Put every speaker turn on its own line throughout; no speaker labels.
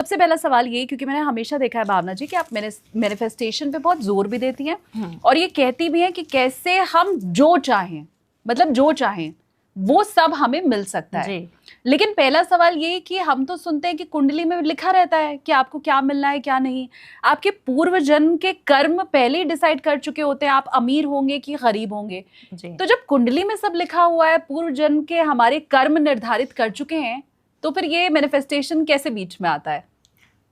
सबसे पहला सवाल ये, क्योंकि मैंने हमेशा देखा है भावना जी कि आप मैनिफेस्टेशन पे बहुत जोर भी देती हैं और ये कहती भी हैं कि कैसे हम जो चाहें, मतलब जो चाहें वो सब हमें मिल सकता है। लेकिन पहला सवाल ये कि हम तो सुनते हैं कि कुंडली में लिखा रहता है कि आपको क्या मिलना है क्या नहीं। आपके पूर्व जन्म के कर्म पहले ही डिसाइड कर चुके होते हैं, आप अमीर होंगे कि गरीब होंगे। तो जब कुंडली में सब लिखा हुआ है, पूर्व जन्म के हमारे कर्म निर्धारित कर चुके हैं, तो फिर ये मैनिफेस्टेशन कैसे बीच में आता है?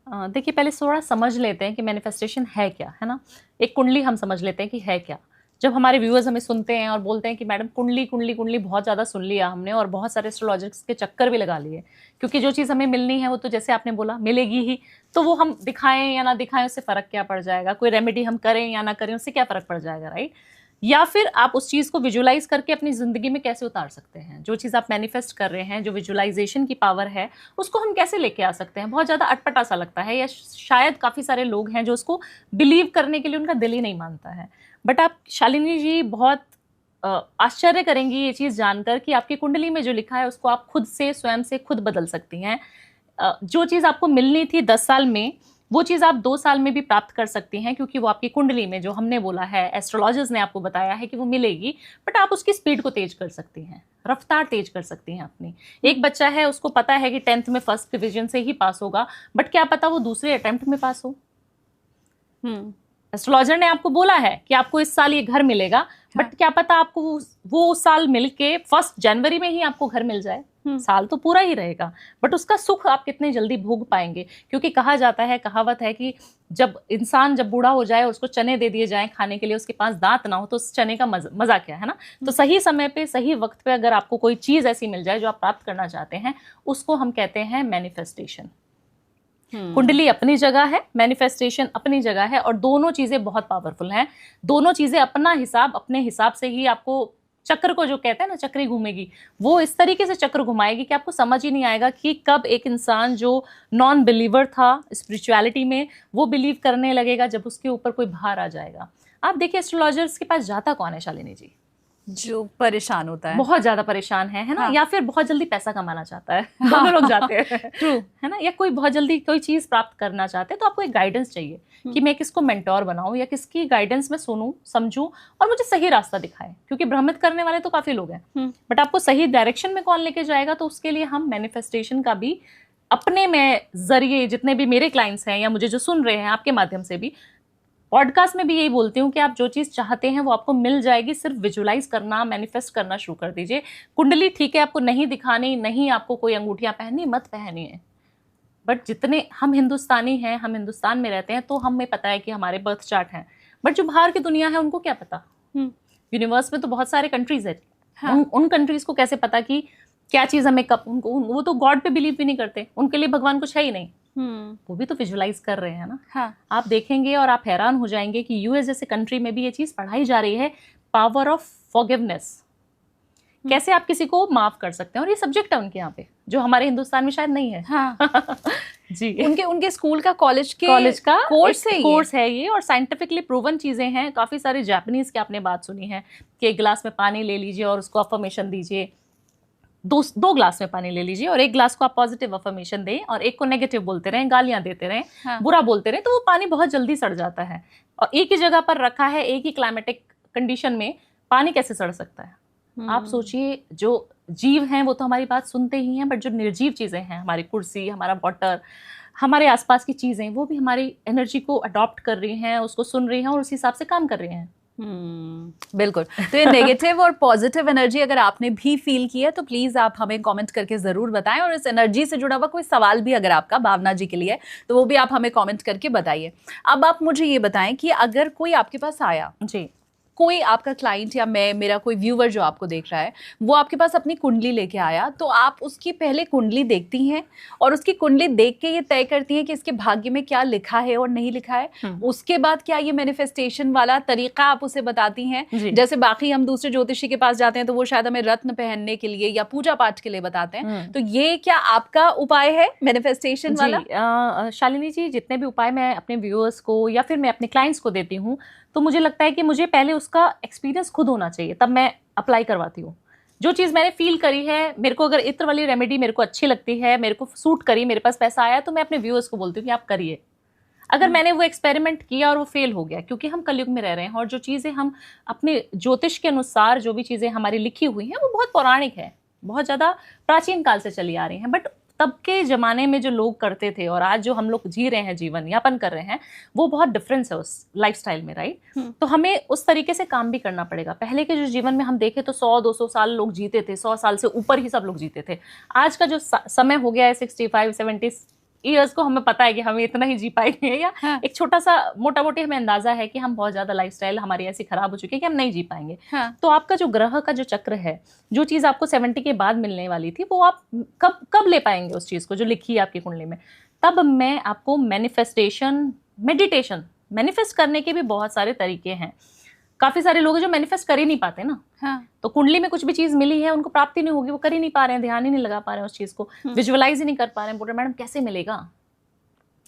देखिए, पहले थोड़ा समझ लेते हैं कि मैनिफेस्टेशन है क्या, है ना। एक कुंडली हम समझ लेते हैं कि है क्या। जब हमारे व्यूअर्स हमें सुनते हैं और बोलते हैं कि मैडम कुंडली कुंडली कुंडली बहुत ज़्यादा सुन लिया हमने और बहुत सारे एस्ट्रोलॉजर्स के चक्कर भी लगा लिए, क्योंकि जो चीज़ हमें मिलनी है वो तो जैसे आपने बोला मिलेगी ही, तो वो हम दिखाएं या ना दिखाएं उससे फ़र्क क्या पड़ जाएगा, कोई रेमेडी हम करें या ना करें उससे क्या फ़र्क पड़ जाएगा, राइट। या फिर आप उस चीज़ को विजुलाइज करके अपनी ज़िंदगी में कैसे उतार सकते हैं। जो चीज़ आप मैनिफेस्ट कर रहे हैं, जो विजुलाइजेशन की पावर है, उसको हम कैसे लेके आ सकते हैं। बहुत ज़्यादा अटपटा सा लगता है, या शायद काफ़ी सारे लोग हैं जो उसको बिलीव करने के लिए उनका दिल ही नहीं मानता है। बट आप शालिनी जी बहुत आश्चर्य करेंगी ये चीज़ जानकर कि आपकी कुंडली में जो लिखा है उसको आप खुद से, स्वयं से खुद बदल सकती हैं। जो चीज़ आपको मिलनी थी 10 साल में, वो चीज़ आप 2 साल में भी प्राप्त कर सकती हैं, क्योंकि वो आपकी कुंडली में जो हमने बोला है, एस्ट्रोलॉजर्स ने आपको बताया है कि वो मिलेगी। बट आप उसकी स्पीड को तेज कर सकती हैं, रफ्तार तेज कर सकती हैं अपनी। एक बच्चा है, उसको पता है कि 10th में फर्स्ट डिवीजन से ही पास होगा, बट क्या पता वो दूसरे अटेम्प्ट में पास हो। एस्ट्रोलॉजर ने आपको बोला है कि आपको इस साल ये घर मिलेगा, बट क्या पता आपको वो उस साल मिलके 1 जनवरी में ही आपको घर मिल जाए। साल तो पूरा ही रहेगा, बट उसका सुख आप कितने जल्दी भोग पाएंगे। क्योंकि कहा जाता है, कहावत है कि जब इंसान जब बूढ़ा हो जाए, उसको चने दे दिए जाएं खाने के लिए, उसके पास दांत ना हो, तो उस चने का मजा क्या है ना। तो सही समय पे, सही वक्त पे अगर आपको कोई चीज ऐसी मिल जाए जो आप प्राप्त करना चाहते हैं, उसको हम कहते हैं मैनिफेस्टेशन। कुंडली अपनी जगह है, मैनिफेस्टेशन अपनी जगह है, और दोनों चीजें बहुत पावरफुल हैं। दोनों चीजें अपना हिसाब, अपने हिसाब से ही आपको चक्र को, जो कहते हैं ना चक्री घूमेगी, वो इस तरीके से चक्र घुमाएगी कि आपको समझ ही नहीं आएगा कि कब एक इंसान जो नॉन बिलीवर था स्पिरिचुअलिटी में, वो बिलीव करने लगेगा जब उसके ऊपर कोई भार आ जाएगा। आप देखिए, एस्ट्रोलॉजर्स के पास जाता कौन है शालिनी जी?
जो परेशान होता है,
बहुत ज्यादा परेशान है ना। हाँ। या फिर बहुत जल्दी पैसा कमाना चाहता है, दोनों लोग जाते हैं। ट्रू है ना। या कोई बहुत जल्दी कोई चीज प्राप्त करना चाहते हैं, तो आपको एक गाइडेंस चाहिए कि मैं किसको मेंटोर बनाऊं या किसकी गाइडेंस में सुनूं, समझूं और मुझे सही रास्ता दिखाए। क्योंकि भ्रमित करने वाले तो काफी लोग हैं, बट आपको सही डायरेक्शन में कौन लेके जाएगा, तो उसके लिए हम मैनिफेस्टेशन का भी अपने में जरिए, जितने भी मेरे क्लाइंट्स हैं या मुझे जो सुन रहे हैं आपके माध्यम से भी, पॉडकास्ट में भी यही बोलती हूँ कि आप जो चीज़ चाहते हैं वो आपको मिल जाएगी। सिर्फ विजुलाइज करना, मैनिफेस्ट करना शुरू कर दीजिए। कुंडली ठीक है, आपको नहीं दिखानी, नहीं आपको कोई अंगूठियां पहननी, मत पहनिए। बट जितने हम हिंदुस्तानी हैं, हम हिंदुस्तान में रहते हैं, तो हमें पता है कि हमारे बर्थ चार्ट हैं। बट जो बाहर की दुनिया है उनको क्या पता। यूनिवर्स में तो बहुत सारे कंट्रीज है। हाँ। उन कंट्रीज को कैसे पता कि क्या चीज़ हमें कब, उनको वो तो गॉड पे बिलीव भी नहीं करते, उनके लिए भगवान कुछ है ही नहीं। वो भी तो विजुलाइज कर रहे हैं ना। हाँ। आप देखेंगे और आप हैरान हो जाएंगे कि यूएस जैसे कंट्री में भी ये चीज पढ़ाई जा रही है, पावर ऑफ फॉरगिवनेस। कैसे आप किसी को माफ कर सकते हैं, और ये सब्जेक्ट है उनके यहाँ पे, जो हमारे हिंदुस्तान में शायद नहीं है। हाँ। जी,
उनके स्कूल का, कॉलेज का
कोर्स है ये, और साइंटिफिकली प्रूवन चीजें हैं। काफी सारे जापानीज की आपने बात सुनी है कि एक गिलास में पानी ले लीजिए और उसको अफर्मेशन दीजिए। दो ग्लास में पानी ले लीजिए और एक ग्लास को आप पॉजिटिव अफर्मेशन दें और एक को नेगेटिव बोलते रहें, गालियां देते रहें। हाँ। बुरा बोलते रहें, तो वो पानी बहुत जल्दी सड़ जाता है। और एक ही जगह पर रखा है, एक ही क्लाइमेटिक कंडीशन में, पानी कैसे सड़ सकता है? आप सोचिए, जो जीव हैं वो तो हमारी बात सुनते ही हैं, बट जो निर्जीव चीजें हैं, हमारी कुर्सी, हमारा वाटर, हमारे आसपास की चीजें, वो भी हमारी एनर्जी को अडॉप्ट कर रही हैं, उसको सुन रही हैं और उस हिसाब से काम कर रही हैं।
बिल्कुल। तो ये नेगेटिव और पॉजिटिव एनर्जी अगर आपने भी फील की है तो प्लीज आप हमें कमेंट करके जरूर बताएं, और इस एनर्जी से जुड़ा हुआ कोई सवाल भी अगर आपका भावना जी के लिए है तो वो भी आप हमें कमेंट करके बताइए। अब आप मुझे ये बताएं कि अगर कोई आपके पास आया, जी, कोई आपका क्लाइंट या मेरा कोई व्यूवर जो आपको देख रहा है, वो आपके पास अपनी कुंडली लेके आया, तो आप उसकी पहले कुंडली देखती हैं और उसकी कुंडली देख के ये तय करती हैं कि इसके भाग्य में क्या लिखा है और नहीं लिखा है। उसके बाद क्या ये मैनिफेस्टेशन वाला तरीका आप उसे बताती हैं? जैसे बाकी हम दूसरे ज्योतिषी के पास जाते हैं तो वो शायद हमें रत्न पहनने के लिए या पूजा पाठ के लिए बताते हैं, तो ये क्या आपका उपाय है मैनिफेस्टेशन वाला?
शालिनी जी, जितने भी उपाय मैं अपने व्यूअर्स को या फिर मैं अपने क्लाइंट्स को देती हूँ, तो मुझे लगता है कि मुझे पहले उसका एक्सपीरियंस खुद होना चाहिए, तब मैं अप्लाई करवाती हूँ। जो चीज मैंने फील करी है, मेरे को अगर इत्र वाली रेमेडी मेरे को अच्छी लगती है, मेरे को सूट करी, मेरे पास पैसा आया, तो मैं अपने व्यूअर्स को बोलती हूँ कि आप करिए। अगर मैंने वो एक्सपेरिमेंट किया और वो फेल हो गया, क्योंकि हम कलयुग में रह रहे हैं और जो चीजें हम अपने ज्योतिष के अनुसार जो भी चीजें हमारी लिखी हुई हैं वो बहुत पौराणिक है, बहुत ज्यादा प्राचीन काल से चली आ रही हैं। बट तब के जमाने में जो लोग करते थे और आज जो हम लोग जी रहे हैं, जीवन यापन कर रहे हैं, वो बहुत डिफरेंस है उस लाइफस्टाइल में, राइट। तो हमें उस तरीके से काम भी करना पड़ेगा। पहले के जो जीवन में हम देखें तो 100-200 साल लोग जीते थे, 100 साल से ऊपर ही सब लोग जीते थे। आज का जो समय हो गया है 65-70 ईयर्स को, हमें पता है कि हम इतना ही जी पाएंगे, या
हाँ।
एक छोटा सा मोटा मोटी हमें अंदाजा है कि हम बहुत ज्यादा लाइफस्टाइल हमारी ऐसी खराब हो चुकी है कि हम नहीं जी पाएंगे।
हाँ।
तो आपका जो ग्रह का जो चक्र है, जो चीज आपको 70 के बाद मिलने वाली थी, वो आप कब ले पाएंगे उस चीज को जो लिखी है आपकी कुंडली में। तब मैं आपको मैनिफेस्टेशन, मेडिटेशन, मैनिफेस्ट करने के भी बहुत सारे तरीके हैं। काफी सारे लोग हैं जो मैनिफेस्ट कर ही नहीं पाते ना।
हाँ।
तो कुंडली में कुछ भी चीज मिली है, उनको प्राप्ति नहीं होगी, वो कर ही नहीं पा रहे हैं, ध्यान ही नहीं लगा पा रहे हैं उस चीज को, विजुअलाइज ही नहीं कर पा रहे हैं। बोल रहे मैडम कैसे मिलेगा,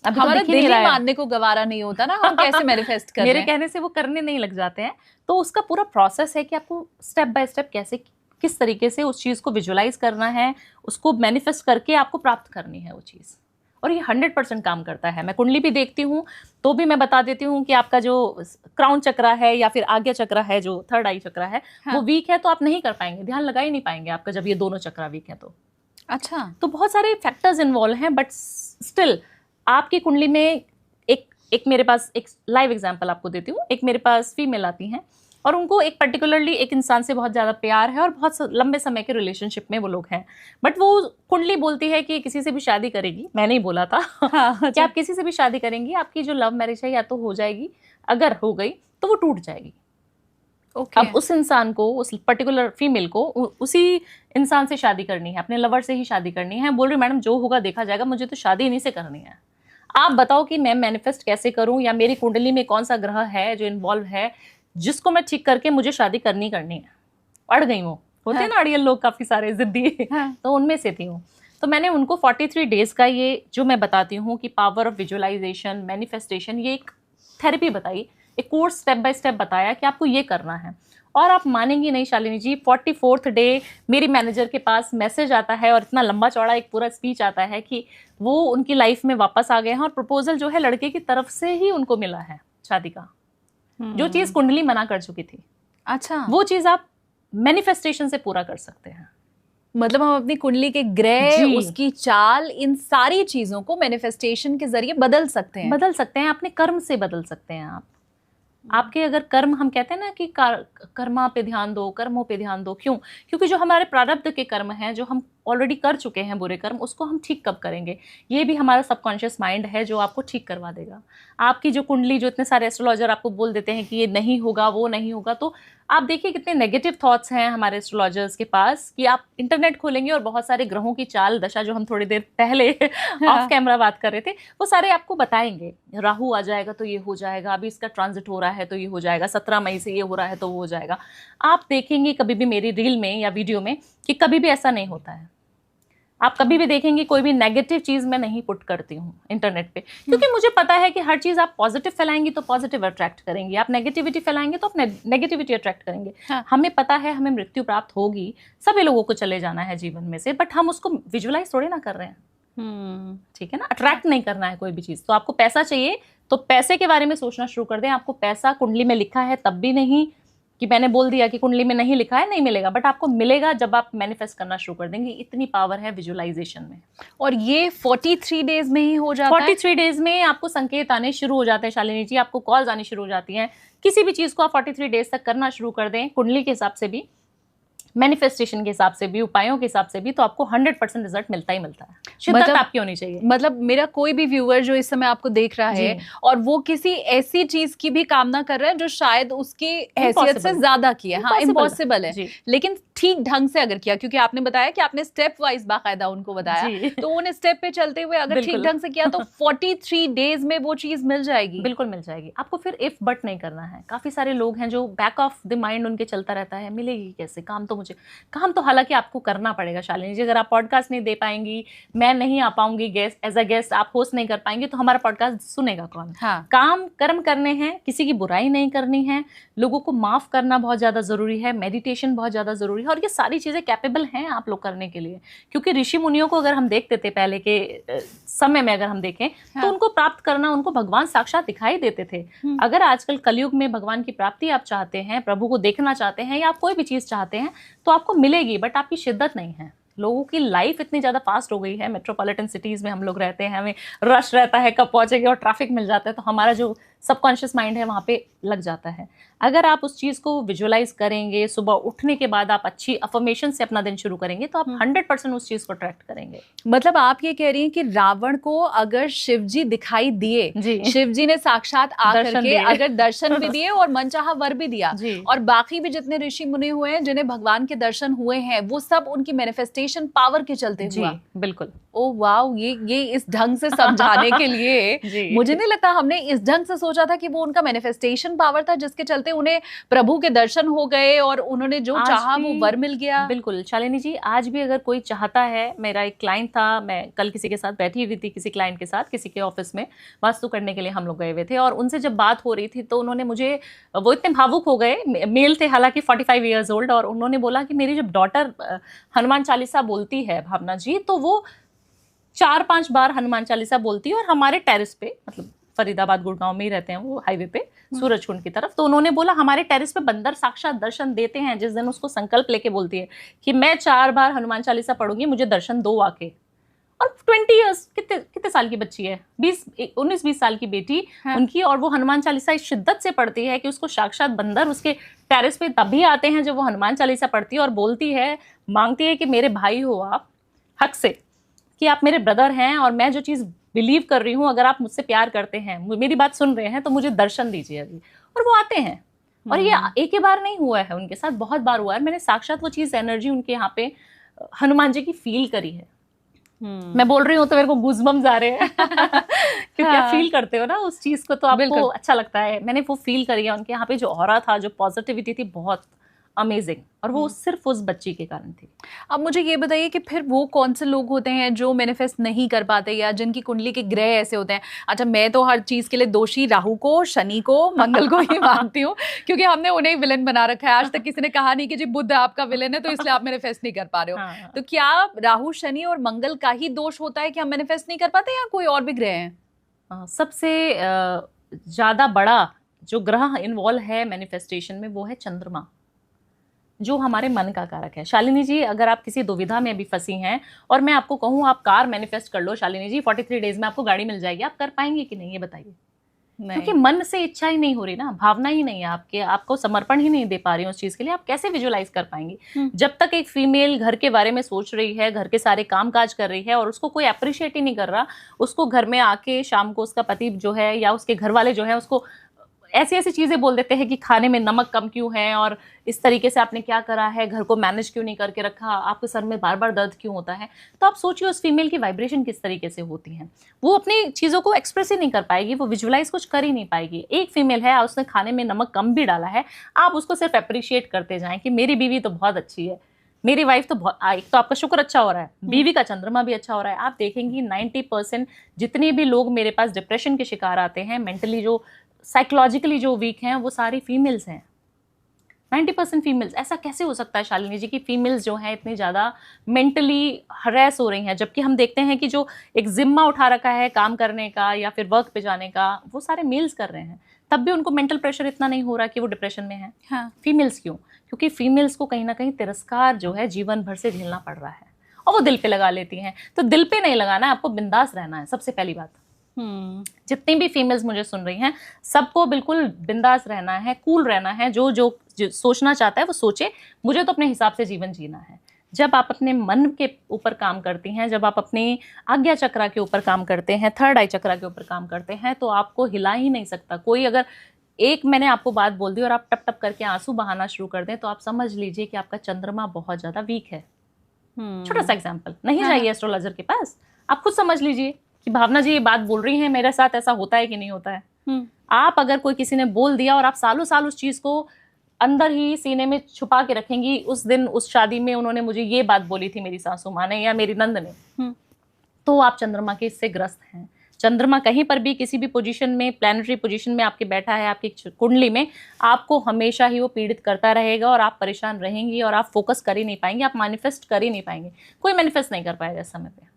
अभी
हमारा
तो दिख
दिल
ही
ही
नहीं रहा है।
मानने को गवारा नहीं होता ना, हम कैसे मैनिफेस्ट कर रहे
मेरे
हैं।
कहने से वो करने नहीं लग जाते हैं। तो उसका पूरा प्रोसेस है कि आपको स्टेप बाय स्टेप कैसे, किस तरीके से उस चीज को विजुअलाइज करना है, उसको मैनिफेस्ट करके आपको प्राप्त करनी है वो चीज। और ये 100% काम करता है। मैं कुंडली भी देखती हूँ तो भी मैं बता देती हूँ कि आपका जो क्राउन चक्रा है या फिर आज्ञा चक्रा है, जो थर्ड आई चक्रा है,
हाँ।
वो वीक है, तो आप नहीं कर पाएंगे, ध्यान लगा ही नहीं पाएंगे आपका, जब ये दोनों चक्रा वीक है तो।
अच्छा।
तो बहुत सारे फैक्टर्स इन्वॉल्व हैं, बट स्टिल आपकी कुंडली में एक मेरे पास एक लाइव एग्जांपल आपको देती हूँ। एक मेरे पास फीमेल आती हैं और उनको एक पर्टिकुलरली एक इंसान से बहुत ज़्यादा प्यार है और बहुत लंबे समय के रिलेशनशिप में वो लोग हैं, बट वो कुंडली बोलती है कि किसी से भी शादी करेगी। मैंने ही बोला था
हाँ,
कि आप किसी से भी शादी करेंगी, आपकी जो लव मैरिज है या तो हो जाएगी, अगर हो गई तो वो टूट जाएगी।
ओके।
अब उस इंसान को, उस पर्टिकुलर फीमेल को उसी इंसान से शादी करनी है, अपने लवर से ही शादी करनी है। बोल रही मैडम जो होगा देखा जाएगा, मुझे तो शादी इन्हीं से करनी है। आप बताओ कि मैं मैनिफेस्ट कैसे करूं, या मेरी कुंडली में कौन सा ग्रह है जो इन्वॉल्व है जिसको मैं ठीक करके मुझे शादी करनी है। अड़ गई वो, होते हैं ना अड़ियल लोग काफी सारे जिद्दी,
हाँ।
तो उनमें से थी हूँ। तो मैंने उनको 43 डेज का ये जो मैं बताती हूँ कि पावर ऑफ विजुअलाइजेशन, मैनिफेस्टेशन, ये एक थेरेपी बताई, एक कोर्स स्टेप बाय स्टेप बताया कि आपको ये करना है। और आप मानेंगी नहीं शालिनी जी, 44th डे मेरी मैनेजर के पास मैसेज आता है और इतना लंबा चौड़ा एक पूरा स्पीच आता है कि वो उनकी लाइफ में वापस आ गए हैं और प्रपोजल जो है लड़के की तरफ से ही उनको मिला है शादी का, जो चीज कुंडली मना कर चुकी थी।
अच्छा।
वो चीज आप मैनिफेस्टेशन से पूरा कर सकते हैं।
मतलब हम अपनी कुंडली के ग्रह,
जी।
उसकी चाल, इन सारी चीजों को मैनिफेस्टेशन के जरिए बदल सकते हैं।
बदल सकते हैं, अपने कर्म से बदल सकते हैं आप। आपके अगर कर्म, हम कहते हैं ना कि कर्मा पे ध्यान दो, कर्मों पे ध्यान दो। क्यों? क्योंकि जो हमारे प्रारब्ध के कर्म हैं, जो हम ऑलरेडी कर चुके हैं बुरे कर्म, उसको हम ठीक कब करेंगे? ये भी हमारा सबकॉन्शियस माइंड है जो आपको ठीक करवा देगा। आपकी जो कुंडली, जो इतने सारे एस्ट्रोलॉजर आपको बोल देते हैं कि ये नहीं होगा, वो नहीं होगा, तो आप देखिए कितने नेगेटिव थॉट्स हैं हमारे एस्ट्रोलॉजर्स के पास कि आप इंटरनेट खोलेंगे और बहुत सारे ग्रहों की चाल दशा, जो हम थोड़ी देर पहले ऑफ कैमरा बात कर रहे थे, वो सारे आपको बताएंगे। राहु आ जाएगा तो ये हो जाएगा, अभी इसका ट्रांजिट हो रहा है तो ये हो जाएगा, 17 मई से ये हो रहा है तो वो हो जाएगा। आप देखेंगे कभी भी मेरी रील में या वीडियो में कि कभी भी ऐसा नहीं होता है। आप कभी भी देखेंगे कोई भी नेगेटिव चीज मैं नहीं पुट करती हूँ इंटरनेट पे, क्योंकि मुझे पता है कि हर चीज आप पॉजिटिव फैलाएंगी तो पॉजिटिव अट्रैक्ट करेंगी, आप नेगेटिविटी फैलाएंगे तो आप नेगेटिविटी अट्रैक्ट करेंगे।
हाँ।
हमें पता है हमें मृत्यु प्राप्त होगी, सभी लोगों को चले जाना है जीवन में से, बट हम उसको विजुअलाइज थोड़े ना कर रहे हैं। ठीक है ना, अट्रैक्ट नहीं करना है कोई भी चीज। तो आपको पैसा चाहिए तो पैसे के बारे में सोचना शुरू कर दें। आपको पैसा कुंडली में लिखा है तब भी नहीं कि मैंने बोल दिया कि कुंडली में नहीं लिखा है, नहीं मिलेगा, बट आपको मिलेगा जब आप मैनिफेस्ट करना शुरू कर देंगे। इतनी पावर है विजुअलाइजेशन में।
और ये 43 डेज में ही हो जाता है?
43 डेज में आपको संकेत आने शुरू हो जाते हैं शालिनी जी, आपको कॉल्स आनी शुरू हो जाती हैं। किसी भी चीज को आप 43 डेज तक करना शुरू कर दें, कुंडली के हिसाब से भी, मैनिफेस्टेशन के हिसाब से भी, उपायों के हिसाब से भी, तो आपको 100% रिजल्ट मिलता ही मिलता है। शिद्दत
मतलब
आपकी होनी चाहिए।
मतलब मेरा कोई भी व्यूअर जो इस समय आपको देख रहा है और वो किसी ऐसी चीज की भी कामना कर रहा है जो शायद उसकी हैसियत से ज्यादा की है, हाँ इम्पॉसिबल है, लेकिन ठीक ढंग से अगर किया, क्योंकि आपने बताया कि आपने स्टेप वाइज बाकायदा उनको बताया, तो उन स्टेप पे चलते हुए अगर ठीक ढंग से किया तो 43 डेज में वो चीज मिल जाएगी।
बिल्कुल मिल जाएगी। आपको फिर इफ बट नहीं करना है। काफी सारे लोग हैं जो बैक ऑफ द माइंड उनके चलता रहता है, मिलेगी कैसे, काम तो हालांकि आपको करना पड़ेगा शालिनी जी। अगर आप पॉडकास्ट नहीं दे पाएंगी, मैं नहीं आ पाऊंगी गेस्ट एज अ गेस्ट, आप होस्ट नहीं कर पाएंगे, तो हमारा पॉडकास्ट सुनेगा कौन?
हाँ।
काम कर्म करने हैं, किसी की बुराई नहीं करनी है, लोगों को माफ करना बहुत ज्यादा जरूरी है, मेडिटेशन बहुत ज्यादा जरूरी है, और ये सारी चीजें कैपेबल हैं आप लोग करने के लिए। क्योंकि ऋषि मुनियों को अगर हम देखते थे पहले के समय में, अगर हम देखें तो उनको प्राप्त करना, उनको भगवान साक्षात दिखाई देते थे। अगर आजकल कलयुग में भगवान की प्राप्ति आप चाहते हैं, प्रभु को देखना चाहते हैं, या आप कोई भी चीज चाहते हैं तो आपको मिलेगी, बट आपकी शिद्दत नहीं है। लोगों की लाइफ इतनी ज़्यादा फास्ट हो गई है, मेट्रोपॉलिटन सिटीज़ में हम लोग रहते हैं, हमें रश रहता है कब पहुंचेंगे, और ट्रैफिक मिल जाता है, तो हमारा जो सबकॉन्शियस माइंड है वहाँ पे लग जाता है। अगर आप उस चीज़ को विजुअलाइज करेंगे, सुबह उठने के बाद आप अच्छी अफर्मेशन से अपना दिन शुरू करेंगे, तो आप 100% उस चीज़ को अट्रैक्ट करेंगे।
मतलब आप ये कह रही हैं कि रावण को अगर शिव जी दिखाई दिए, शिव जी ने साक्षात आकर के अगर दर्शन भी दिए और मनचाहा वर भी दिया, और बाकी भी जितने ऋषि मुनि हुए हैं जिन्हें भगवान के दर्शन हुए हैं, वो सब उनकी मैनिफेस्टेशन पावर के चलते हुआ।
बिल्कुल।
ओ वाओ, ये इस ढंग से समझाने के लिए मुझे नहीं लगता हमने इस ढंग से सोचा था कि वो उनका मैनिफेस्टेशन पावर था जिसके चलते उन्हें प्रभु के दर्शन हो गए और उन्होंने जो चाहा वो वर मिल गया।
बिल्कुल शालिनी जी, आज भी अगर कोई चाहता है, मेरा एक क्लाइंट था, मैं कल किसी के साथ बैठी हुई थी, किसी क्लाइंट के साथ, किसी के ऑफिस में वास्तु करने के लिए हम लोग गए हुए थे, और उनसे जब बात हो रही थी तो उन्होंने मुझे, वो इतने भावुक हो गए, मेल थे हालांकि 45 ईयर्स ओल्ड, और उन्होंने बोला कि मेरी जब डॉटर हनुमान चालीसा बोलती है भावना जी, तो वो 4-5 बार हनुमान चालीसा बोलती है, और हमारे टेरेस पे, मतलब फरीदाबाद गुड़गांव में ही रहते हैं वो, हाईवे पे सूरजकुंड की तरफ, तो उन्होंने बोला हमारे टेरेस पे बंदर साक्षात दर्शन देते हैं जिस दिन उसको संकल्प लेके बोलती है कि मैं 4 बार हनुमान चालीसा पढ़ूंगी, मुझे दर्शन दो आके। और 20 इयर्स, कितने साल की बच्ची है, 19-20 साल की बेटी उनकी, और वो हनुमान चालीसा इस शिद्दत से पढ़ती है कि उसको साक्षात बंदर उसके टेरेस पे तभी आते हैं जब वो हनुमान चालीसा पढ़ती है, और बोलती है, मांगती है कि मेरे भाई हो आप, हक से, कि आप मेरे ब्रदर हैं, और मैं जो चीज़ बिलीव कर रही हूँ, अगर आप मुझसे प्यार करते हैं, मेरी बात सुन रहे हैं, तो मुझे दर्शन दीजिए अभी। और वो आते हैं, और ये एक ही बार नहीं हुआ है उनके साथ, बहुत बार हुआ है। मैंने साक्षात वो चीज़, एनर्जी उनके यहाँ पे हनुमान जी की फील करी है। मैं बोल रही हूँ तो मेरे को गूज़बम्स आ रहे हैं क्योंकि आप फील करते हो ना उस चीज़ को, तो आपको अच्छा लगता है। मैंने वो फील करी है, उनके यहाँ पे जो ऑरा था, जो पॉजिटिविटी थी, बहुत अमेजिंग, और वो सिर्फ उस बच्ची के कारण थी।
अब मुझे ये बताइए कि फिर वो कौन से लोग होते हैं जो मैनिफेस्ट नहीं कर पाते, या जिनकी कुंडली के ग्रह ऐसे होते हैं? अच्छा, मैं तो हर चीज के लिए दोषी राहु को, शनि को, मंगल को ही मानती हूँ, क्योंकि हमने उन्हें विलेन बना रखा है। आज तक किसी ने कहा नहीं कि जी बुध आपका विलेन है तो इसलिए आप मैनिफेस्ट नहीं कर पा रहे हो। तो क्या राहु, शनि और मंगल का ही दोष होता है कि हम मैनिफेस्ट नहीं कर पाते, या कोई और भी ग्रह हैं?
सबसे ज्यादा बड़ा जो ग्रह इन्वॉल्व है मैनिफेस्टेशन में, वो है चंद्रमा, जो हमारे मन का कारक है। शालिनी जी, अगर आप किसी दुविधा में अभी फंसी हैं, और मैं आपको कहूँ आप कार मैनिफेस्ट कर लो शालिनी जी, 43 डेज में आपको गाड़ी मिल जाएगी, आप कर पाएंगे कि नहीं, ये बताइए? क्योंकि मन से इच्छा ही नहीं हो रही ना, भावना ही नहीं है आपके, आपको समर्पण ही नहीं दे पा रही उस चीज के लिए, आप कैसे विजुअलाइज कर पाएंगी? जब तक एक फीमेल घर के बारे में सोच रही है, घर के सारे काम काज कर रही है, और उसको कोई अप्रिशिएट ही नहीं कर रहा, उसको घर में आके शाम को उसका पति जो है या उसके घर वाले जो है उसको ऐसी ऐसी चीजें बोल देते हैं कि खाने में नमक कम क्यों है, और इस तरीके से आपने क्या करा है, घर को मैनेज क्यों नहीं करके रखा, आपके सर में बार बार दर्द क्यों होता है, तो आप सोचिए उस फीमेल की वाइब्रेशन किस तरीके से होती है। वो अपनी चीज़ों को एक्सप्रेस ही नहीं कर पाएगी, वो विजुअलाइज कुछ कर ही नहीं पाएगी। एक फीमेल है, उसने खाने में नमक कम भी डाला है, आप उसको सिर्फ अप्रिशिएट करते जाएं कि मेरी बीवी तो बहुत अच्छी है, मेरी वाइफ तो बहुत, एक तो आपका शुक्र अच्छा हो रहा है, बीवी का चंद्रमा भी अच्छा हो रहा है। आप देखेंगी 90% जितने भी लोग मेरे पास डिप्रेशन के शिकार आते हैं, मेंटली जो, साइकोलॉजिकली जो वीक हैं, वो सारी फीमेल्स हैं, 90% फीमेल्स। ऐसा कैसे हो सकता है शालिनी जी की फीमेल्स जो हैं इतनी ज़्यादा मेंटली हरेस हो रही हैं, जबकि हम देखते हैं कि जो एक जिम्मा उठा रखा है काम करने का या फिर वर्क पे जाने का, वो सारे मेल्स कर रहे हैं, तब भी उनको मेंटल प्रेशर इतना नहीं हो रहा कि वो डिप्रेशन में है। हाँ। फीमेल्स क्यों? क्योंकि फीमेल्स को कहीं ना कहीं तिरस्कार जो है जीवन भर से झेलना पड़ रहा है, और वो दिल पे लगा लेती हैं। तो दिल पे नहीं लगाना है, आपको बिंदास रहना है, सबसे पहली बात। जितनी भी फीमेल्स मुझे सुन रही हैं, सबको बिल्कुल बिंदास रहना है, कूल रहना है, जो सोचना चाहता है वो सोचे, मुझे तो अपने हिसाब से जीवन जीना है। जब आप अपने मन के ऊपर काम करती हैं, जब आप अपनी आज्ञा चक्रा के ऊपर काम करते हैं, थर्ड आई चक्रा के ऊपर काम करते हैं, तो आपको हिला ही नहीं सकता कोई। अगर एक मैंने आपको बात बोल दी और आप टप टप करके आंसू बहाना शुरू कर दें, तो आप समझ लीजिए कि आपका चंद्रमा बहुत ज्यादा वीक है। छोटा सा एग्जाम्पल, नहीं जाइए एस्ट्रोलॉजर के पास, आप खुद समझ लीजिए कि भावना जी ये बात बोल रही हैं, मेरे साथ ऐसा होता है कि नहीं होता है। आप अगर कोई किसी ने बोल दिया और आप सालों साल उस चीज को अंदर ही सीने में छुपा के रखेंगी, उस दिन उस शादी में उन्होंने मुझे ये बात बोली थी मेरी सासू माँ ने या मेरी नंद ने, तो आप चंद्रमा के इससे ग्रस्त हैं। चंद्रमा कहीं पर भी किसी भी पोजीशन में, प्लैनेटरी पोजीशन में आपके बैठा है आपकी कुंडली में, आपको हमेशा ही वो पीड़ित करता रहेगा और आप परेशान रहेंगी और आप फोकस कर ही नहीं पाएंगे, आप मैनिफेस्ट कर ही नहीं पाएंगे, कोई मैनिफेस्ट नहीं कर पाएगा इस समय पे।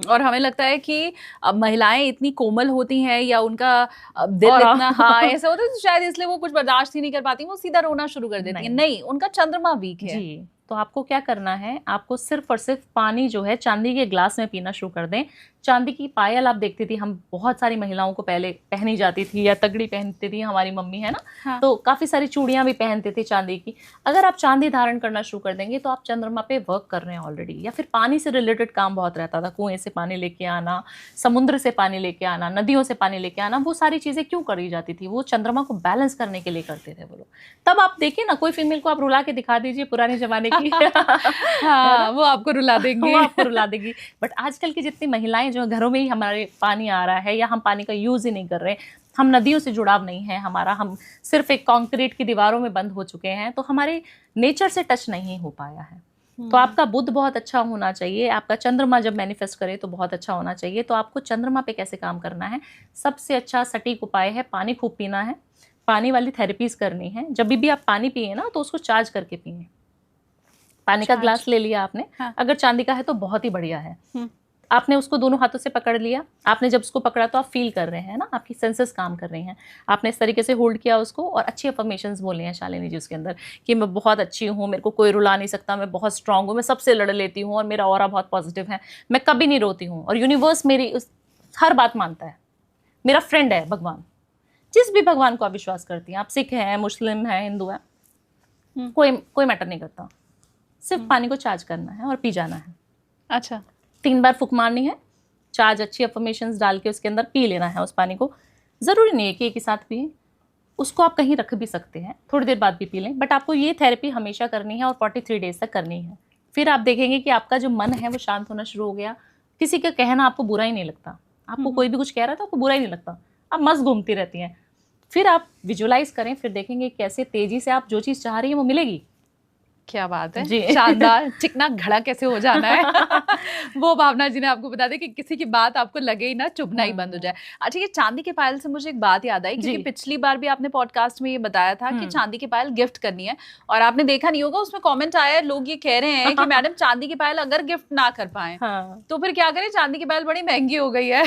और हमें लगता है कि अब महिलाएं इतनी कोमल होती हैं या उनका दिल इतना हाँ ऐसा होता है, तो शायद इसलिए वो कुछ बर्दाश्त ही नहीं कर पाती, वो सीधा रोना शुरू कर देती है। नहीं, उनका चंद्रमा वीक है
जी। तो आपको क्या करना है, आपको सिर्फ और सिर्फ पानी जो है चांदी के ग्लास में पीना शुरू कर दें। चांदी की पायल आप देखती थी, हम बहुत सारी महिलाओं को पहले पहनी जाती थी, या तगड़ी पहनती थी हमारी मम्मी, है ना। हाँ। तो काफी सारी चूड़ियां भी पहनते थे चांदी की। अगर आप चांदी धारण करना शुरू कर देंगे तो आप चंद्रमा पे वर्क कर रहे हैं ऑलरेडी। या फिर पानी से रिलेटेड काम बहुत रहता था, कुएं से पानी लेके आना, समुद्र से पानी लेके आना, नदियों से पानी लेके आना, वो सारी चीजें क्यों करी जाती थी, वो चंद्रमा को बैलेंस करने के लिए करते थे वो लोग। तब आप देखिए ना, कोई फीमेल को आप रुला के दिखा दीजिए पुराने जमाने की
हाँ, वो आपको रुला देंगे,
वो आपको रुला देगी। बट आजकल की जितनी महिलाएं जो घरों में ही हमारे पानी आ रहा है, या हम पानी का यूज ही नहीं कर रहे, हम नदियों से जुड़ाव नहीं है हमारा, हम सिर्फ एक कंक्रीट की दीवारों में बंद हो चुके हैं, तो हमारे नेचर से टच नहीं हो पाया है। तो आपका बुध बहुत अच्छा होना चाहिए, आपका चंद्रमा जब मैनिफेस्ट करे तो बहुत अच्छा होना चाहिए। तो आपको चंद्रमा पे कैसे काम करना है, सबसे अच्छा सटीक उपाय है पानी खूब पीना है, पानी वाली थेरेपीज करनी है। जब भी आप पानी पिए ना तो उसको चार्ज करके पिए। पानी का ग्लास ले लिया आपने, हाँ। अगर चांदी का है तो बहुत ही बढ़िया है। आपने उसको दोनों हाथों से पकड़ लिया, आपने जब उसको पकड़ा तो आप फील कर रहे हैं ना, आपकी सेंसेस काम कर रहे हैं। आपने इस तरीके से होल्ड किया उसको और अच्छी अफर्मेशंस बोले हैं शालिनी जी उसके अंदर कि मैं बहुत अच्छी हूँ, मेरे को कोई रुला नहीं सकता, मैं बहुत स्ट्रांग हूँ, मैं सबसे लड़ लेती हूँ और मेरा ऑरा बहुत पॉजिटिव है, मैं कभी नहीं रोती हूँ और यूनिवर्स मेरी हर बात मानता है, मेरा फ्रेंड है भगवान। जिस भी भगवान को आप विश्वास करती हैं, आप सिख हैं, मुस्लिम हैं, हिंदू हैं, कोई मैटर नहीं करता, सिर्फ पानी को चार्ज करना है और पी जाना है।
अच्छा,
3 बार फूंक मारनी है, चार्ज अच्छी अफर्मेशंस डाल के उसके अंदर पी लेना है उस पानी को। ज़रूरी नहीं है कि एक ही साथ पिए, उसको आप कहीं रख भी सकते हैं, थोड़ी देर बाद भी पी लें, बट आपको ये थेरेपी हमेशा करनी है और 43 डेज तक करनी है। फिर आप देखेंगे कि आपका जो मन है वो शांत होना शुरू हो गया, किसी का कहना आपको बुरा ही नहीं लगता, आपको कोई भी कुछ कह रहा था आपको बुरा ही नहीं लगता, आप मस्त घूमती रहती हैं। फिर आप विजुअलाइज करें, फिर देखेंगे कैसे तेजी से आप जो चीज़ चाह रही है वो मिलेगी।
क्या बात है जी, शानदार। चिकना घड़ा कैसे हो जाना है वो भावना जी ने आपको बता दें कि किसी की बात आपको लगे ही ना, चुभना ही बंद हो जाए। अच्छा, ये चांदी की पायल से मुझे एक बात याद आई, क्योंकि पिछली बार भी आपने पॉडकास्ट में ये बताया था कि चांदी की पायल गिफ्ट करनी है, और आपने देखा नहीं होगा उसमें कमेंट आया, लोग ये कह रहे हैं कि मैडम चांदी की पायल अगर गिफ्ट ना कर पाए तो फिर क्या करें, चांदी की पायल बड़ी महंगी हो गई है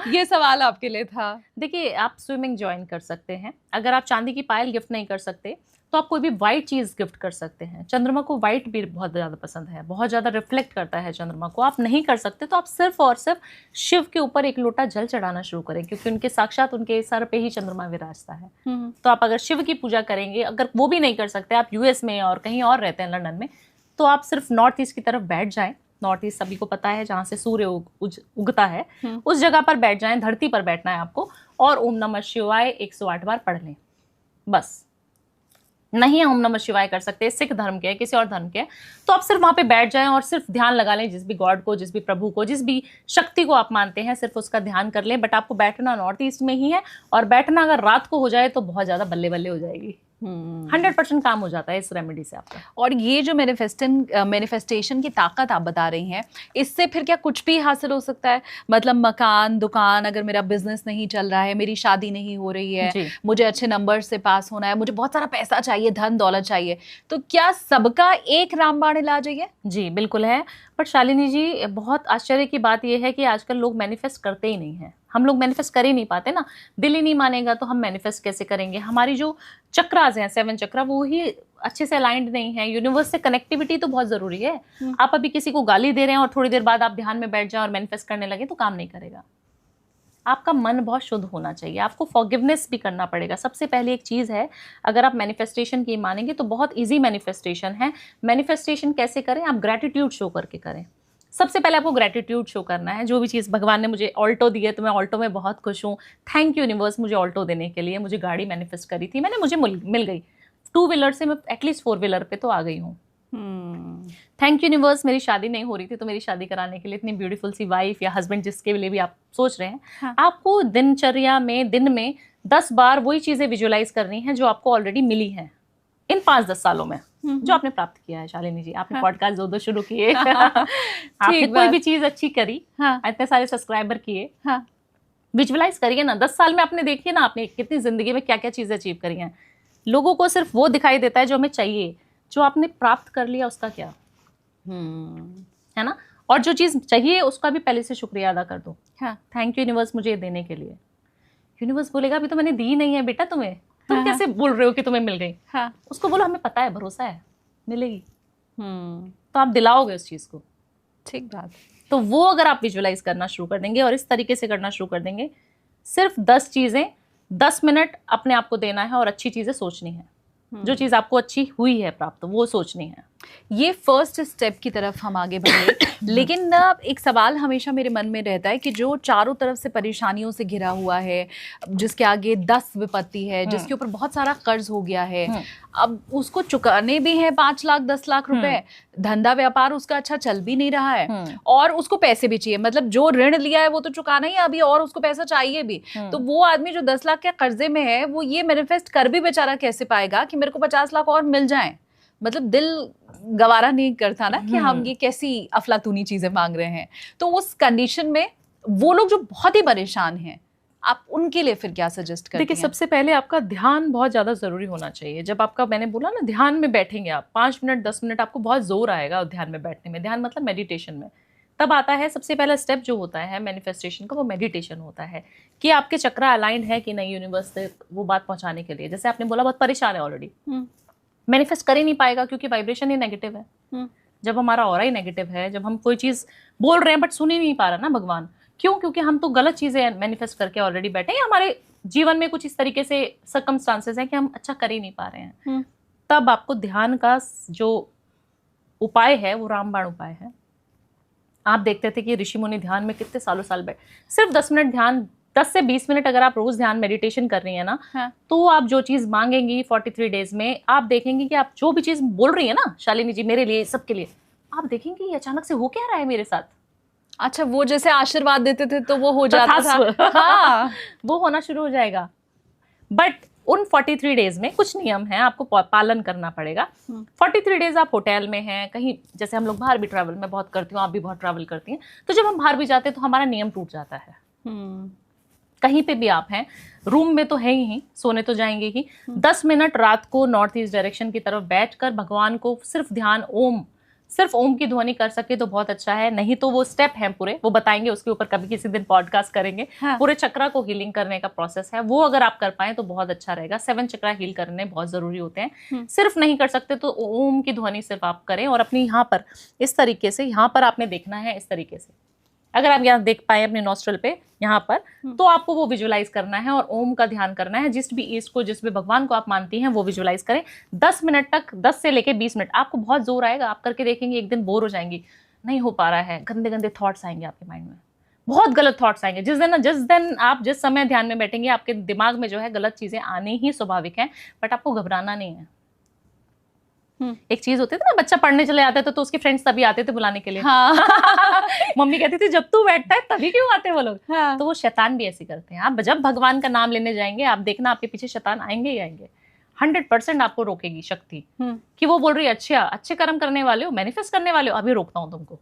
ये सवाल आपके लिए था।
देखिए, आप स्विमिंग ज्वाइन कर सकते हैं, अगर आप चांदी की पायल गिफ्ट नहीं कर सकते तो आप कोई भी वाइट चीज़ गिफ्ट कर सकते हैं। चंद्रमा को वाइट भी बहुत ज़्यादा पसंद है, बहुत ज़्यादा रिफ्लेक्ट करता है चंद्रमा को। आप नहीं कर सकते तो आप सिर्फ और सिर्फ शिव के ऊपर एक लोटा जल चढ़ाना शुरू करें, क्योंकि उनके साक्षात उनके सर पे ही चंद्रमा विराजता है। तो आप अगर शिव की पूजा करेंगे, अगर वो भी नहीं कर सकते, आप यूएस में और कहीं और रहते हैं लंदन में, तो आप सिर्फ नॉर्थ ईस्ट की तरफ बैठ जाएं। नॉर्थ ईस्ट सभी को पता है जहाँ से सूर्य उगता है, उस जगह पर बैठ जाएं, धरती पर बैठना है आपको, और ओम नमः शिवाय 108 बार पढ़ लें बस। नहीं ओम नमः शिवाय कर सकते, सिख धर्म के, किसी और धर्म के, तो आप सिर्फ वहां पे बैठ जाएं और सिर्फ ध्यान लगा लें, जिस भी गॉड को, जिस भी प्रभु को, जिस भी शक्ति को आप मानते हैं, सिर्फ उसका ध्यान कर लें। बट आपको बैठना नॉर्थ ईस्ट में ही है, और बैठना अगर रात को हो जाए तो बहुत ज्यादा बल्ले बल्ले हो जाएगी। 100% काम हो जाता है इस रेमेडी से आपका।
और ये जो मैनिफेस्टेशन की ताकत आप बता रही हैं, इससे फिर क्या कुछ भी हासिल हो सकता है? मतलब मकान, दुकान, अगर मेरा बिजनेस नहीं चल रहा है, मेरी शादी नहीं हो रही है, मुझे अच्छे नंबर से पास होना है, मुझे बहुत सारा पैसा चाहिए, धन दौलत चाहिए, तो क्या सबका एक रामबाण इलाज है ये?
जी बिल्कुल है। पर शालिनी जी, बहुत आश्चर्य की बात यह है कि आजकल लोग मैनिफेस्ट करते ही नहीं है। हम लोग मैनिफेस्ट कर ही नहीं पाते ना, दिल ही नहीं मानेगा तो हम मैनिफेस्ट कैसे करेंगे? हमारी जो चक्रास हैं, 7 चक्रा, वो ही अच्छे से अलाइंड नहीं है। यूनिवर्स से कनेक्टिविटी तो बहुत जरूरी है। आप अभी किसी को गाली दे रहे हैं और थोड़ी देर बाद आप ध्यान में बैठ जाए और मैनिफेस्ट करने लगे तो काम नहीं करेगा। आपका मन बहुत शुद्ध होना चाहिए, आपको फॉरगिवनेस भी करना पड़ेगा। सबसे पहले एक चीज़ है, अगर आप मैनिफेस्टेशन की मानेंगे तो बहुत ईजी मैनिफेस्टेशन है। मैनिफेस्टेशन कैसे करें? आप ग्रैटिट्यूड शो करके करें। सबसे पहले आपको ग्रैटिट्यूड शो करना है। जो भी चीज़ भगवान ने मुझे ऑल्टो दी है तो मैं ऑल्टो में बहुत खुश हूँ, थैंक यू यूनिवर्स मुझे ऑल्टो देने के लिए। मुझे गाड़ी मैनिफेस्ट करी थी मैंने, मुझे मिल गई। 2 व्हीलर से मैं एटलीस्ट 4 व्हीलर पे तो आ गई हूँ। थैंक यू यूनिवर्स, मेरी शादी नहीं हो रही थी तो मेरी शादी कराने के लिए इतनी ब्यूटीफुल सी वाइफ या हस्बैंड जिसके लिए भी आप सोच रहे हैं। हाँ। आपको दिनचर्या में दिन में 10 बार वही चीज़ें विजुअलाइज करनी है जो आपको ऑलरेडी मिली हैं इन 5-10 सालों में, जो आपने प्राप्त किया है। शालिनी जी, आपने पॉडकास्ट 2 शुरू किए, आपने कोई भी चीज अच्छी करी, हाँ, इतने सारे सब्सक्राइबर किए, हाँ, विजुअलाइज करिए ना, 10 साल में आपने देखिए ना आपने कितनी जिंदगी में क्या क्या चीजें अचीव करी हैं। लोगों को सिर्फ वो दिखाई देता है जो हमें चाहिए, जो आपने प्राप्त कर लिया उसका क्या, है ना। और जो चीज चाहिए उसका भी पहले से शुक्रिया अदा कर दो। हाँ, थैंक यू यूनिवर्स मुझे ये देने के लिए। यूनिवर्स बोलेगा अभी तो मैंने दी नहीं है बेटा तुम्हें, तुम कैसे बोल रहे हो कि तुम्हें मिल गई। हाँ, उसको बोलो हमें पता है, भरोसा है मिलेगी। तो आप दिलाओगे उस चीज को।
ठीक बात।
तो वो अगर आप विजुअलाइज करना शुरू कर देंगे और इस तरीके से करना शुरू कर देंगे, सिर्फ 10 चीजें 10 मिनट अपने आप को देना है और अच्छी चीजें सोचनी है। जो चीज आपको अच्छी हुई है प्राप्त वो सोचनी है।
ये फर्स्ट स्टेप की तरफ हम आगे बढ़े। लेकिन ना एक सवाल हमेशा मेरे मन में रहता है कि जो चारों तरफ से परेशानियों से घिरा हुआ है, जिसके आगे 10 विपत्ति है, जिसके ऊपर बहुत सारा कर्ज हो गया है, अब उसको चुकाने भी है 5 लाख 10 लाख रुपए, धंधा व्यापार उसका अच्छा चल भी नहीं रहा है, और उसको पैसे भी चाहिए, मतलब जो ऋण लिया है वो तो चुकाना ही है अभी, और उसको पैसा चाहिए भी। तो वो आदमी जो 10 लाख के कर्जे में है वो ये मैनिफेस्ट कर भी बेचारा कैसे पाएगा कि मेरे को 50 लाख और मिल जाए। मतलब दिल गवारा नहीं करता ना कि हम ये कैसी अफलातूनी चीजें मांग रहे हैं। तो उस कंडीशन में वो लोग जो बहुत ही परेशान हैं, आप उनके लिए फिर क्या सजेस्ट करते हैं?
देखिए, सबसे पहले आपका ध्यान बहुत ज्यादा जरूरी होना चाहिए। जब आपका, मैंने बोला ना, ध्यान में बैठेंगे आप 5 मिनट 10 मिनट, आपको बहुत जोर आएगा ध्यान में बैठने में। ध्यान मतलब मेडिटेशन में तब आता है, सबसे पहला स्टेप जो होता है मैनिफेस्टेशन का, वो मेडिटेशन होता है कि आपके चक्रा अलाइंड है कि नहीं यूनिवर्स से वो बात पहुंचाने के लिए। जैसे आपने बोला बहुत परेशान है ऑलरेडी, मैनिफेस्ट कर ही नहीं पाएगा क्योंकि वाइब्रेशन ही नेगेटिव है। जब हमारा ऑरा ही नेगेटिव है, जब हम कोई चीज बोल रहे हैं बट सुन ही नहीं पा रहा ना भगवान, क्यों? क्योंकि हम तो गलत चीजें मैनिफेस्ट करके ऑलरेडी बैठे हैं। हमारे जीवन में कुछ इस तरीके से सर्कमस्टांसेस हैं कि हम अच्छा कर ही नहीं पा रहे हैं। तब आपको ध्यान का जो उपाय है वो रामबाण उपाय है। आप देखते थे कि ऋषि मुनि ध्यान में कितने सालों साल बैठ, सिर्फ 10 मिनट ध्यान, 10 से 20 मिनट अगर आप रोज ध्यान मेडिटेशन कर रही है ना, हाँ, तो आप जो चीज मांगेंगी 43 डेज में, आप देखेंगे कि आप जो भी चीज बोल रही है ना शालिनी जी मेरे लिए सबके लिए, आप देखेंगे ये अचानक से हो क्या रहा है मेरे साथ।
अच्छा, वो जैसे आशीर्वाद देते थे तो वो हो जाता था। हाँ,
वो होना शुरू हो जाएगा। बट उन 43 डेज में कुछ नियम है, आपको पालन करना पड़ेगा। 43 डेज आप होटल में हैं, कहीं, जैसे हम लोग बाहर भी ट्रैवल में बहुत करती हूँ, आप भी बहुत ट्रैवल करती हैं, तो जब हम बाहर भी जाते हैं तो हमारा नियम टूट जाता है। कहीं पे भी आप हैं, रूम में तो है ही, सोने तो जाएंगे ही, 10 मिनट रात को नॉर्थ ईस्ट डायरेक्शन की तरफ बैठकर भगवान को सिर्फ ध्यान, ओम, सिर्फ ओम की ध्वनि कर सके तो बहुत अच्छा है। नहीं तो वो स्टेप हैं पूरे, वो बताएंगे, उसके ऊपर कभी किसी दिन पॉडकास्ट करेंगे। हाँ। पूरे चक्रा को हीलिंग करने का प्रोसेस है, वो अगर आप कर पाए तो बहुत अच्छा रहेगा। 7 चक्रा हील करने बहुत जरूरी होते हैं। सिर्फ नहीं कर सकते तो ओम की ध्वनि सिर्फ आप करें, और अपनी यहाँ पर इस तरीके से, यहाँ पर आपने देखना है इस तरीके से, अगर आप यहाँ देख पाए अपने नॉस्ट्रल पे यहाँ पर, तो आपको वो विजुअलाइज करना है और ओम का ध्यान करना है। जिस भी ईस्ट को, जिस भी भगवान को आप मानती हैं वो विजुअलाइज करें 10 मिनट तक, 10 से लेके 20 मिनट। आपको बहुत जोर आएगा, आप करके देखेंगे एक दिन बोर हो जाएंगी, नहीं हो पा रहा है, गंदे गंदे थॉट्स आएंगे आपके माइंड में, बहुत गलत थॉट्स आएंगे। जिस दिन आप जिस समय ध्यान में बैठेंगे आपके दिमाग में जो है गलत चीजें आनी ही स्वाभाविक है, बट आपको घबराना नहीं है। एक चीज होती थी ना, बच्चा पढ़ने चले जाते थे तो उसके फ्रेंड्स तभी आते थे बुलाने के लिए। हाँ। मम्मी कहती थी जब तू बैठता है तभी क्यों आते वो लोग। हाँ। तो वो शैतान भी ऐसे करते हैं। आप जब भगवान का नाम लेने जाएंगे, आप देखना आपके पीछे शैतान आएंगे ही आएंगे। 100% आपको रोकेगी शक्ति कि वो बोल रही है अच्छा अच्छे कर्म करने वाले हो, मैनिफेस्ट करने वाले हो, अभी रोकता हूँ तुमको।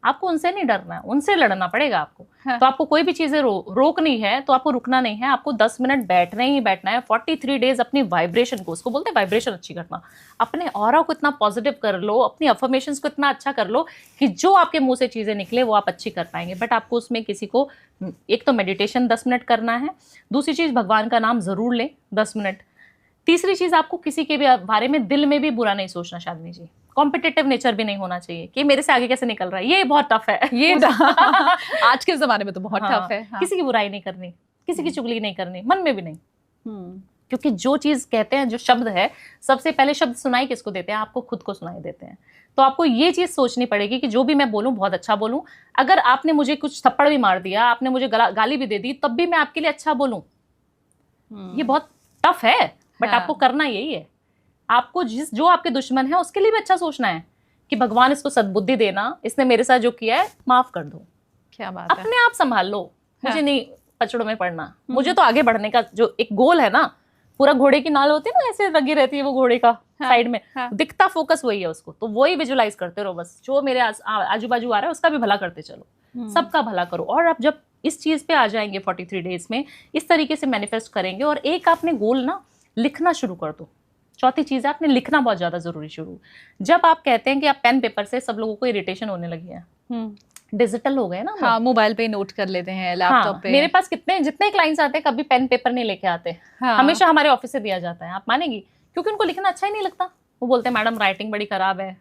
आपको उनसे नहीं डरना है, उनसे लड़ना पड़ेगा आपको। हाँ। तो आपको कोई भी चीजें रोकनी है तो आपको रुकना नहीं है, आपको 10 मिनट बैठना ही बैठना है। 43 डेज अपनी वाइब्रेशन को, उसको बोलते हैं वाइब्रेशन अच्छी करना, अपने ऑरा को इतना पॉजिटिव कर लो, अपनी अफर्मेशंस को इतना अच्छा कर लो कि जो आपके मुंह से चीजें निकले वो आप अच्छी कर पाएंगे। बट आपको उसमें किसी को, एक तो मेडिटेशन 10 मिनट करना है, दूसरी चीज भगवान का नाम जरूर लें 10 मिनट, तीसरी चीज आपको किसी के भी बारे में दिल में भी बुरा नहीं सोचना शालिनी जी। कॉम्पिटिटिव नेचर भी नहीं होना चाहिए कि मेरे से आगे कैसे निकल रहा है, ये बहुत टफ है। ये
आज के जमाने में तो बहुत टफ है। हाँ।
किसी की बुराई नहीं करनी, किसी की चुगली नहीं करनी, मन में भी नहीं। क्योंकि जो चीज कहते हैं, जो शब्द है, सबसे पहले शब्द सुनाई किसको देते हैं? आपको खुद को सुनाई देते हैं। तो आपको ये चीज सोचनी पड़ेगी कि जो भी मैं बोलूं बहुत अच्छा बोलूं। अगर आपने मुझे कुछ थप्पड़ भी मार दिया, आपने मुझे गाली भी दे दी, तब भी मैं आपके लिए अच्छा बोलूं। ये बहुत टफ है, बट आपको करना यही है। आपको जो आपके दुश्मन है उसके लिए भी अच्छा सोचना है कि भगवान इसको सद्बुद्धि देना, इसने मेरे साथ जो किया है माफ कर दो।
क्या बात है।
अपने आप संभाल लो। मुझे नहीं पचड़ों में पड़ना, मुझे तो आगे बढ़ने का जो एक गोल है ना, पूरा घोड़े की नाल होती है ना, ऐसे लगी रहती है वो घोड़े का साइड में, दिखता फोकस वही है उसको, तो वही विजुअलाइज करते रहो बस। जो मेरे आजू बाजू आ रहा है उसका भी भला करते चलो, सबका भला करो। और अब जब इस चीज पे आ जाएंगे 43 डेज में, इस तरीके से मैनिफेस्ट करेंगे। और एक आपने गोल ना लिखना शुरू कर दो। चौथी चीज है आपने लिखना बहुत ज्यादा जरूरी शुरू। जब आप कहते हैं कि आप पेन पेपर से, सब लोगों को इरिटेशन होने लगी है, डिजिटल हो गए ना,
हाँ, मोबाइल पे नोट कर लेते हैं, लैपटॉप पे।
मेरे पास जितने क्लाइंट्स आते हैं कभी पेन पेपर नहीं लेके आते।
हाँ।
हमेशा हमारे ऑफिस से दिया जाता है, आप मानेंगी, क्योंकि उनको लिखना अच्छा ही नहीं लगता। वो बोलते हैं मैडम राइटिंग बड़ी खराब है,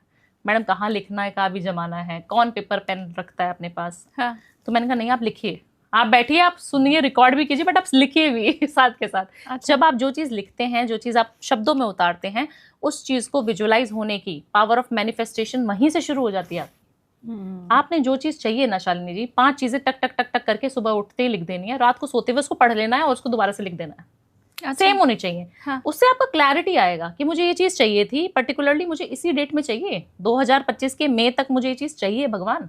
मैडम कहाँ लिखना है, कहाँ भी जमाना है, कौन पेपर पेन रखता है अपने पास।
हाँ।
तो मैंने कहा नहीं, आप लिखिए, आप बैठिए, आप सुनिए, रिकॉर्ड भी कीजिए, बट आप लिखिए भी साथ के साथ।
अच्छा।
जब आप जो चीज लिखते हैं, जो चीज आप शब्दों में उतारते हैं, उस चीज को विजुअलाइज होने की पावर ऑफ मैनिफेस्टेशन वहीं से शुरू हो जाती है। आपने जो चीज चाहिए ना शालिनी जी, 5 चीजें टक टक टक टक करके सुबह उठते ही लिख देनी है, रात को सोते हुए उसको पढ़ लेना है और उसको दोबारा से लिख देना है।
अच्छा।
सेम होनी चाहिए।
हाँ।
उससे आपका क्लैरिटी आएगा कि मुझे ये चीज चाहिए थी, पर्टिकुलरली मुझे इसी डेट में चाहिए, 2025 के मई तक मुझे ये चीज चाहिए भगवान।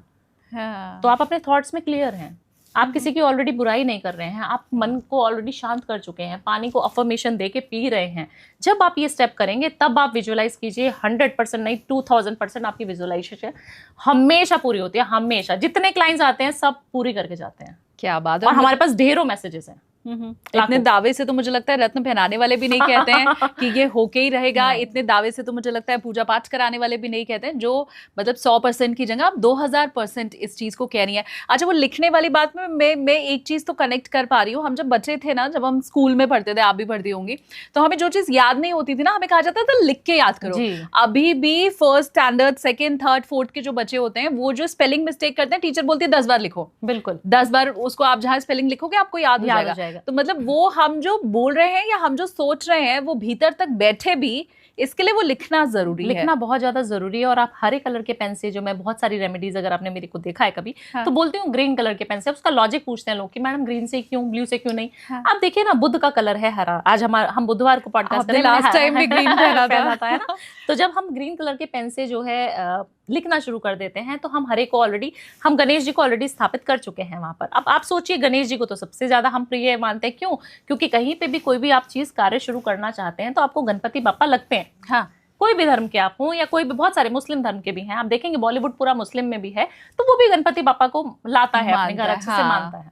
हाँ।
तो आप अपने थॉट्स में क्लियर हैं, आप किसी की ऑलरेडी बुराई नहीं कर रहे हैं, आप मन को ऑलरेडी शांत कर चुके हैं, पानी को अफर्मेशन दे के पी रहे हैं। जब आप ये स्टेप करेंगे तब आप विजुअलाइज कीजिए, 100% नहीं 2000% आपकी विजुअलाइजेशन हमेशा पूरी होती है। हमेशा जितने क्लाइंट्स आते हैं सब पूरी करके जाते हैं।
क्या बात है।
और हमारे पास ढेरों मैसेजेस हैं।
इतने दावे से तो मुझे लगता है रत्न पहनाने वाले भी नहीं कहते हैं कि ये होके ही रहेगा। इतने दावे से तो मुझे लगता है पूजा पाठ कराने वाले भी नहीं कहते हैं, जो मतलब 100% की जगह आप 2000% इस चीज को कह रही हैं। अच्छा, वो लिखने वाली बात में मैं एक चीज तो कनेक्ट कर पा रही हूँ। हम जब बच्चे थे ना, जब हम स्कूल में पढ़ते थे, आप भी पढ़ती होंगी, तो हमें जो चीज याद नहीं होती थी ना, हमें कहा जाता था लिख के याद करो। अभी भी 1st standard 2nd 3rd 4th के जो बच्चे होते हैं, वो जो स्पेलिंग मिस्टेक करते हैं, टीचर बोलती है 10 बार लिखो।
बिल्कुल
10 बार उसको आप जहां स्पेलिंग लिखोगे आपको याद हो जाएगा। तो मतलब वो हम जो बोल रहे हैं या हम जो सोच रहे हैं वो भीतर तक बैठे भी, इसके लिए वो लिखना जरूरी है।
लिखना बहुत ज्यादा जरूरी है। और आप हरे कलर के पेन से, जो मैं बहुत सारी रेमेडीज, अगर आपने मेरे को देखा है कभी, तो बोलती हूँ ग्रीन कलर के पेन से। उसका लॉजिक पूछते हैं लोग कि मैडम ग्रीन से क्यों, ब्लू से क्यों नहीं। आप देखिए ना, बुध का कलर है हरा। आज हम बुधवार को पॉडकास्ट करें,
लास्ट टाइम भी ग्रीन
पहना था, है ना। तो जब हम ग्रीन कलर के पेन से जो है लिखना शुरू कर देते हैं, तो हम हरे को ऑलरेडी, हम गणेश जी को ऑलरेडी स्थापित कर चुके हैं वहां पर। अब आप सोचिए, गणेश जी को तो सबसे ज्यादा हम प्रिय मानते हैं। क्यों? क्योंकि कहीं पे भी कोई भी आप चीज कार्य शुरू करना चाहते हैं तो आपको गणपति बापा लगते हैं।
हाँ,
कोई भी धर्म के आप हों, या कोई भी, बहुत सारे मुस्लिम धर्म के भी हैं, आप देखेंगे बॉलीवुड पूरा मुस्लिम में भी है, तो वो भी गणपति बापा को लाता है, अपने घर अच्छे से मानता है।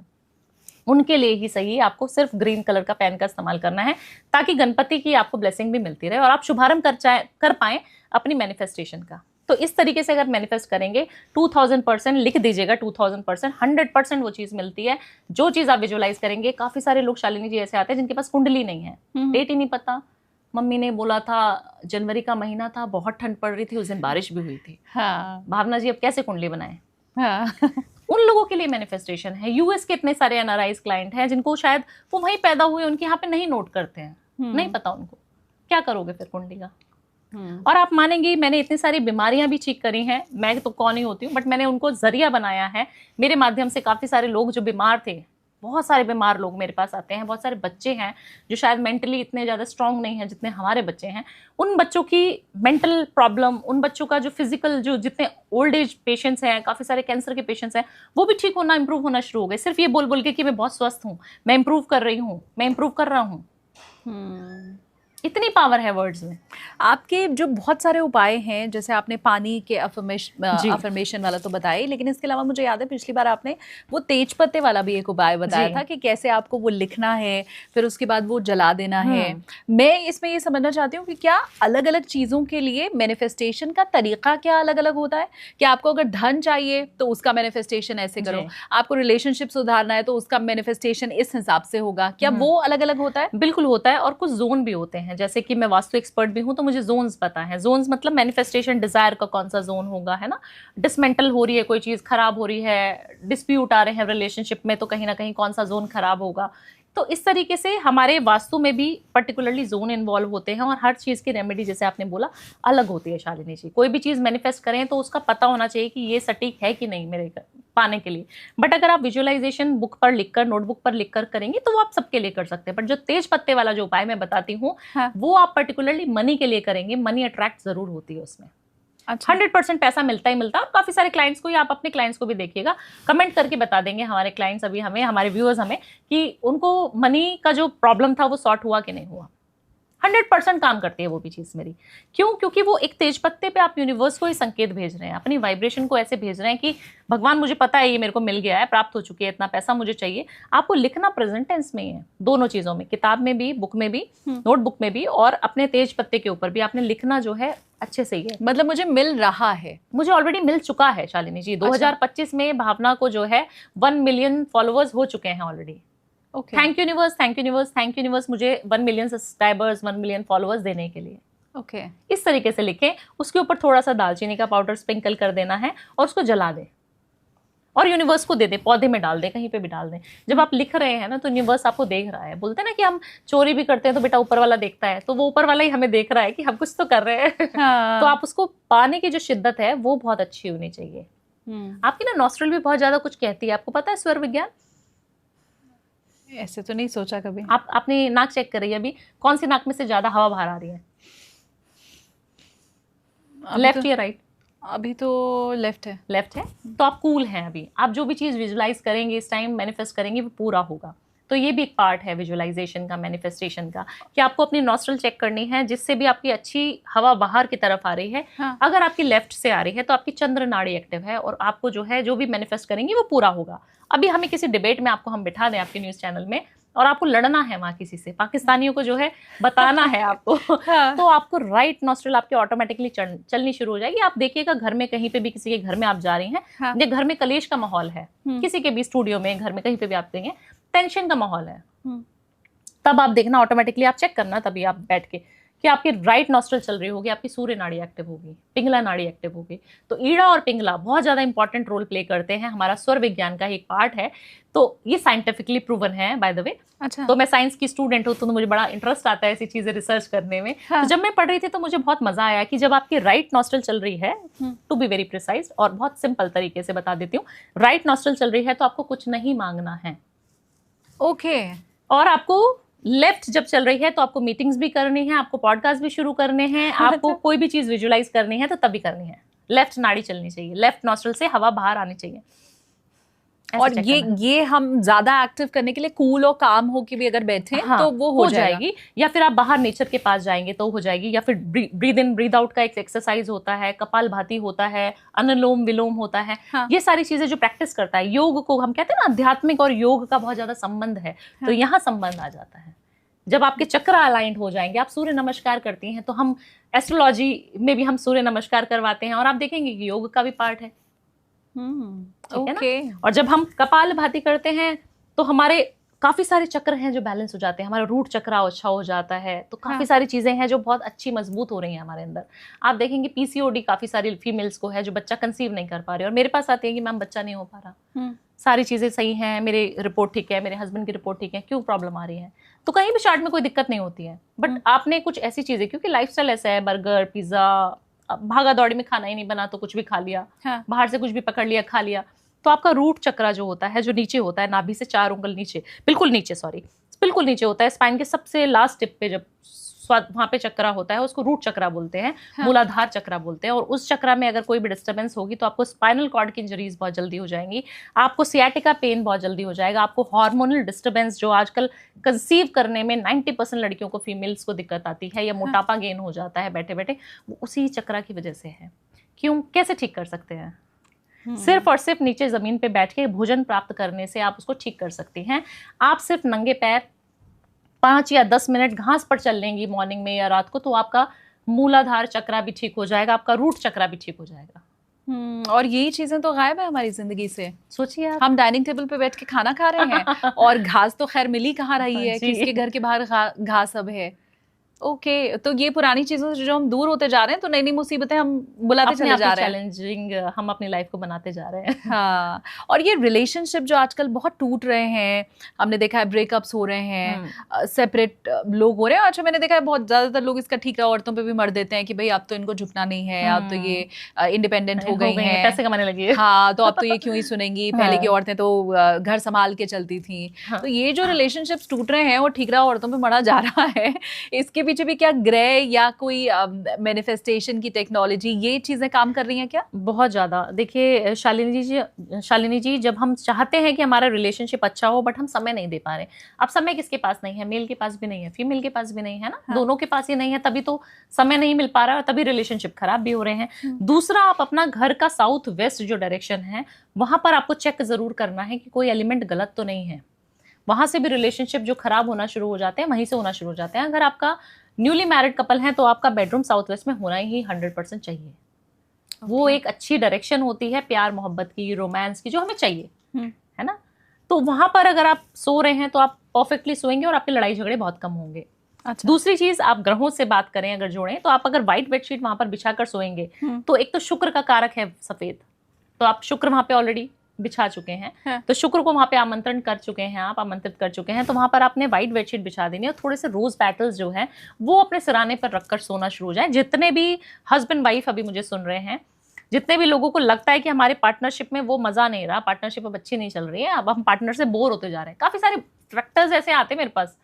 उनके लिए ही सही आपको सिर्फ ग्रीन कलर का पेन का इस्तेमाल करना है, ताकि गणपति की आपको ब्लेसिंग भी मिलती रहे और आप शुभारंभ कर पाए अपनी मैनिफेस्टेशन का। तो इस तरीके से अगर मैनिफेस्ट करेंगे, 2000% लिख दीजिएगा, 2000%, 100% वो चीज मिलती है। जो चीज आप विजुअलाइज करेंगे, काफी सारे लोग शालिनी जी ऐसे आते हैं जिनके पास कुंडली नहीं है, डेट ही नहीं पता, मम्मी ने बोला था जनवरी का महीना था, बहुत ठंड पड़ रही थी, उस दिन बारिश भी हुई थी।
हाँ।
भावना जी अब कैसे कुंडली बनाएं?
हाँ।
उन लोगों के लिए मैनिफेस्टेशन है। यूएस के इतने सारे एनआरआईज क्लाइंट हैं जिनको शायद वो वहीं पैदा हुए, उनके यहाँ पे नहीं नोट करते हैं, नहीं पता उनको। क्या करोगे फिर कुंडली का? और आप मानेंगे, मैंने इतनी सारी बीमारियां भी ठीक करी हैं। मैं तो कौन ही होती हूँ, बट मैंने उनको जरिया बनाया है। मेरे माध्यम से काफी सारे लोग जो बीमार थे, बहुत सारे बीमार लोग मेरे पास आते हैं। बहुत सारे बच्चे हैं जो शायद मेंटली इतने ज्यादा स्ट्रांग नहीं है जितने हमारे बच्चे हैं। उन बच्चों की मेंटल प्रॉब्लम, उन बच्चों का जो फिजिकल, जो जितने ओल्ड एज पेशेंट्स हैं, काफी सारे कैंसर के पेशेंट्स हैं, वो भी ठीक होना, इंप्रूव होना शुरू हो गए, सिर्फ ये बोल बोल के कि मैं बहुत स्वस्थ हूँ, मैं इंप्रूव कर रही हूँ, मैं इंप्रूव कर रहा हूँ। इतनी पावर है वर्ड्स में।
आपके जो बहुत सारे उपाय हैं, जैसे आपने पानी के अफर्मेशन वाला तो बताया, लेकिन इसके अलावा मुझे याद है पिछली बार आपने वो तेज पत्ते वाला भी एक उपाय बताया था कि कैसे आपको वो लिखना है, फिर उसके बाद वो जला देना है। मैं इसमें ये समझना चाहती हूँ कि क्या अलग अलग चीज़ों के लिए मैनिफेस्टेशन का तरीका क्या अलग अलग होता है? कि आपको अगर धन चाहिए तो उसका मैनिफेस्टेशन ऐसे करो, आपको रिलेशनशिप सुधारना है तो उसका मैनिफेस्टेशन इस हिसाब से होगा, क्या वो अलग अलग होता है?
बिल्कुल होता है। और कुछ जोन भी होते हैं, जैसे कि मैं वास्तु एक्सपर्ट भी हूं, तो मुझे जोन्स पता है। जोन्स मतलब मैनिफेस्टेशन डिजायर का कौन सा जोन होगा, है ना। डिसमेंटल हो रही है, कोई चीज खराब हो रही है, डिस्प्यूट आ रहे हैं रिलेशनशिप में, तो कहीं ना कहीं कौन सा जोन खराब होगा। तो इस तरीके से हमारे वास्तु में भी पर्टिकुलरली जोन इन्वॉल्व होते हैं, और हर चीज की रेमेडी, जैसे आपने बोला, अलग होती है शालिनी जी। कोई भी चीज मैनिफेस्ट करें तो उसका पता होना चाहिए कि ये सटीक है कि नहीं मेरे पाने के लिए। बट अगर आप विजुअलाइजेशन बुक पर लिखकर, नोटबुक पर लिखकर करेंगे तो वो आप सबके लिए कर सकते हैं। बट जो तेज पत्ते वाला जो उपाय मैं बताती हूँ, वो आप पर्टिकुलरली मनी के लिए करेंगे। मनी अट्रैक्ट जरूर होती है उसमें। 100% पैसा मिलता ही मिलता है। और काफी सारे क्लाइंट्स को, या आप अपने क्लाइंट्स को भी देखिएगा, कमेंट करके बता देंगे हमारे क्लाइंट्स अभी हमें, हमारे व्यूअर्स हमें, कि उनको मनी का जो प्रॉब्लम था वो सॉर्ट हुआ कि नहीं हुआ। 100% काम करती है वो भी चीज मेरी। क्यों? क्योंकि वो एक तेज पत्ते पे आप यूनिवर्स को ही संकेत भेज रहे हैं, अपनी वाइब्रेशन को ऐसे भेज रहे हैं कि भगवान मुझे पता है ये मेरे को मिल गया है, प्राप्त हो चुकी है, इतना पैसा मुझे चाहिए। आपको लिखना प्रेजेंट टेंस में ही है, दोनों चीजों में, किताब में भी, बुक में भी, नोटबुक में भी, और अपने तेज पत्ते के ऊपर भी आपने लिखना जो है अच्छे से ही है।
मतलब मुझे मिल रहा है,
मुझे ऑलरेडी मिल चुका है शालिनी जी। 2025 में भावना को जो है 1 मिलियन फॉलोअर्स हो चुके हैं already.
Okay,
thank you universe, thank you universe, thank you universe मुझे 1 मिलियन सब्सक्राइबर्स, 1 मिलियन फॉलोअर्स देने के लिए।
ओके,
इस तरीके से लिखें। उसके ऊपर थोड़ा सा दालचीनी का पाउडर स्प्रिंकल कर देना है और उसको जला दें और यूनिवर्स को दे दें, पौधे में डाल दें, कहीं पे भी डाल दें। जब आप लिख रहे हैं ना तो यूनिवर्स आपको देख रहा है। बोलते हैं ना कि हम चोरी भी करते हैं तो बेटा ऊपर वाला देखता है, तो वो ऊपर वाला ही हमें देख रहा है कि हम कुछ तो कर रहे हैं।
हाँ।
तो आप उसको पाने की जो शिद्दत है वो बहुत अच्छी होनी चाहिए। आपकी ना नॉस्ट्रल भी बहुत ज्यादा कुछ कहती है, आपको पता है स्वर विज्ञान?
ऐसे तो नहीं सोचा कभी।
आप अपनी नाक चेक कर रही है अभी, कौन सी नाक में से ज्यादा हवा बाहर आ रही है, लेफ्ट या राइट?
अभी तो लेफ्ट है।
लेफ्ट है, तो आप कूल हैं अभी। आप जो भी चीज विजुलाइज करेंगे इस टाइम, मैनिफेस्ट करेंगे, वो पूरा होगा। तो ये भी एक पार्ट है विजुअलाइजेशन का, मैनिफेस्टेशन का, कि आपको अपनी नॉस्ट्रल चेक करनी है जिससे भी आपकी अच्छी हवा बाहर की तरफ आ रही है।
हाँ।
अगर आपकी लेफ्ट से आ रही है तो आपकी चंद्र नाड़ी एक्टिव है और आपको जो है जो भी मैनिफेस्ट करेंगे वो पूरा होगा। अभी हमें किसी डिबेट में आपको हम बिठा दें आपके न्यूज चैनल में और आपको लड़ना है वहां किसी से, पाकिस्तानियों को जो है बताना है आपको
हाँ।
तो आपको राइट नॉस्ट्रल आपके ऑटोमेटिकली चलनी शुरू हो जाएगी। आप देखिएगा घर में कहीं पे भी किसी के घर में आप जा रही हैं,
हाँ।
या घर में कलेश का माहौल है, किसी के भी स्टूडियो में, घर में, कहीं पे भी आप गई हैं, टेंशन का माहौल है, तब आप देखना ऑटोमेटिकली आप चेक करना तभी आप बैठ के कि आपकी राइट नॉस्ट्रल चल रही होगी, आपकी सूर्य नाड़ी एक्टिव होगी, पिंगला नाड़ी एक्टिव होगी। तो ईड़ा और पिंगला बहुत ज्यादा इंपॉर्टेंट रोल प्ले करते हैं, हमारा स्वर विज्ञान का एक पार्ट है। तो ये साइंटिफिकली प्रूवन है बाय द वे।
अच्छा।
तो मैं साइंस की स्टूडेंट हूँ तो मुझे बड़ा इंटरेस्ट आता है ऐसी चीजें रिसर्च करने में।
हाँ।
तो जब मैं पढ़ रही थी तो मुझे बहुत मजा आया कि जब आपकी राइट नॉस्ट्रल चल रही है, टू बी वेरी प्रिसाइज और बहुत सिंपल तरीके से बता देती हूँ, राइट नॉस्ट्रल चल रही है तो आपको कुछ नहीं मांगना है।
ओके।
और आपको लेफ्ट जब चल रही है तो आपको मीटिंग्स भी करनी है, आपको पॉडकास्ट भी शुरू करने हैं, आपको कोई भी चीज विजुलाइज करनी है तो तभी करनी है। लेफ्ट नाड़ी चलनी चाहिए, लेफ्ट नॉस्ट्रल से हवा बाहर आनी चाहिए।
और ये हम ज्यादा एक्टिव करने के लिए कूल और काम हो के भी अगर बैठे तो वो हो जाएगी।
या फिर आप बाहर नेचर के पास जाएंगे तो हो जाएगी। या फिर ब्रीद इन ब्रीद आउट का एक एक्सरसाइज होता है, कपालभाति होता है, अनुलोम विलोम होता है।
हाँ।
ये सारी चीजें जो प्रैक्टिस करता है, योग को हम कहते हैं ना आध्यात्मिक और योग का बहुत ज्यादा संबंध है।
हाँ।
तो यहाँ संबंध आ जाता है। जब आपके चक्र अलाइंड हो जाएंगे, आप सूर्य नमस्कार करती हैं, तो हम एस्ट्रोलॉजी में भी हम सूर्य नमस्कार करवाते हैं और आप देखेंगे कि योग का भी पार्ट है। ठीक है ना? और जब हम कपालभाति करते हैं तो हमारे काफी सारे चक्र हैं जो बैलेंस हो जाते हैं, हमारा रूट चक्र अच्छा हो जाता है। तो काफी सारी चीजें हैं जो बहुत अच्छी मजबूत हो रही हैं हमारे अंदर। आप देखेंगे पीसीओडी काफी सारी फीमेल्स को है जो बच्चा कंसीव नहीं कर पा रही और मेरे पास आती है कि मैम बच्चा नहीं हो पा रहा, सारी चीजें सही हैं, मेरी रिपोर्ट ठीक है, मेरे हस्बैंड की रिपोर्ट ठीक है, क्यों प्रॉब्लम आ रही है? तो कहीं भी चार्ट में कोई दिक्कत नहीं होती है, बट आपने कुछ ऐसी चीजें, क्योंकि लाइफस्टाइल ऐसा है, बर्गर पिज्जा, भागा दौड़ी में खाना ही नहीं बना तो कुछ भी खा लिया। हाँ। बाहर से कुछ भी पकड़ लिया, खा लिया। तो आपका रूट चक्र जो होता है, जो नीचे होता है, नाभि से 4 उंगल नीचे, बिल्कुल नीचे होता है, स्पाइन के सबसे लास्ट टिप पे जब वहां पे चक्रा होता है उसको रूट चक्रा बोलते हैं। हाँ। मूलाधार चक्रा बोलते हैं। और उस चक्रा में अगर कोई भी डिस्टर्बेंस होगी तो आपको स्पाइनल कॉर्ड की इंजरीज बहुत जल्दी हो जाएंगी, आपको सियाटिका पेन बहुत जल्दी हो जाएगा, आपको हार्मोनल डिस्टर्बेंस जो आजकल कंसीव करने में 90% लड़कियों को, फीमेल्स को दिक्कत आती है, या मोटापा गेन हो जाता है बैठे बैठे, वो उसी चक्रा की वजह से है। क्यों? कैसे ठीक कर सकते हैं? सिर्फ और सिर्फ नीचे जमीन पे बैठ के भोजन प्राप्त करने से आप उसको ठीक कर सकती हैं। आप सिर्फ नंगे पैर 5 या 10 मिनट घास पर चल लेंगी मॉर्निंग में या रात को, तो आपका मूलाधार चक्रा भी ठीक हो जाएगा, आपका रूट चक्रा भी ठीक हो जाएगा।
और यही चीजें तो गायब है हमारी जिंदगी से।
सोचिए आप,
हम डाइनिंग टेबल पे बैठ के खाना खा रहे हैं और घास तो खैर मिल ही कहाँ रही है, किसके घर के बाहर घास अब है। ओके, तो ये पुरानी चीजों से जो हम दूर होते जा रहे हैं, तो नई नई मुसीबतें हम बुलाते चले जा रहे हैं,
चैलेंजिंग हम अपनी लाइफ को बनाते जा रहे हैं।
हाँ, और ये रिलेशनशिप जो आजकल बहुत टूट रहे हैं, हमने देखा है ब्रेकअप्स हो रहे हैं, सेपरेट लोग हो रहे हैं। अच्छा, मैंने देखा है बहुत ज्यादातर लोग इसका ठीकरा औरतों पे भी मर देते हैं कि भाई अब तो इनको झुकना नहीं है, अब तो ये इंडिपेंडेंट हो गई हैं,
पैसे कमाने लगी है।
हाँ, तो अब तो ये क्यों ही सुनेंगी, पहले की औरतें तो घर संभाल के चलती थी। तो ये जो रिलेशनशिप्स टूट रहे हैं और ठीकरा औरतों पे मरा जा रहा है, इसके पीछे भी क्या ग्रे या कोई मैनिफेस्टेशन की टेक्नोलॉजी ये चीजें काम कर रही हैं क्या?
बहुत ज्यादा। देखिए शालिनी जी, जब हम चाहते हैं कि हमारा रिलेशनशिप अच्छा हो बट हम समय नहीं दे पा रहे। अब समय किसके पास नहीं है? मेल के पास भी नहीं है, फीमेल के पास भी नहीं है ना। हाँ। दोनों के पास ही नहीं है, तभी तो समय नहीं मिल पा रहा है और तभी रिलेशनशिप खराब भी हो रहे हैं। दूसरा, आप अपना घर का साउथ वेस्ट जो डायरेक्शन है वहां पर आपको चेक जरूर करना है कि कोई एलिमेंट गलत तो नहीं है। वहां से भी रिलेशनशिप जो खराब होना शुरू हो जाते हैं, वहीं से होना शुरू हो जाते हैं। अगर आपका न्यूली मैरिड कपल है तो आपका बेडरूम साउथ वेस्ट में होना ही 100% चाहिए। वो एक अच्छी डायरेक्शन होती है प्यार मोहब्बत की, रोमांस की, जो हमें चाहिए, है ना। तो वहां पर अगर आप सो रहे हैं तो आप परफेक्टली सोएंगे और आपके लड़ाई झगड़े बहुत कम होंगे। अच्छा। दूसरी चीज, आप ग्रहों से बात करें अगर जोड़ें तो आप अगर व्हाइट बेडशीट वहां पर बिछाकर सोएंगे तो एक तो शुक्र का कारक है सफेद, तो आप शुक्र वहां पे ऑलरेडी बिछा चुके हैं। हाँ। तो शुक्र को वहां पे आमंत्रण कर चुके हैं, आप आमंत्रित कर चुके हैं। तो वहां पर आपने व्हाइट बेडशीट बिछा देनी है और थोड़े से रोज पेटल्स जो है वो अपने सिराने पर रखकर सोना शुरू हो जाए। जितने भी हस्बैंड वाइफ अभी मुझे सुन रहे हैं, जितने भी लोगों को लगता है कि हमारे पार्टनरशिप में वो मजा नहीं रहा, पार्टनरशिप अब अच्छी नहीं चल रही है, अब हम पार्टनर से बोर होते जा रहे हैं, काफी सारे फैक्टर्स ऐसे आते हैं मेरे पास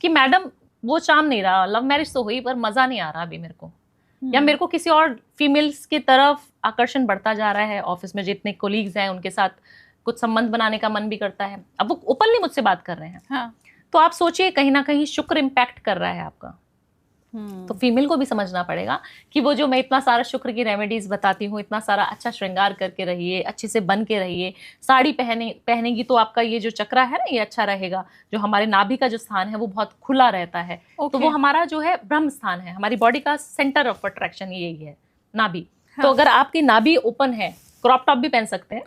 कि मैडम वो चाम नहीं रहा, लव मैरिज तो हुई पर मजा नहीं आ रहा अभी मेरे को, या मेरे को किसी और फीमेल्स की तरफ आकर्षण बढ़ता जा रहा है, ऑफिस में जितने कोलीग्स हैं उनके साथ कुछ संबंध बनाने का मन भी करता है। अब वो ओपनली मुझसे बात कर रहे हैं। हाँ। तो आप सोचिए कहीं ना कहीं शुक्र इम्पैक्ट कर रहा है आपका। तो फीमेल को भी समझना पड़ेगा कि वो जो मैं इतना सारा शुक्र की रेमेडीज बताती हूँ, इतना सारा अच्छा श्रृंगार करके रहिए, अच्छे से बन के रहिए, साड़ी पहनेगी तो आपका ये जो चक्रा है ना ये अच्छा रहेगा। जो हमारे नाभि का जो स्थान है वो बहुत खुला रहता है। तो वो हमारा जो है ब्रह्म स्थान है, हमारी बॉडी का सेंटर ऑफ अट्रैक्शन यही है, नाभि। हाँ। तो अगर आपकी नाभि ओपन है, क्रॉप टॉप भी पहन सकते हैं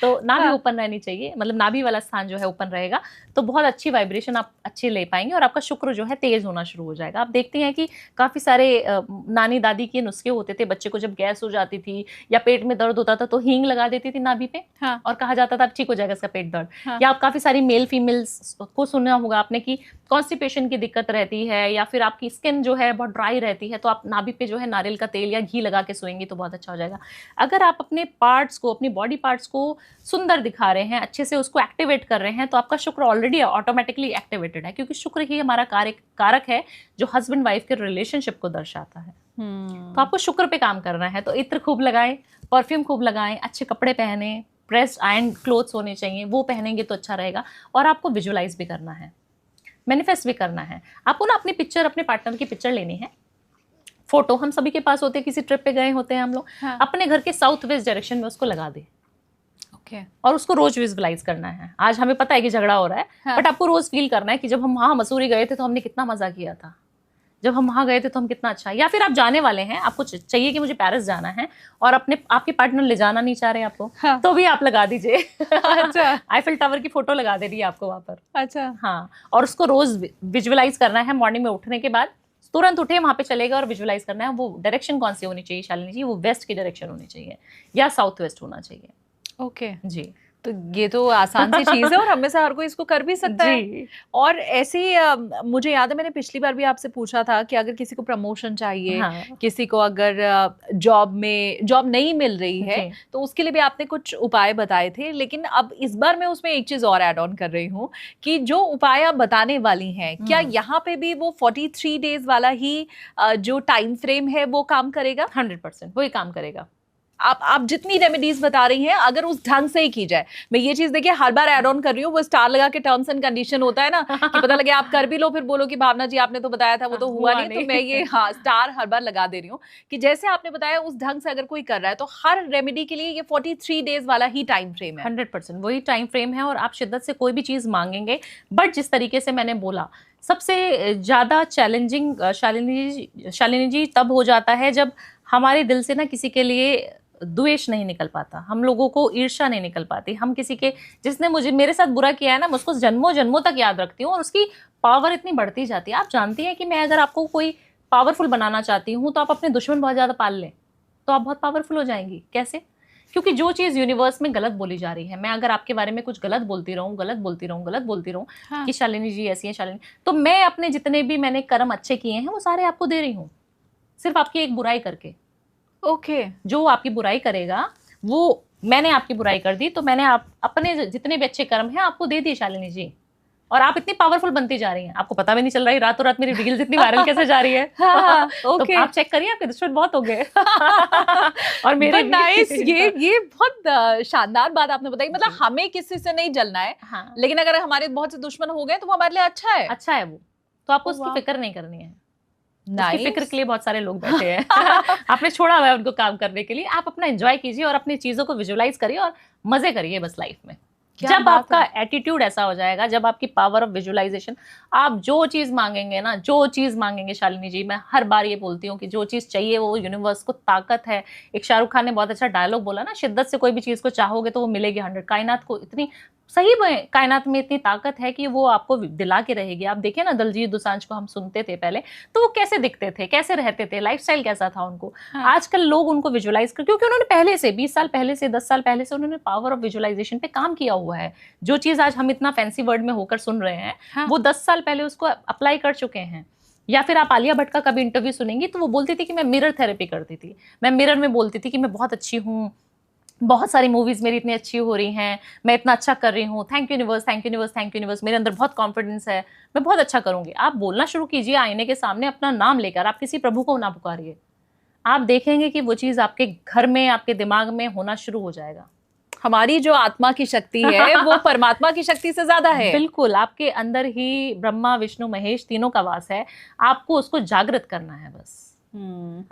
तो नाभि ओपन रहनी चाहिए, मतलब नाभि वाला स्थान जो है ओपन रहेगा तो बहुत अच्छी वाइब्रेशन आप अच्छी ले पाएंगे और आपका शुक्र जो है तेज होना शुरू हो जाएगा। आप देखते हैं कि काफी सारे नानी दादी के नुस्खे होते थे, बच्चे को जब गैस हो जाती थी या पेट में दर्द होता था तो हींग लगा देती थी नाभि पे। हाँ। और कहा जाता था अब ठीक हो जाएगा इसका पेट दर्द। हाँ। या आप काफी सारी मेल फीमेल्स को सुना होगा आपने कि कॉन्स्टिपेशन की दिक्कत रहती है या फिर आपकी स्किन जो है बहुत ड्राई रहती है, तो आप नाभि पे जो है नारियल का तेल या घी लगा के सोएंगे तो बहुत अच्छा हो जाएगा। अगर आप अपने पार्ट्स को, अपनी बॉडी पार्ट्स को सुंदर दिखा रहे हैं, अच्छे से उसको एक्टिवेट कर रहे हैं, तो आपका शुक्र ऑलरेडी ऑटोमेटिकली एक्टिवेटेड है, क्योंकि शुक्र ही हमारा कारक है जो हस्बैंड वाइफ के रिलेशनशिप को दर्शाता है। तो आपको शुक्र पे काम करना है। तो इत्र खूब लगाएं, परफ्यूम खूब लगाएं, अच्छे कपड़े पहने, प्रेस्ड आयरन क्लोथ्स होने चाहिए, वो पहनेंगे तो अच्छा रहेगा। और आपको विजुअलाइज भी करना है, मैनिफेस्ट भी करना है। आपको ना अपनी पिक्चर, अपने पार्टनर की पिक्चर लेनी है, फोटो हम सभी के पास होते हैं, किसी ट्रिप पे गए होते हैं हम लोग। हाँ। अपने घर के साउथ वेस्ट डायरेक्शन में उसको लगा दे। ओके। और उसको रोज विजुअलाइज करना है। आज हमें पता है कि झगड़ा हो रहा है। हाँ। बट आपको रोज फील करना है कि जब हम वहां मसूरी गए थे तो हमने कितना मजा किया था, जब हम वहां गए थे तो हम कितना अच्छा। या फिर आप जाने वाले हैं, आपको चाहिए कि मुझे पेरिस जाना है और आपके पार्टनर ले जाना नहीं चाह रहे आपको। हाँ। तो भी आप लगा दीजिए। अच्छा। आईफिल टावर की फोटो लगा दे रही है आपको वहां पर। अच्छा। हाँ। और उसको रोज विजुअलाइज करना है। मॉर्निंग में उठने के बाद तुरंत उठे, वहां पे चलेगा और विजुअलाइज करना है। वो डायरेक्शन कौन सी होनी चाहिए शालिनी जी? वो वेस्ट की डायरेक्शन होनी चाहिए या साउथ वेस्ट होना चाहिए। ओके जी।
तो ये तो आसान सी चीज है और हमें से हर कोई इसको कर भी सकता है। और ऐसे ही मुझे याद है मैंने पिछली बार भी आपसे पूछा था कि अगर किसी को प्रमोशन चाहिए, हाँ। किसी को अगर जॉब नहीं मिल रही है तो उसके लिए भी आपने कुछ उपाय बताए थे। लेकिन अब इस बार मैं उसमें एक चीज और ऐड ऑन कर रही हूँ कि जो उपाय आप बताने वाली हैं, क्या यहाँ पे भी वो 43 डेज वाला ही जो टाइम फ्रेम है वो काम करेगा?
100% वही काम करेगा।
आप जितनी रेमेडीज बता रही हैं अगर उस ढंग से ही की जाए। मैं ये चीज देखिए हर बार ऐड ऑन कर रही हूँ, वो स्टार लगा के टर्म्स एंड कंडीशन होता है ना कि पता लगे आप कर भी लो फिर बोलो कि भावना जी आपने तो बताया था वो तो हुआ नहीं। तो मैं ये स्टार हर बार लगा दे रही हूँ कि जैसे आपने बताया उस ढंग से अगर कोई कर रहा है तो हर रेमेडी के लिए ये 43 डेज वाला ही टाइम फ्रेम है।
100% वही टाइम फ्रेम है। और आप शिद्दत से कोई भी चीज मांगेंगे, बट जिस तरीके से मैंने बोला सबसे ज्यादा चैलेंजिंग शालिनी जी तब हो जाता है जब हमारे दिल से ना किसी के लिए द्वेष नहीं निकल पाता, हम लोगों को ईर्ष्या नहीं निकल पाती। हम किसी के, जिसने मेरे साथ बुरा किया है ना, मैं उसको जन्मों जन्मों तक याद रखती हूँ और उसकी पावर इतनी बढ़ती जाती है। आप जानती हैं कि मैं अगर आपको कोई पावरफुल बनाना चाहती हूँ तो आप अपने दुश्मन बहुत ज्यादा पाल लें तो आप बहुत पावरफुल हो जाएंगी। कैसे? क्योंकि जो चीज यूनिवर्स में गलत बोली जा रही है, मैं अगर आपके बारे में कुछ गलत बोलती रहूं हाँ। कि शालिनी जी ऐसी है शालिनी, तो मैं अपने जितने भी मैंने कर्म अच्छे किए हैं वो सारे आपको दे रही हूँ, सिर्फ आपकी एक बुराई करके। ओके। जो आपकी बुराई करेगा वो, मैंने आपकी बुराई कर दी तो मैंने अपने जितने भी अच्छे कर्म हैं आपको दे दिए शालिनी जी। और आप इतनी पावरफुल बनती जा रही हैं, आपको पता भी नहीं चल रहा है रातों रात मेरी रील्स इतनी वायरल कैसे जा रही है।
ओके,
तो आप चेक करिए, आपके दुश्मन बहुत हो गए। और मेरे
नाइस, ये बहुत शानदार बात आपने बताई। मतलब हमें किसी से नहीं जलना है,
हाँ,
लेकिन अगर हमारे बहुत से दुश्मन हो गए तो वो हमारे लिए अच्छा है।
अच्छा है वो, तो आपको उसकी फिक्र नहीं करनी है।
Nice.
उसकी फिक्र के लिए बहुत सारे लोग बैठे हैं। आपने छोड़ा हुआ है उनको काम करने के लिए। आप अपना एंजॉय कीजिए और अपनी चीजों को विजुअलाइज करिए और मजे करिए बस लाइफ में। जब आपका एटीट्यूड ऐसा हो जाएगा, जब आपकी पावर ऑफ विजुअलाइजेशन, आप जो चीज मांगेंगे ना, जो चीज मांगेंगे शालिनी जी, मैं हर बार ये बोलती हूँ कि जो चीज चाहिए वो यूनिवर्स को ताकत है। एक शाहरुख खान ने बहुत अच्छा डायलॉग बोला ना, शिद्दत से कोई भी चीज को चाहोगे तो वो मिलेगी 100। कायनात को इतनी सही में, कायनात में इतनी ताकत है कि वो आपको दिला के रहेगी। आप देखिए ना, दिलजीत दोसांझ को हम सुनते थे पहले, तो वो कैसे दिखते थे, कैसे रहते थे, लाइफस्टाइल कैसा था उनको। हाँ। आजकल लोग उनको विजुअलाइज कर, क्योंकि उन्होंने पहले से 20 साल पहले से 10 साल पहले से उन्होंने पावर ऑफ विजुअलाइजेशन पे काम किया हुआ है। जो चीज आज हम इतना फैंसी वर्ड में होकर सुन रहे हैं, हाँ, वो 10 साल पहले उसको अप्लाई कर चुके हैं। या फिर आप आलिया भट्ट का कभी इंटरव्यू सुनेंगी तो वो बोलती थी कि मैं मिरर थेरेपी करती थी, मैं मिरर में बोलती थी कि मैं बहुत अच्छी हूँ, बहुत सारी मूवीज मेरी इतनी अच्छी हो रही हैं, मैं इतना अच्छा कर रही हूँ, thank universe, thank universe, thank universe, मेरे अंदर बहुत कॉन्फिडेंस है, मैं बहुत अच्छा करूंगी। आप बोलना शुरू कीजिए आईने के सामने अपना नाम लेकर, आप किसी प्रभु को ना पुकारिए, आप देखेंगे कि वो चीज आपके घर में, आपके दिमाग में होना शुरू हो जाएगा।
हमारी जो आत्मा की शक्ति है वो परमात्मा की शक्ति से ज्यादा है।
बिल्कुल, आपके अंदर ही ब्रह्मा विष्णु महेश तीनों का वास है, आपको उसको जागृत करना है बस।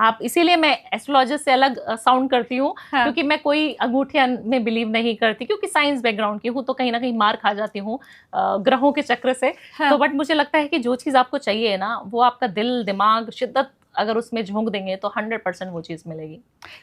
आप, इसीलिए मैं एस्ट्रोलॉजर से अलग साउंड करती हूँ। हाँ। क्योंकि मैं कोई अंगूठिया में बिलीव नहीं करती, क्योंकि साइंस बैकग्राउंड की हूँ, तो कहीं ना कहीं मार खा जाती हूँ ग्रहों के चक्र से। हाँ। तो बट मुझे लगता है कि जो चीज आपको चाहिए ना, वो आपका दिल दिमाग शिद्दत अगर उसमें झोंक देंगे तो 100% वो चीज मिलेगी।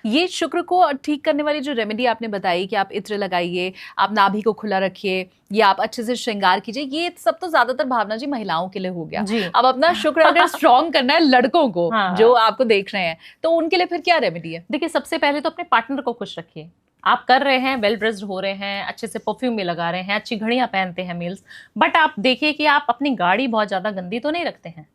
ये शुक्र को ठीक करने वाली जो रेमेडी आपने बताई कि आप इत्र लगाइए, आप नाभि को खुला रखिए, या आप अच्छे से श्रृंगार कीजिए, ये सब तो ज्यादातर भावना जी महिलाओं के लिए हो गया। अब अपना शुक्र अगर स्ट्रॉन्ग करना है लड़कों को, हाँ, जो आपको देख रहे हैं, तो उनके लिए फिर क्या रेमेडी है?
देखिए, सबसे पहले तो अपने पार्टनर को खुश रखिए। आप कर रहे हैं, वेल ड्रेस्ड हो रहे हैं, अच्छे से परफ्यूम भी लगा रहे हैं, अच्छी घड़ियां पहनते हैं मील्स, बट आप देखिए कि आप अपनी गाड़ी बहुत ज्यादा गंदी तो नहीं रखते हैं,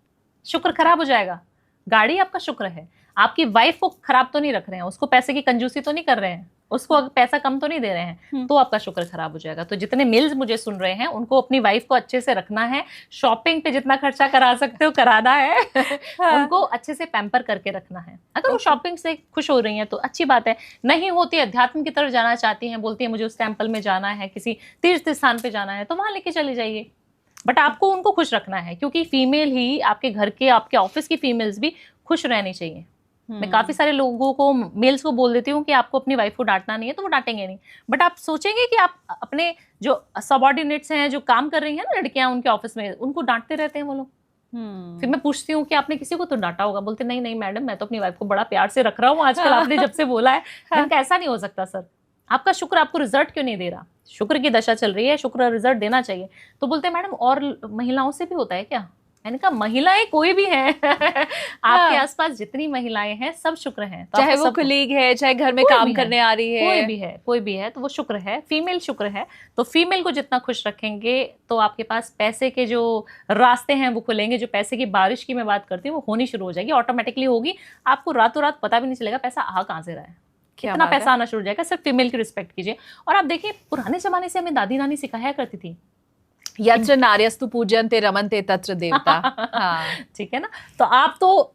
शुक्र खराब हो जाएगा। गाड़ी आपका शुक्र है, आपकी वाइफ को खराब तो नहीं रख रहे हैं, उसको पैसे की कंजूसी तो नहीं कर रहे हैं, उसको पैसा कम तो नहीं दे रहे हैं, तो आपका शुक्र खराब हो जाएगा। तो जितने मेल्स मुझे सुन रहे हैं, उनको अपनी वाइफ को अच्छे से रखना है, शॉपिंग पे जितना खर्चा करा सकते हो कराना है। हाँ। उनको अच्छे से पैम्पर करके रखना है। अगर वो शॉपिंग से खुश हो रही हैं तो अच्छी बात है, नहीं होती अध्यात्म की तरफ जाना चाहती हैं, बोलती है मुझे उस टेम्पल में जाना है, किसी तीर्थ स्थान पे जाना है, तो वहां लेके चले जाइए, बट आपको उनको खुश रखना है, क्योंकि फीमेल ही आपके घर के, आपके ऑफिस की फीमेल्स भी खुश रहनी चाहिए। मैं काफी सारे लोगों को, मेल्स को बोल देती हूँ कि आपको अपनी वाइफ को डांटना नहीं है, तो वो डांटेंगे नहीं, बट आप सोचेंगे कि आप अपने जो सबऑर्डिनेट्स हैं, जो काम कर रही हैं ना लड़कियां उनके ऑफिस में, उनको डांटते रहते हैं वो लोग। फिर मैं पूछती हूँ कि आपने किसी को तो डांटा होगा, बोलते नहीं नहीं मैडम, मैं तो अपनी वाइफ को बड़ा प्यार से रख रहा हूँ आजकल, आपने जब से बोला है। मैंने कहा ऐसा नहीं हो सकता सर, आपका शुक्र आपको रिजल्ट क्यों नहीं दे रहा? शुक्र की दशा चल रही है, शुक्र रिजल्ट देना चाहिए। तो बोलते हैं मैडम और महिलाओं से भी होता है क्या? मैंने कहा महिलाएं कोई भी हैं। आपके आसपास जितनी महिलाएं हैं सब शुक्र हैं, तो
चाहे वो कलीग है, चाहे घर में काम करने आ रही है,
कोई भी है, तो वो शुक्र है, फीमेल शुक्र है। तो फीमेल को जितना खुश रखेंगे तो आपके पास पैसे के जो रास्ते हैं वो खुलेंगे। जो पैसे की बारिश की मैं बात करती हूँ वो होनी शुरू हो जाएगी, ऑटोमेटिकली होगी, आपको रातों रात पता भी नहीं चलेगा पैसा आ कहाँ से रहा है, कितना पैसा आना शुरू हो जाएगा। सिर्फ फीमेल की रिस्पेक्ट कीजिए। और आप देखिए, पुराने जमाने से हमें दादी नानी सिखाया करती थी,
यत्र नार्यस्तु पूज्यन्ते रमन्ते तत्र देवता। हाँ,
ठीक है ना। तो आप तो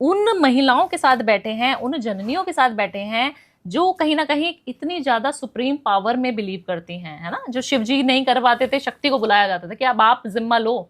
उन महिलाओं के साथ बैठे हैं, उन जननियों के साथ बैठे हैं जो कहीं ना कहीं इतनी ज्यादा सुप्रीम पावर में बिलीव करती हैं, है ना। जो शिवजी नहीं कर पाते थे, शक्ति को बुलाया जाता था कि अब आप जिम्मा लो,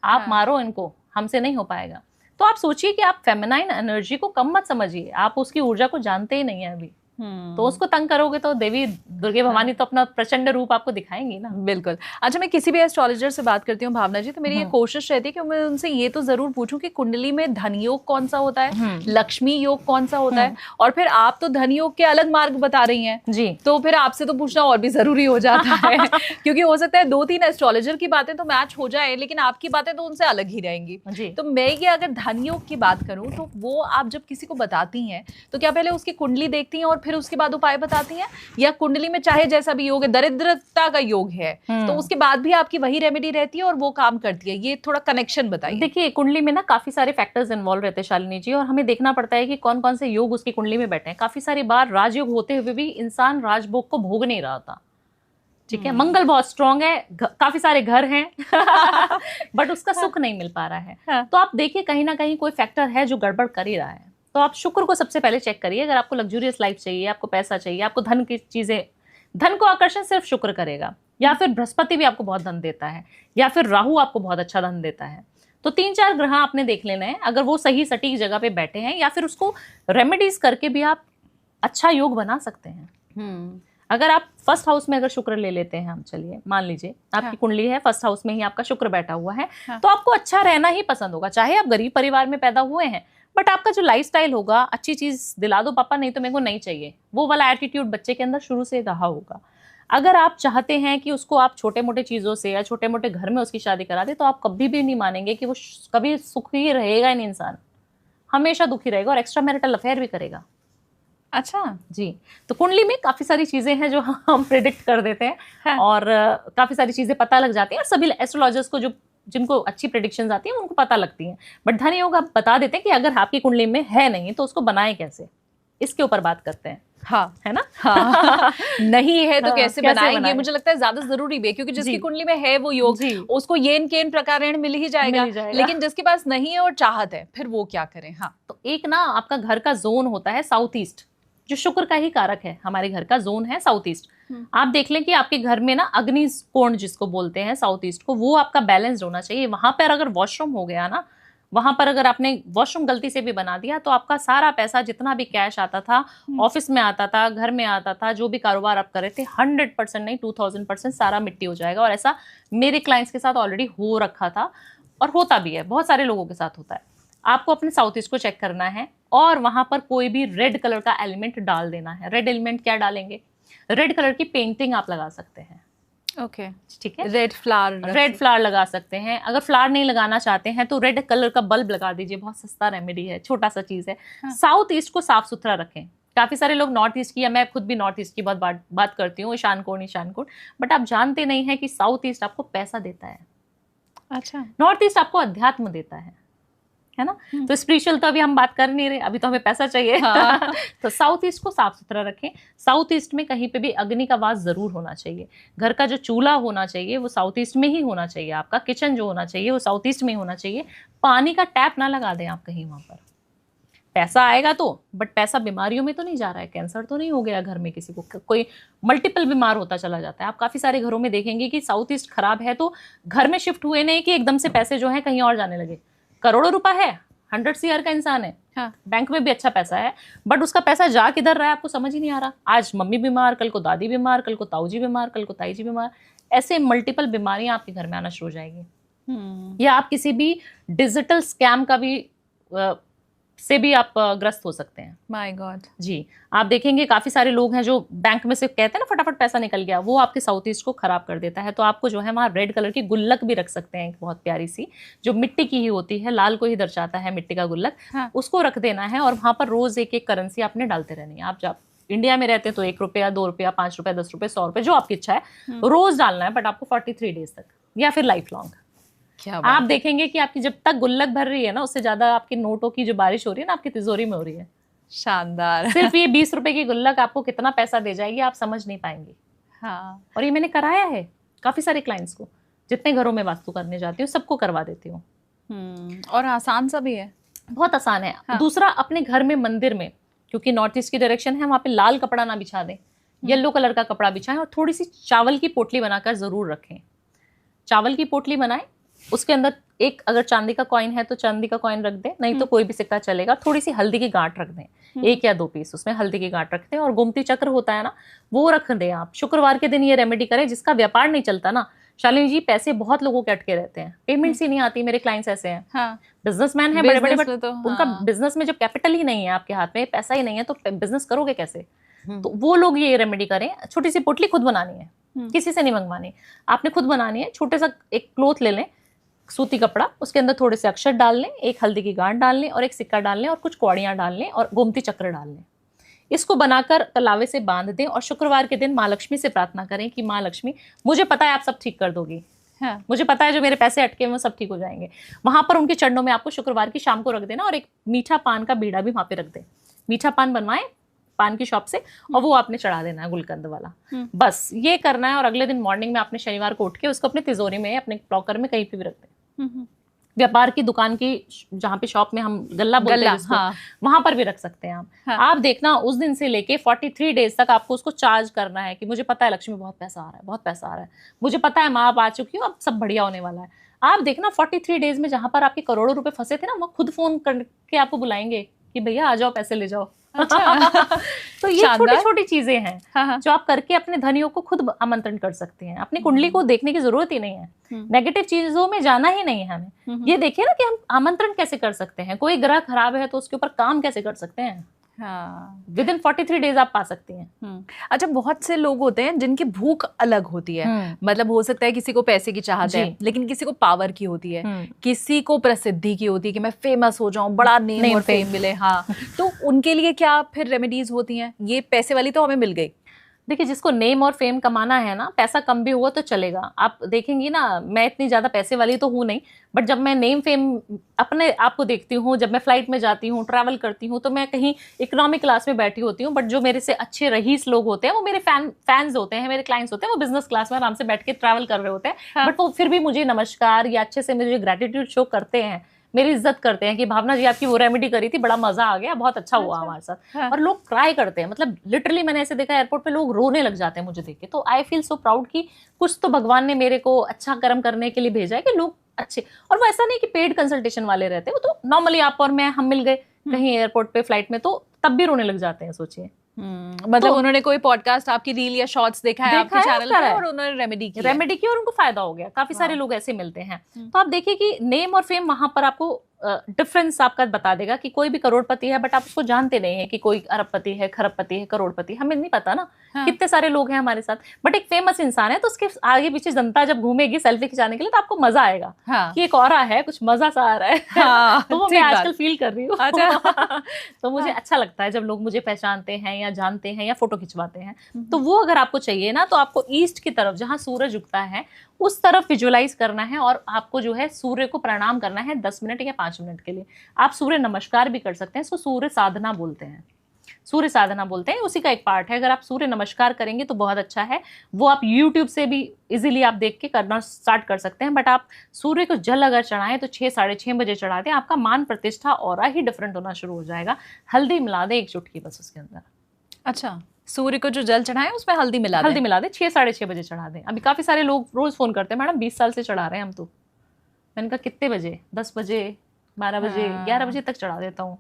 आप मारो इनको, हमसे नहीं हो पाएगा। तो आप सोचिए कि आप फेमिनाइन एनर्जी को कम मत समझिए, आप उसकी ऊर्जा को जानते ही नहीं है अभी। तो उसको तंग करोगे तो देवी दुर्गे भवानी तो अपना प्रचंड रूप आपको दिखाएंगी ना।
बिल्कुल। अच्छा, मैं किसी भी एस्ट्रोलॉजर से बात करती हूँ भावना जी, तो मेरी ये कोशिश रहती है कि मैं उनसे ये तो जरूर पूछूं कि कुंडली में धन योग कौन सा होता है, लक्ष्मी योग कौन सा होता है, और फिर आप तो धन योग के अलग मार्ग बता रही हैं जी, तो फिर आपसे तो पूछना और भी जरूरी हो जाता है। क्योंकि हो सकता है 2-3 एस्ट्रोलॉजर की बातें तो मैच हो जाए, लेकिन आपकी बातें तो उनसे अलग ही रहेंगी। तो मैं ये अगर धन योग की बात करूं तो वो आप जब किसी को बताती हैं तो क्या पहले उसकी कुंडली देखती हैं और फिर उसके बाद उपाय बताती हैं, या कुंडली में चाहे जैसा भी योग है, दरिद्रता का योग है तो उसके बाद भी आपकी वही रेमेडी रहती है और वो काम करती है? ये थोड़ा कनेक्शन बताइए।
देखिए, कुंडली में ना काफी सारे फैक्टर्स इन्वॉल्व रहते हैं शालिनी जी, और हमें देखना पड़ता है कि कौन कौन से योग उसकी कुंडली में बैठे हैं। काफी सारी बार राजयोग होते हुए भी इंसान राजभोग को भोग नहीं रहा था, ठीक है, मंगल बहुत स्ट्रांग है, काफी सारे घर हैं बट उसका सुख नहीं मिल पा रहा है। तो आप देखिए कहीं ना कहीं कोई फैक्टर है जो गड़बड़ कर ही रहा है। तो आप शुक्र को सबसे पहले चेक करिए। अगर आपको लग्जूरियस लाइफ चाहिए, आपको पैसा चाहिए, आपको धन की चीजें, धन को आकर्षण सिर्फ शुक्र करेगा, या फिर बृहस्पति भी आपको बहुत धन देता है, या फिर राहु आपको बहुत अच्छा धन देता है। तो 3-4 ग्रह आपने देख लेना है, अगर वो सही सटीक जगह पे बैठे हैं, या फिर उसको रेमेडीज करके भी आप अच्छा योग बना सकते हैं। अगर आप फर्स्ट हाउस में अगर शुक्र ले लेते हैं, हम चलिए मान लीजिए आपकी कुंडली है, फर्स्ट हाउस में ही आपका शुक्र बैठा हुआ है, तो आपको अच्छा रहना ही पसंद होगा। चाहे आप गरीब परिवार में पैदा हुए हैं, बट आपका जो लाइफस्टाइल होगा, अच्छी चीज दिला दो पापा, नहीं तो मेरे को नहीं चाहिए, वो वाला एटीट्यूड बच्चे के अंदर शुरू से रहा होगा। अगर आप चाहते हैं कि उसको आप छोटे मोटे चीजों से या छोटे मोटे घर में उसकी शादी करा दे, तो आप कभी भी नहीं मानेंगे कि वो कभी सुखी रहेगा ही नहीं। इंसान हमेशा दुखी रहेगा और एक्स्ट्रा मैरिटल अफेयर भी करेगा।
अच्छा
जी, तो कुंडली में काफी सारी चीजें हैं जो हम प्रिडिक्ट कर देते हैं और काफी सारी चीजें पता लग जाती हैं, और सभी एस्ट्रोलॉजर्स को जो जिनको अच्छी प्रेडिक्शंस आती हैं उनको पता लगती हैं। बट धन योग आप बता देते हैं कि अगर आपकी कुंडली में है नहीं तो उसको बनाए कैसे, इसके ऊपर बात करते हैं।
हाँ
है ना।
हाँ नहीं है तो कैसे बनाएंगे,
बनाएं?
मुझे लगता है ज्यादा जरूरी भी है, क्योंकि जिसकी कुंडली में है वो योग, उसको येन केन प्रकारेण मिल ही जाएगा, लेकिन जिसके पास नहीं है और चाहत है, फिर वो क्या करें। हाँ,
तो एक ना आपका घर का जोन होता है साउथ ईस्ट, जो शुक्र का ही कारक है। हमारे घर का जोन है साउथ ईस्ट। आप देख लें कि आपके घर में ना अग्नि कोण जिसको बोलते हैं साउथ ईस्ट को, वो आपका बैलेंस होना चाहिए। वहां पर अगर वॉशरूम हो गया ना, वहां पर अगर आपने वॉशरूम गलती से भी बना दिया, तो आपका सारा पैसा, जितना भी कैश आता था, ऑफिस में आता था, घर में आता था, जो भी कारोबार आप कर रहे थे, 100% नहीं 2000% सारा मिट्टी हो जाएगा। और ऐसा मेरे क्लाइंट्स के साथ ऑलरेडी हो रखा था और होता भी है, बहुत सारे लोगों के साथ होता है। आपको अपने साउथ ईस्ट को चेक करना है और वहां पर कोई भी रेड कलर का एलिमेंट डाल देना है। रेड एलिमेंट क्या डालेंगे? रेड कलर की पेंटिंग आप लगा सकते हैं।
ओके
ठीक है,
रेड फ्लावर लगा
सकते हैं। अगर फ्लावर नहीं लगाना चाहते हैं तो रेड कलर का बल्ब लगा दीजिए, बहुत सस्ता रेमेडी है, छोटा सा चीज है। साउथ ईस्ट को साफ सुथरा रखें। काफी सारे लोग नॉर्थ ईस्ट की, या मैं खुद भी नॉर्थ ईस्ट की बहुत बात करती हूँ, ईशान कोण, बट आप जानते नहीं है कि साउथ ईस्ट आपको पैसा देता है।
अच्छा,
नॉर्थ ईस्ट आपको अध्यात्म देता है ना। तो स्पिरिचुअल तो अभी हम बात कर नहीं रहे, अभी तो हमें पैसा चाहिए।
हाँ।
तो साउथ ईस्ट को साफ सुथरा रखें। साउथ ईस्ट में कहीं पे भी अग्नि का वास जरूर होना चाहिए। घर का जो चूल्हा होना चाहिए वो साउथ ईस्ट में ही होना चाहिए। आपका किचन जो होना चाहिए वो साउथ ईस्ट में ही होना चाहिए। पानी का टैप ना लगा दें आप कहीं वहां पर। पैसा आएगा तो, बट पैसा बीमारियों में तो नहीं जा रहा है। कैंसर तो नहीं हो गया घर में किसी को, कोई मल्टीपल बीमार होता चला जाता है। आप काफी सारे घरों में देखेंगे कि साउथ ईस्ट खराब है तो घर में शिफ्ट हुए नहीं कि एकदम से पैसे जो है कहीं और जाने लगे। करोड़ों रुपया है, 100 CR का इंसान है, हाँ, बैंक में भी अच्छा पैसा है, बट उसका पैसा जा किधर रहा है आपको समझ ही नहीं आ रहा। आज मम्मी बीमार, कल को दादी बीमार, कल को ताऊ जी बीमार, कल को ताई जी बीमार। ऐसे मल्टीपल बीमारियां आपके घर में आना शुरू हो जाएगी। या आप किसी भी डिजिटल स्कैम का भी से भी आप ग्रस्त हो सकते हैं।
माय गॉड
जी, आप देखेंगे काफी सारे लोग हैं जो बैंक में से कहते हैं ना फटाफट पैसा निकल गया, वो आपके साउथ ईस्ट को खराब कर देता है। तो आपको जो है वहाँ रेड कलर की गुल्लक भी रख सकते हैं, एक बहुत प्यारी सी, जो मिट्टी की ही होती है, लाल को ही दर्शाता है मिट्टी का गुल्लक। हाँ। उसको रख देना है और वहां पर रोज एक एक करेंसी आपने डालते रहनी है। आप जब इंडिया में रहते हैं तो 1 रुपया, 2 रुपया, 5 रुपया, 10 रुपये, 100 रुपये, जो आपकी इच्छा है रोज डालना है, बट आपको 43 डेज तक या फिर लाइफ लॉन्ग। आप देखेंगे कि आपकी जब तक गुल्लक भर रही है ना, उससे ज्यादा आपके नोटों की जो बारिश हो रही है ना आपकी तिजोरी में हो रही है।
शानदार।
सिर्फ ये 20 रुपए की गुल्लक आपको कितना पैसा दे जाएगी आप समझ नहीं पाएंगे।
हाँ,
और ये मैंने कराया है काफी सारे क्लाइंट्स को, जितने घरों में वास्तु करने जाती हूँ सबको करवा देती हूँ।
और आसान सा भी है,
बहुत आसान है।
हाँ।
दूसरा, अपने घर में मंदिर में, क्योंकि नॉर्थ ईस्ट की डायरेक्शन है, वहां पे लाल कपड़ा ना बिछा दें, येलो कलर का कपड़ा बिछाएं और थोड़ी सी चावल की पोटली बनाकर जरूर रखें। चावल की पोटली बनाएं, उसके अंदर एक अगर चांदी का कॉइन है तो चांदी का कॉइन रख दें, नहीं तो कोई भी सिक्का चलेगा। थोड़ी सी हल्दी की गांठ रख दें, 1 या 2 पीस उसमें हल्दी की गांठ रख दें। और गोमती चक्र होता है ना, वो रख दें आप। शुक्रवार के दिन ये रेमेडी करें। जिसका व्यापार नहीं चलता ना शालिनी जी, पैसे बहुत लोगों के अटके रहते हैं, पेमेंट्स ही नहीं आती। मेरे क्लाइंट्स ऐसे हैं, हाँ, बिजनेसमैन है बड़े बड़े, बट उनका बिजनेस में जब कैपिटल ही नहीं है, आपके हाथ में पैसा ही नहीं है, तो बिजनेस करोगे कैसे? तो वो लोग ये रेमेडी करें। छोटी सी पोटली खुद बनानी है, किसी से नहीं मंगवानी, आपने खुद बनानी है। छोटे सा एक क्लोथ ले लें, सूती कपड़ा, उसके अंदर थोड़े से अक्षर डाल लें, एक हल्दी की गांठ डाल लें और एक सिक्का डाल लें और कुछ कौड़ियां डाल लें और गोमती चक्र डाल लें। इसको बनाकर तलावे से बांध दें और शुक्रवार के दिन माँ लक्ष्मी से प्रार्थना करें कि माँ लक्ष्मी, मुझे पता है आप सब ठीक कर दोगी, हाँ, मुझे पता है जो मेरे पैसे अटके हैं वो सब ठीक हो जाएंगे। वहां पर उनके चरणों में आपको शुक्रवार की शाम को रख देना और एक मीठा पान का बीड़ा भी वहां पे रख दें। मीठा पान बनवाएं, पान की शॉप से, और वो आपने चढ़ा देना है गुलकंद वाला। बस ये करना है, और अगले दिन मॉर्निंग में आपने शनिवार को उठ के उसको अपनी तिजोरी में, अपने लॉकर में कहीं पे भी रख दें। व्यापार की दुकान की जहाँ पे शॉप में हम गल्ला बोलते हैं जिसको, वहां पर भी रख सकते हैं आप। आप देखना उस दिन से लेके 43 डेज तक आपको उसको चार्ज करना है कि मुझे पता है लक्ष्मी बहुत पैसा आ रहा है, बहुत पैसा आ रहा है, मुझे पता है माँ आप आ चुकी हो, अब सब बढ़िया होने वाला है। आप देखना 43 डेज में जहां पर आपके करोड़ों रुपए फंसे थे ना, वो खुद फोन करके आपको बुलाएंगे कि भैया आ जाओ, पैसे ले जाओ। अच्छा। तो ये छोटी छोटी चीजें हैं जो आप करके अपने धनियों को खुद आमंत्रण कर सकते हैं। अपनी कुंडली को देखने की जरूरत ही नहीं है, नेगेटिव चीजों में जाना ही नहीं है हमें। ये देखिए ना कि हम आमंत्रण कैसे कर सकते हैं, कोई ग्रह खराब है तो उसके ऊपर काम कैसे कर सकते हैं। विद इन 43 डेज आप पा सकती हैं।
अच्छा, बहुत से लोग होते हैं जिनकी भूख अलग होती है, मतलब हो सकता है किसी को पैसे की चाहत है, लेकिन किसी को पावर की होती है, किसी को प्रसिद्धि की होती है कि मैं फेमस हो जाऊं, बड़ा नेम और फेम मिले। हाँ, तो उनके लिए क्या फिर रेमेडीज होती हैं? ये पैसे वाली तो हमें मिल गई।
देखिए, जिसको नेम और फेम कमाना है ना, पैसा कम भी हुआ तो चलेगा। आप देखेंगी ना, मैं इतनी ज्यादा पैसे वाली तो हूँ नहीं, बट जब मैं नेम फेम अपने आप को देखती हूँ, जब मैं फ्लाइट में जाती हूँ, ट्रैवल करती हूँ, तो मैं कहीं इकोनॉमिक क्लास में बैठी होती हूँ, बट जो मेरे से अच्छे रईस लोग होते हैं वो मेरे फैंस होते हैं, मेरे क्लाइंट्स होते हैं, वो बिजनेस क्लास में आराम से बैठ के ट्रैवल कर रहे होते हैं, बट वो फिर भी मुझे नमस्कार या अच्छे से मुझे ग्रेटिट्यूड शो करते हैं, मेरी इज्जत करते हैं कि भावना जी आपकी वो रेमेडी करी थी, बड़ा मजा आ गया, बहुत अच्छा हुआ हमारे साथ। और लोग ट्राई करते हैं, मतलब लिटरली मैंने ऐसे देखा एयरपोर्ट पे लोग रोने लग जाते हैं मुझे देख के। तो आई फील सो प्राउड कि कुछ तो भगवान ने मेरे को अच्छा कर्म करने के लिए भेजा है कि लोग अच्छे, और वो ऐसा नहीं कि पेड कंसल्टेशन वाले रहते, वो तो नॉर्मली आप और मैं हम मिल गए कहीं एयरपोर्ट पे फ्लाइट में तो तब भी रोने लग जाते हैं। सोचिए,
मतलब तो, उन्होंने कोई पॉडकास्ट आपकी रील या शॉर्ट्स देखा है आपके चैनल पर और उन्होंने रेमेडी की
और उनको फायदा हो गया। काफी सारे लोग ऐसे मिलते हैं। तो आप देखिए कि नेम और फेम वहां पर आपको डिफरेंस आपका बता देगा कि कोई भी करोड़पति है, बट आप उसको जानते नहीं है कि कोई अरबपति है, खरबपति है, करोड़पति, हमें नहीं पता ना। कितने सारे लोग हैं हमारे साथ, बट एक फेमस इंसान है तो उसके आगे पीछे जनता जब घूमेगी सेल्फी खिंचाने के लिए तो आपको मजा आएगा कि एक और है, कुछ मजा सा आ रहा है। तो वो मैं आजकल फील कर रही हूँ। तो मुझे अच्छा लगता है जब लोग मुझे पहचानते हैं या जानते हैं या फोटो खिंचवाते हैं। तो वो अगर आपको चाहिए ना, तो आपको ईस्ट की तरफ जहाँ सूरज उगता है उस तरफ विजुअलाइज करना है, और आपको जो है सूर्य को प्रणाम करना है 10 मिनट या 5 मिनट के लिए। आप सूर्य नमस्कार भी कर सकते हैं, इसको सूर्य साधना बोलते हैं। सूर्य साधना बोलते हैं, उसी का एक पार्ट है। अगर आप सूर्य नमस्कार करेंगे तो बहुत अच्छा है। वो आप YouTube से भी इजीली आप देख के करना स्टार्ट कर सकते हैं। बट आप सूर्य को जल अगर चढ़ाएं तो 6 साढ़े 6 बजे चढ़ा दें, आपका मान प्रतिष्ठा और ही डिफरेंट होना शुरू हो जाएगा। हल्दी मिला दें 1 चुटकी बस उसके अंदर।
अच्छा, सूर्य को जो जल चढ़ाए उसमें हल्दी मिला
दे 6 साढ़े 6 बजे चढ़ा दें। अभी काफी सारे लोग रोज फोन करते हैं, मैडम 20 साल से चढ़ा रहे हैं हम तो। मैंने कहा कितने बजे? 10 बजे, 12 बजे, 11 बजे तक चढ़ा देता हूँ।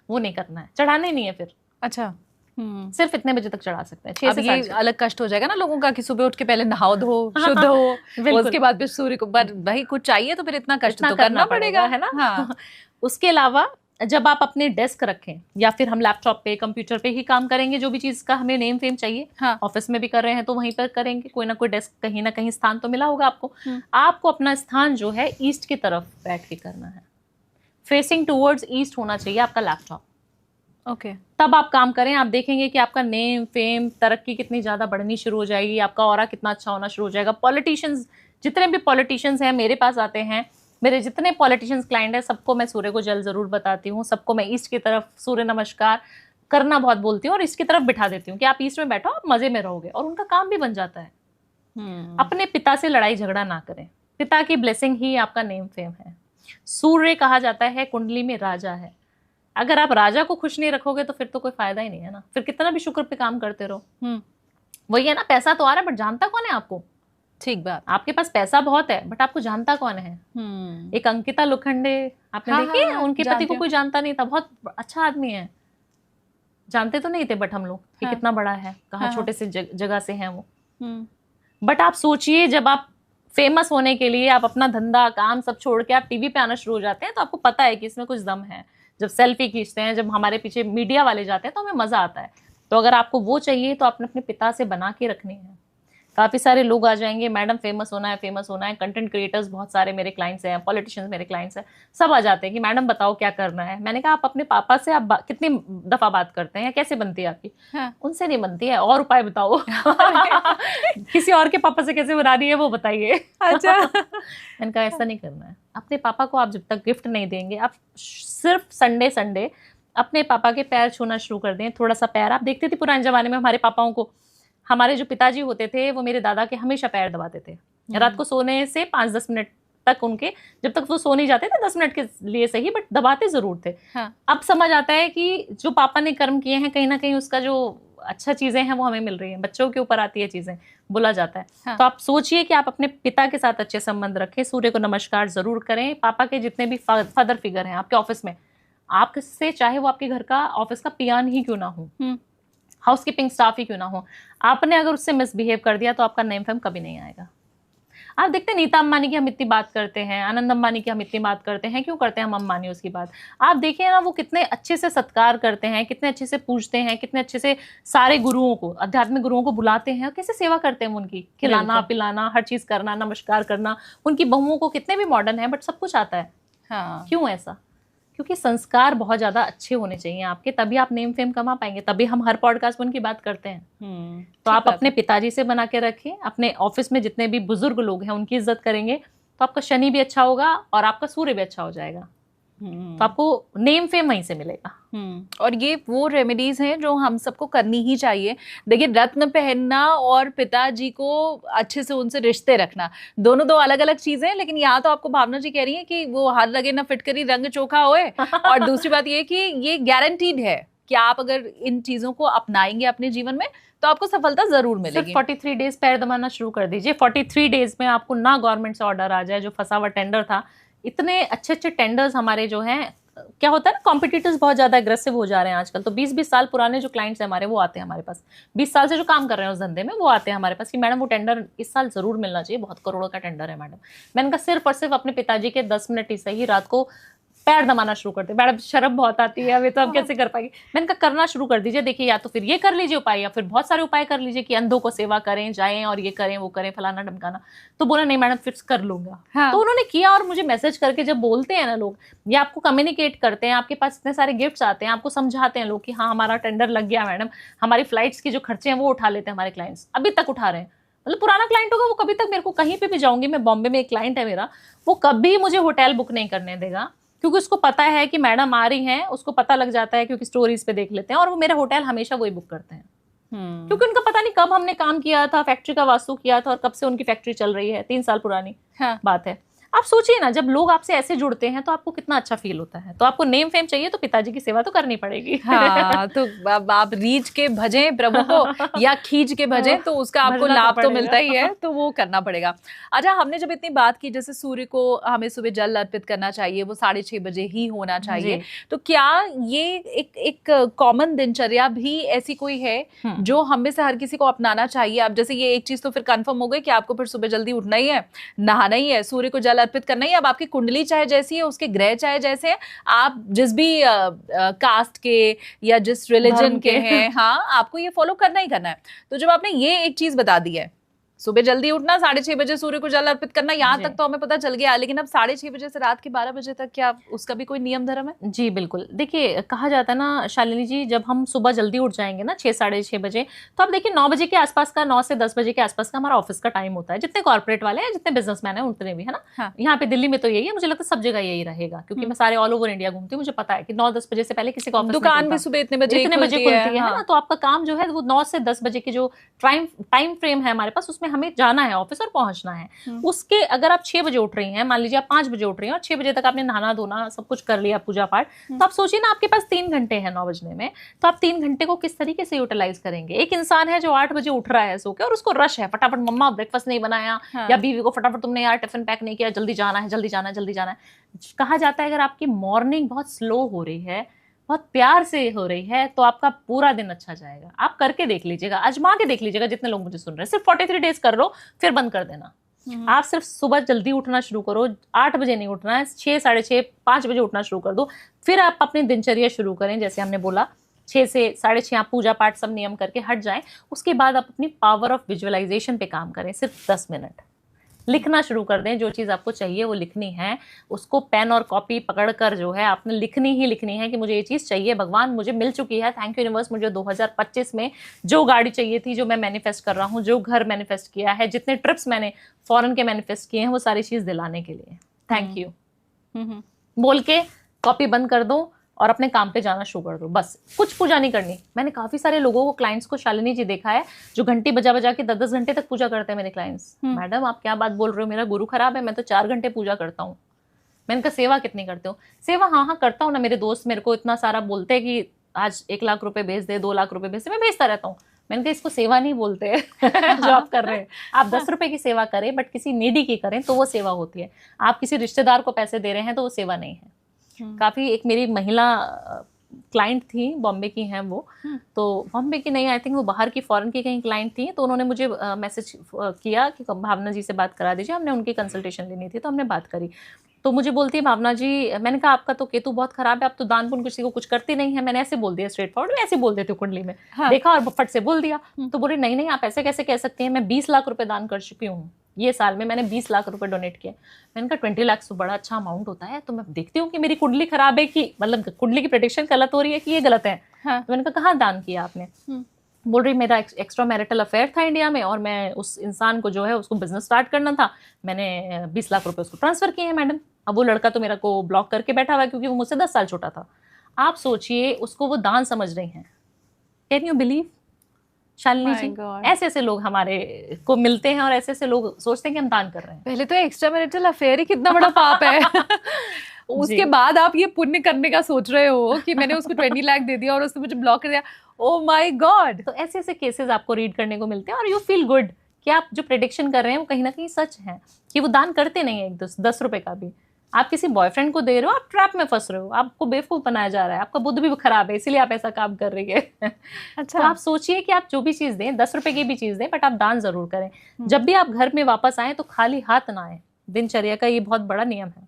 वो नहीं करना है, चढ़ाना ही नहीं है फिर।
अच्छा,
सिर्फ इतने बजे तक चढ़ा सकते हैं।
6 से 7 अलग कष्ट हो जाएगा ना लोगों का कि सुबह उठ के पहले नहाओ धो, शुद्ध हो, उसके बाद फिर सूर्य को, भाई कुछ चाहिए तो फिर इतना कष्ट तो करना पड़ेगा, है ना।
हाँ। उसके अलावा जब आप अपने डेस्क रखें या फिर हम लैपटॉप पे, कंप्यूटर पे ही काम करेंगे, जो भी चीज का हमें नेम फेम चाहिए, ऑफिस में भी कर रहे हैं तो वहीं पर करेंगे, कोई ना कोई डेस्क कहीं ना कहीं स्थान तो मिला होगा आपको। आपको अपना स्थान जो है ईस्ट की तरफ बैठ के करना है, फेसिंग टूवर्ड्स ईस्ट होना चाहिए आपका लैपटॉप।
ओके,
तब आप काम करें, आप देखेंगे कि आपका नेम फेम तरक्की कितनी ज्यादा बढ़नी शुरू हो जाएगी, आपका ऑरा कितना अच्छा होना शुरू हो जाएगा। पॉलिटिशियंस, जितने भी पॉलिटिशियंस हैं मेरे पास आते हैं, मेरे जितने पॉलिटिशियंस क्लाइंट है, सबको मैं सूर्य को जल जरूर बताती हूँ, सबको मैं ईस्ट की तरफ सूर्य नमस्कार करना बहुत बोलती हूँ और ईस्ट की तरफ बिठा देती हूँ कि आप ईस्ट में बैठो, आप मजे में रहोगे, और उनका काम भी बन जाता है। अपने पिता से लड़ाई झगड़ा ना करें, पिता की ब्लेसिंग ही आपका नेम फेम है। सूर्य कहा जाता है कुंडली में राजा है, अगर आप राजा को खुश नहीं रखोगे तो फिर तो कोई फायदा ही नहीं है ना, फिर कितना भी शुक्र पे काम करते रहो। वही है ना, पैसा तो आ रहा है बट जानता कौन है आपको।
ठीक बात,
आपके पास पैसा बहुत है बट आपको जानता कौन है। एक अंकिता लोखंडे आपने देखी है, उनके पति को कोई जानता नहीं था, बहुत अच्छा आदमी है, जानते तो नहीं थे बट हम लोग कि कितना बड़ा है, कहाँ छोटे से जगह से हैं वो। बट आप सोचिए, जब आप फेमस होने के लिए आप अपना धंधा काम सब छोड़ के आप टीवी पे आना शुरू हो जाते हैं तो आपको पता है कि इसमें कुछ दम है। जब सेल्फी खींचते हैं, जब हमारे पीछे मीडिया वाले जाते हैं तो हमें मजा आता है। तो अगर आपको वो चाहिए तो आपने अपने पिता से बना के रखनी है। काफी सारे लोग आ जाएंगे, मैडम फेमस होना है, फेमस होना है। कंटेंट क्रिएटर्स बहुत सारे मेरे क्लाइंट्स हैं, पॉलिटिशियंस मेरे क्लाइंट्स हैं, सब आ जाते हैं कि मैडम बताओ क्या करना है। मैंने कहा आप अपने पापा से आप कितनी दफा बात करते हैं या कैसे बनती है आपकी? उनसे नहीं बनती है, और उपाय बताओ। किसी और के पापा से कैसे बना रही है वो बताइए। अच्छा। मैंने कहा ऐसा नहीं करना है, अपने पापा को आप जब तक गिफ्ट नहीं देंगे, आप सिर्फ संडे अपने पापा के पैर छूना शुरू कर दें, थोड़ा सा पैर। आप देखते थे पुराने जमाने में हमारे पापाओं को, हमारे जो पिताजी होते थे वो मेरे दादा के हमेशा पैर दबाते थे। रात को सोने से 5-10 मिनट तक उनके, जब तक वो सो नहीं जाते थे 10 मिनट के लिए सही, बट दबाते जरूर थे।
हाँ।
अब समझ आता है कि जो पापा ने कर्म किए हैं कहीं ना कहीं उसका जो अच्छा चीजें हैं वो हमें मिल रही हैं, बच्चों के ऊपर आती है चीजें, बोला जाता है।
हाँ।
तो आप सोचिए कि आप अपने पिता के साथ अच्छे संबंध रखें, सूर्य को नमस्कार जरूर करें। पापा के जितने भी फादर फिगर हैं आपके ऑफिस में, आपसे चाहे वो आपके घर का ऑफिस का पियान ही क्यों ना हो, हाउसकीपिंग स्टाफ ही क्यों ना हो, आपने अगर उससे मिसबिहेव कर दिया तो आपका नेम फेम कभी नहीं आएगा। आप देखते हैं नीता अंबानी की हम इतनी बात करते हैं, आनंद अंबानी की हम इतनी बात करते हैं, क्यों करते हैं हम अंबानी उसकी बात? आप देखिए ना, वो कितने अच्छे से सत्कार करते हैं, कितने अच्छे से पूजते हैं, कितने अच्छे से सारे गुरुओं को, आध्यात्मिक गुरुओं को बुलाते हैं, और कैसे सेवा करते हैं उनकी, खिलाना पिलाना, हर चीज करना, नमस्कार करना। उनकी बहुओं को कितने भी मॉडर्न है बट सब कुछ आता है।
हाँ।
क्यों ऐसा? क्योंकि संस्कार बहुत ज्यादा अच्छे होने चाहिए आपके, तभी आप नेम फेम कमा पाएंगे, तभी हम हर पॉडकास्ट में उनकी बात करते हैं। तो आप अपने पिताजी से बना के रखें, अपने ऑफिस में जितने भी बुजुर्ग लोग हैं उनकी इज्जत करेंगे तो आपका शनि भी अच्छा होगा और आपका सूर्य भी अच्छा हो जाएगा। तो आपको नेम फेम वहीं से मिलेगा।
और ये वो रेमेडीज हैं जो हम सबको करनी ही चाहिए। देखिए, रत्न पहनना और पिताजी को अच्छे से उनसे रिश्ते रखना, दोनों दो अलग अलग चीजें हैं। लेकिन यहाँ तो आपको भावना जी कह रही है कि वो हाथ लगे ना फिटकरी रंग चोखा होए। और दूसरी बात ये कि ये गारंटीड है कि आप अगर इन चीजों को अपनाएंगे अपने जीवन में तो आपको सफलता जरूर मिलेगी।
43 डेज पैर दबाना शुरू कर दीजिए। 43 डेज में आपको ना गवर्नमेंट से ऑर्डर आ जाए, जो फंसा हुआ टेंडर था। इतने अच्छे अच्छे टेंडर्स हमारे जो हैं, क्या होता है ना, कॉम्पिटिटर्स बहुत ज्यादा एग्रेसिव हो जा रहे हैं आजकल। तो 20-20 साल पुराने जो क्लाइंट्स हैं हमारे, वो आते हैं हमारे पास, 20 साल से जो काम कर रहे हैं उस धंधे में, वो आते हैं हमारे पास कि मैडम वो टेंडर इस साल जरूर मिलना चाहिए, बहुत करोड़ों का टेंडर है मैडम। मैंने कहा सिर्फ और सिर्फ अपने पिताजी के 10 मिनट ही सही रात को पैर दबाना शुरू करते। मैडम शर्म बहुत आती है, अभी तो हम कैसे कर पाएंगे? मैंने कहा करना शुरू कर दीजिए। देखिए, या तो फिर ये कर लीजिए उपाय, या फिर बहुत सारे उपाय कर लीजिए कि अंधों को सेवा करें, जाएं और ये करें वो करें, फलाना ढमकाना। तो बोला नहीं मैडम फिर कर लूंगा। हाँ। तो उन्होंने किया, और मुझे मैसेज करके जब बोलते हैं ना लोग, या आपको कम्युनिकेट करते हैं, आपके पास इतने सारे गिफ्ट्स आते हैं, आपको समझाते हैं लोग कि हाँ हमारा टेंडर लग गया मैडम, हमारी फ्लाइट्स की जो खर्चे हैं वो उठा लेते हैं हमारे क्लाइंट्स, अभी तक उठा रहे हैं। मतलब पुराना क्लाइंट होगा वो कभी तक मेरे को, कहीं पे भी जाऊंगी मैं, बॉम्बे में एक क्लाइंट है मेरा, वो कभी मुझे होटल बुक नहीं करने देगा, क्योंकि उसको पता है कि मैडम आ रही हैं, उसको पता लग जाता है क्योंकि स्टोरीज पे देख लेते हैं, और वो मेरा होटल हमेशा वही बुक करते हैं। क्योंकि उनका पता नहीं कब हमने काम किया था, फैक्ट्री का वास्तु किया था, और कब से उनकी फैक्ट्री चल रही है, 3 साल पुरानी बात है। आप सोचिए ना, जब लोग आपसे ऐसे जुड़ते हैं तो आपको कितना अच्छा फील होता है। तो आपको नेम फेम चाहिए तो पिताजी की सेवा तो करनी पड़ेगी।
हाँ, तो आप रीच के भजें प्रभु को या खींच के भजें तो उसका आपको लाभ तो मिलता ही है, तो वो करना पड़ेगा। अच्छा, हमने जब इतनी बात की, जैसे सूर्य को हमें सुबह जल अर्पित करना चाहिए, वो 6:30 बजे ही होना चाहिए, तो क्या ये एक कॉमन दिनचर्या भी ऐसी कोई है जो हम में से हर किसी को अपनाना चाहिए? अब जैसे ये एक चीज तो फिर कंफर्म हो गई कि आपको फिर सुबह जल्दी उठना ही है, नहाना ही है, सूर्य को जल अर्पित करना ही। अब आपकी कुंडली चाहे जैसी है, उसके ग्रह चाहे जैसे हैं, आप जिस भी कास्ट के या जिस रिलीजन के हैं, हाँ, आपको ये फॉलो करना ही करना है। तो जब आपने ये एक चीज बता दी है, सुबह जल्दी उठना, 6:30 बजे सूर्य को जल अर्पित करना, यहाँ तक तो हमें पता चल गया, लेकिन अब 6:30 बजे से रात के 12 बजे तक क्या उसका भी कोई नियम धर्म है?
जी बिल्कुल। देखिए, कहा जाता है ना शालिनी जी, जब हम सुबह जल्दी उठ जाएंगे ना 6-6:30 बजे, तो आप देखिए 9 बजे के आसपास का, 9 से 10 बजे के आसपास का हमारा ऑफिस का टाइम होता है। जितने कॉर्पोरेट वाले हैं, जितने बिजनेसमैन हैं, उतने भी, है ना। हाँ। यहाँ पे दिल्ली में तो यही है, मुझे लगता है सब जगह यही रहेगा, क्योंकि मैं सारे ऑल ओवर इंडिया घूमती हूँ, मुझे पता है कि 9-10 बजे से पहले किसी का ऑफिस, दुकान
भी सुबह इतने बजे
खुलती है ना। तो आपका काम जो है वो 9 से 10 बजे की जो टाइम फ्रेम है हमारे पास, उसमें हमें जाना है ऑफिस और पहुंचना है। उसके अगर आप 6 बजे उठ रही हैं, मान लीजिए आप 5 बजे उठ रही हैं और 6 बजे तक आपने नहाना धोना सब कुछ कर लिया, पूजा पाठ, तो आप सोचिए ना, आपके पास 3 घंटे हैं 9 बजने में, तो आप 3 घंटे को किस तरीके से यूटिलाइज करेंगे? एक इंसान है जो 8 बजे उठ रहा है सो के, और उसको रश है, फटाफट मम्मा ब्रेकफास्ट नहीं बनाया, या बीवी को फटाफट तुमने यार टिफिन पैक नहीं किया, जल्दी जाना है, जल्दी जाना है, जल्दी जाना है। कहा जाता है अगर आपकी मॉर्निंग बहुत स्लो हो रही है, बहुत प्यार से हो रही है, तो आपका पूरा दिन अच्छा जाएगा। आप करके देख लीजिएगा, आजमा के देख लीजिएगा। जितने लोग मुझे सुन रहे हैं, सिर्फ 43 डेज कर लो, फिर बंद कर देना। आप सिर्फ सुबह जल्दी उठना शुरू करो, 8 बजे नहीं उठना है, 6, 6:30, 5 बजे उठना शुरू कर दो। फिर आप अपनी दिनचर्या शुरू करें, जैसे हमने बोला 6 से 6:30 आप पूजा पाठ सब नियम करके हट जाएं। उसके बाद आप अपनी पावर ऑफ विजुअलाइजेशन पे काम करें, सिर्फ 10 मिनट लिखना शुरू कर दें। जो चीज़ आपको चाहिए वो लिखनी है, उसको पेन और कॉपी पकड़कर जो है आपने लिखनी ही लिखनी है कि मुझे ये चीज़ चाहिए, भगवान मुझे मिल चुकी है, थैंक यू यूनिवर्स, मुझे 2025 में जो गाड़ी चाहिए थी, जो मैं मैनिफेस्ट कर रहा हूँ, जो घर मैनिफेस्ट किया है, जितने ट्रिप्स मैंने फॉरेन के मैनिफेस्ट किए हैं, वो सारी चीज़ दिलाने के लिए थैंक यू बोल के कॉपी बंद कर दो और अपने काम पे जाना शुरू कर दो, बस कुछ पूजा नहीं करनी। मैंने काफी सारे लोगों को, क्लाइंट्स को, शालिनी जी देखा है जो घंटी बजा बजा के 10-10 घंटे तक पूजा करते हैं मेरे क्लाइंट्स। मैडम आप क्या बात बोल रहे हो, मेरा गुरु खराब है, मैं तो 4 घंटे पूजा करता हूँ। मैंने कहा सेवा कितनी करते हो? सेवा हाँ करता हूँ ना, मेरे दोस्त मेरे को इतना सारा बोलते हैं कि आज 1 लाख रुपए भेज दे, 2 लाख रुपए भेज दे, मैं भेजता रहता हूँ। मैंने कहा इसको सेवा नहीं बोलते जो आप कर रहे हैं। आप 10 रुपए की सेवा करें बट किसी नीडी की करें तो वो सेवा होती है। आप किसी रिश्तेदार को पैसे दे रहे हैं तो वो सेवा नहीं है। काफी एक मेरी महिला क्लाइंट थी, बॉम्बे की हैं वो, तो बॉम्बे की नहीं, आई थिंक वो बाहर की, फॉरेन की कहीं क्लाइंट थी, तो उन्होंने मुझे मैसेज किया कि भावना जी से बात करा दीजिए। हमने उनकी कंसल्टेशन लेनी थी तो हमने बात करी। तो मुझे बोलती है भावना जी, मैंने कहा आपका तो केतु बहुत खराब है, आप तो दान पुण्य किसी को कुछ करती नहीं है। मैंने ऐसे बोल दिया स्ट्रेट फॉरवर्ड, मैं ऐसे बोल देती हूँ कुंडली में। हाँ। देखा और फट से बोल दिया। तो बोले नहीं आप ऐसे कैसे कह सकते हैं, मैं 20 लाख रुपए दान कर चुकी हूँ ये साल में, मैंने 20 लाख रुपए डोनेट किए। मैंने कहा 20 लाख तो बड़ा अच्छा अमाउंट होता है, तो मैं देखती हूँ कि मेरी कुंडली खराब है कि मतलब कुंडली की प्रेडिक्शन गलत हो रही है कि ये गलत है। हाँ। तो मैंने कहा कहाँ दान किया आपने? बोल रही मेरा एक्स्ट्रा मैरिटल अफेयर था इंडिया में और मैं उस इंसान को जो है उसको बिजनेस स्टार्ट करना था, मैंने 20 लाख रुपए उसको ट्रांसफर किए हैं मैडम। अब वो लड़का तो मेरा को ब्लॉक करके बैठा हुआ है क्योंकि वो मुझसे 10 साल छोटा था। आप सोचिए उसको वो दान समझ रही हैं। कैन यू बिलीव शालिनी जी? ऐसे ऐसे लोग हमारे को मिलते हैं और ऐसे ऐसे लोग सोचते हैं कि हम दान कर रहे हैं।
पहले तो एक्स्ट्रा मैरिटल अफेयर ही कितना बड़ा पाप है उसके बाद आप ये पुण्य करने का सोच रहे हो कि मैंने उसको 20 लाख दे दिया और उसने मुझे ब्लॉक कर दिया। Oh my God.
तो ऐसे ऐसे केसेस आपको रीड करने को मिलते हैं और यू फील गुड कि आप जो प्रेडिक्शन कर रहे हैं वो कहीं ना कहीं सच है, कि वो दान करते नहीं है 10 रुपए का भी। आप किसी बॉयफ्रेंड को दे रहे हो, आप ट्रैप में फंस रहे हो, आपको बेवकूफ बनाया जा रहा है, आपका बुद्ध भी खराब है इसीलिए आप ऐसा काम कर रही है। अच्छा। तो आप सोचिए कि आप जो भी चीज दें, 10 रुपए की भी चीज दें, बट आप दान जरूर करें। जब भी आप घर में वापस आए तो खाली हाथ ना आए, दिनचर्या का ये बहुत बड़ा नियम है।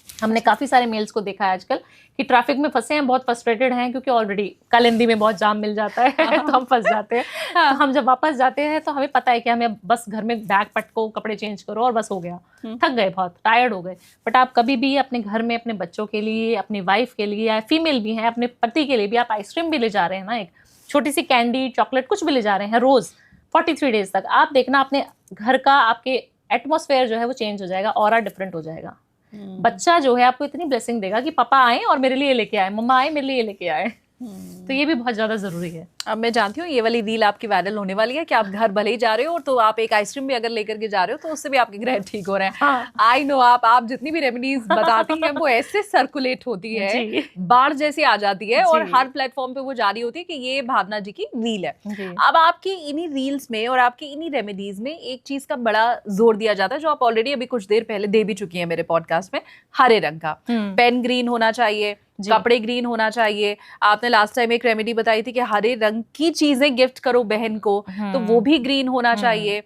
हमने काफी सारे मेल्स को देखा है आजकल कि ट्रैफिक में फंसे हैं, बहुत फ्रस्ट्रेटेड हैं क्योंकि ऑलरेडी कालिंदी में बहुत जाम मिल जाता है तो हम फंस जाते हैं। तो हम जब वापस जाते हैं तो हमें पता है कि हमें बस घर में बैग पटको, कपड़े चेंज करो और बस हो गया, थक गए, बहुत टायर्ड हो गए। बट आप कभी भी अपने घर में अपने बच्चों के लिए, अपनी वाइफ के लिए, या फीमेल भी हैं अपने पति के लिए भी, आप आइसक्रीम भी ले जा रहे हैं ना, एक छोटी सी कैंडी, चॉकलेट, कुछ भी ले जा रहे हैं रोज 43 डेज तक, आप देखना अपने घर का, आपके एटमॉस्फेयर जो है वो चेंज हो जाएगा, ऑरा डिफरेंट हो जाएगा। बच्चा जो है आपको इतनी ब्लेसिंग देगा कि पापा आए और मेरे लिए लेके आए, मम्मा आए मेरे लिए लेके आए। तो ये भी बहुत ज्यादा जरूरी है।
अब मैं जानती हूँ ये वाली रील आपकी वायरल होने वाली है कि आप घर भले ही जा रहे हो तो आप एक आइसक्रीम भी अगर लेकर के जा रहे हो तो उससे भी आपके ग्रह ठीक हो रहे हैं। आई नो आप जितनी भी रेमेडीज बताती हैं वो ऐसे सर्कुलेट होती है, बाढ़ जैसी आ जाती है और हर प्लेटफॉर्म पे वो जारी होती है कि ये भावना जी की रील है। अब आपकी इन्हीं रील्स में और आपकी इन्हीं रेमेडीज में एक चीज का बड़ा जोर दिया जाता है जो आप ऑलरेडी अभी कुछ देर पहले दे भी चुकी है मेरे पॉडकास्ट में, हरे रंग का। पेन ग्रीन होना चाहिए, कपड़े ग्रीन होना चाहिए। आपने लास्ट टाइम एक रेमेडी बताई थी कि हरे रंग की चीजें गिफ्ट करो बहन को, तो वो भी ग्रीन होना चाहिए।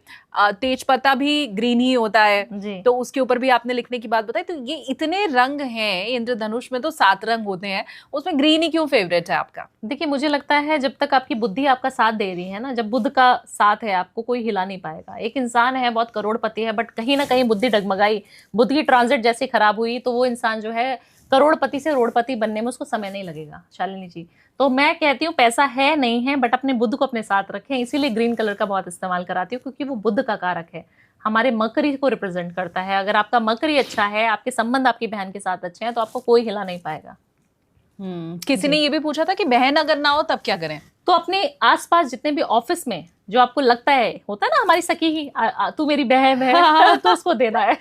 तेज पत्ता भी ग्रीन ही होता है, तो उसके ऊपर भी आपने लिखने की बात बताई। तो ये इतने रंग हैं, इंद्रधनुष में तो 7 रंग होते हैं, उसमें ग्रीन ही क्यों फेवरेट है आपका?
देखिए मुझे लगता है जब तक आपकी बुद्धि आपका साथ दे रही है ना, जब बुध का साथ है आपको कोई हिला नहीं पाएगा। एक इंसान है बहुत करोड़पति है बट कहीं ना कहीं बुद्धि डगमगाई, बुध की ट्रांजिट जैसी खराब हुई तो वो इंसान जो है करोड़पति से रोड़पति बनने में उसको समय नहीं लगेगा। शालिनी जी, तो मैं कहती हूँ पैसा है नहीं है बट अपने बुध को अपने साथ रखें। इसीलिए ग्रीन कलर का बहुत इस्तेमाल कराती हूँ क्योंकि वो बुध का कारक है, हमारे मकरी को रिप्रेजेंट करता है। अगर आपका मकरी अच्छा है, आपके संबंध आपकी बहन के साथ अच्छे हैं तो आपको कोई हिला नहीं पाएगा।
किसी ने ये भी पूछा था कि बहन अगर ना हो तब क्या करें?
तो अपने आसपास जितने भी ऑफिस में जो आपको लगता है, होता है ना हमारी सखी ही तू मेरी बहन है तो उसको देना है।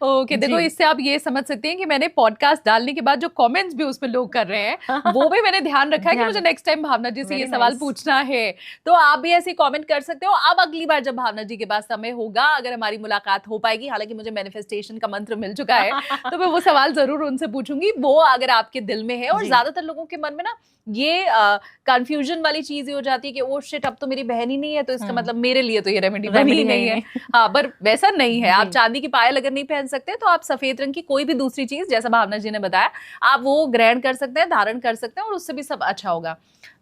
ओके, देखो इससे आप ये समझ सकते हैं कि मैंने पॉडकास्ट डालने के बाद जो कमेंट्स भी उसमें लोग कर रहे हैं वो भी मैंने ध्यान रखा है कि मुझे नेक्स्ट टाइम भावना जी से ये सवाल पूछना है, तो आप भी ऐसे कमेंट कर सकते हो। अब अगली बार जब भावना जी के पास समय होगा, अगर हमारी मुलाकात हो पाएगी, हालांकि मुझे मैनिफेस्टेशन का मंत्र मिल चुका है तो मैं वो सवाल जरूर उनसे पूछूंगी, वो अगर आपके दिल में है। और ज्यादातर लोगों के मन में ना ये कंफ्यूजन वाली चीज हो जाती है कि ओ शिट अब तो मेरी बहन ही नहीं है तो इसका मतलब मेरे लिए तो ये रेमेडी बनी नहीं है। हाँ, पर वैसा नहीं है। आप चांदी की पायल अगर नहीं पहन सकते तो आप सफेद रंग की कोई भी दूसरी चीज, जैसा भावना जी ने बताया, आप वो ग्रहण कर सकते हैं, धारण कर सकते हैं और उससे भी सब अच्छा होगा।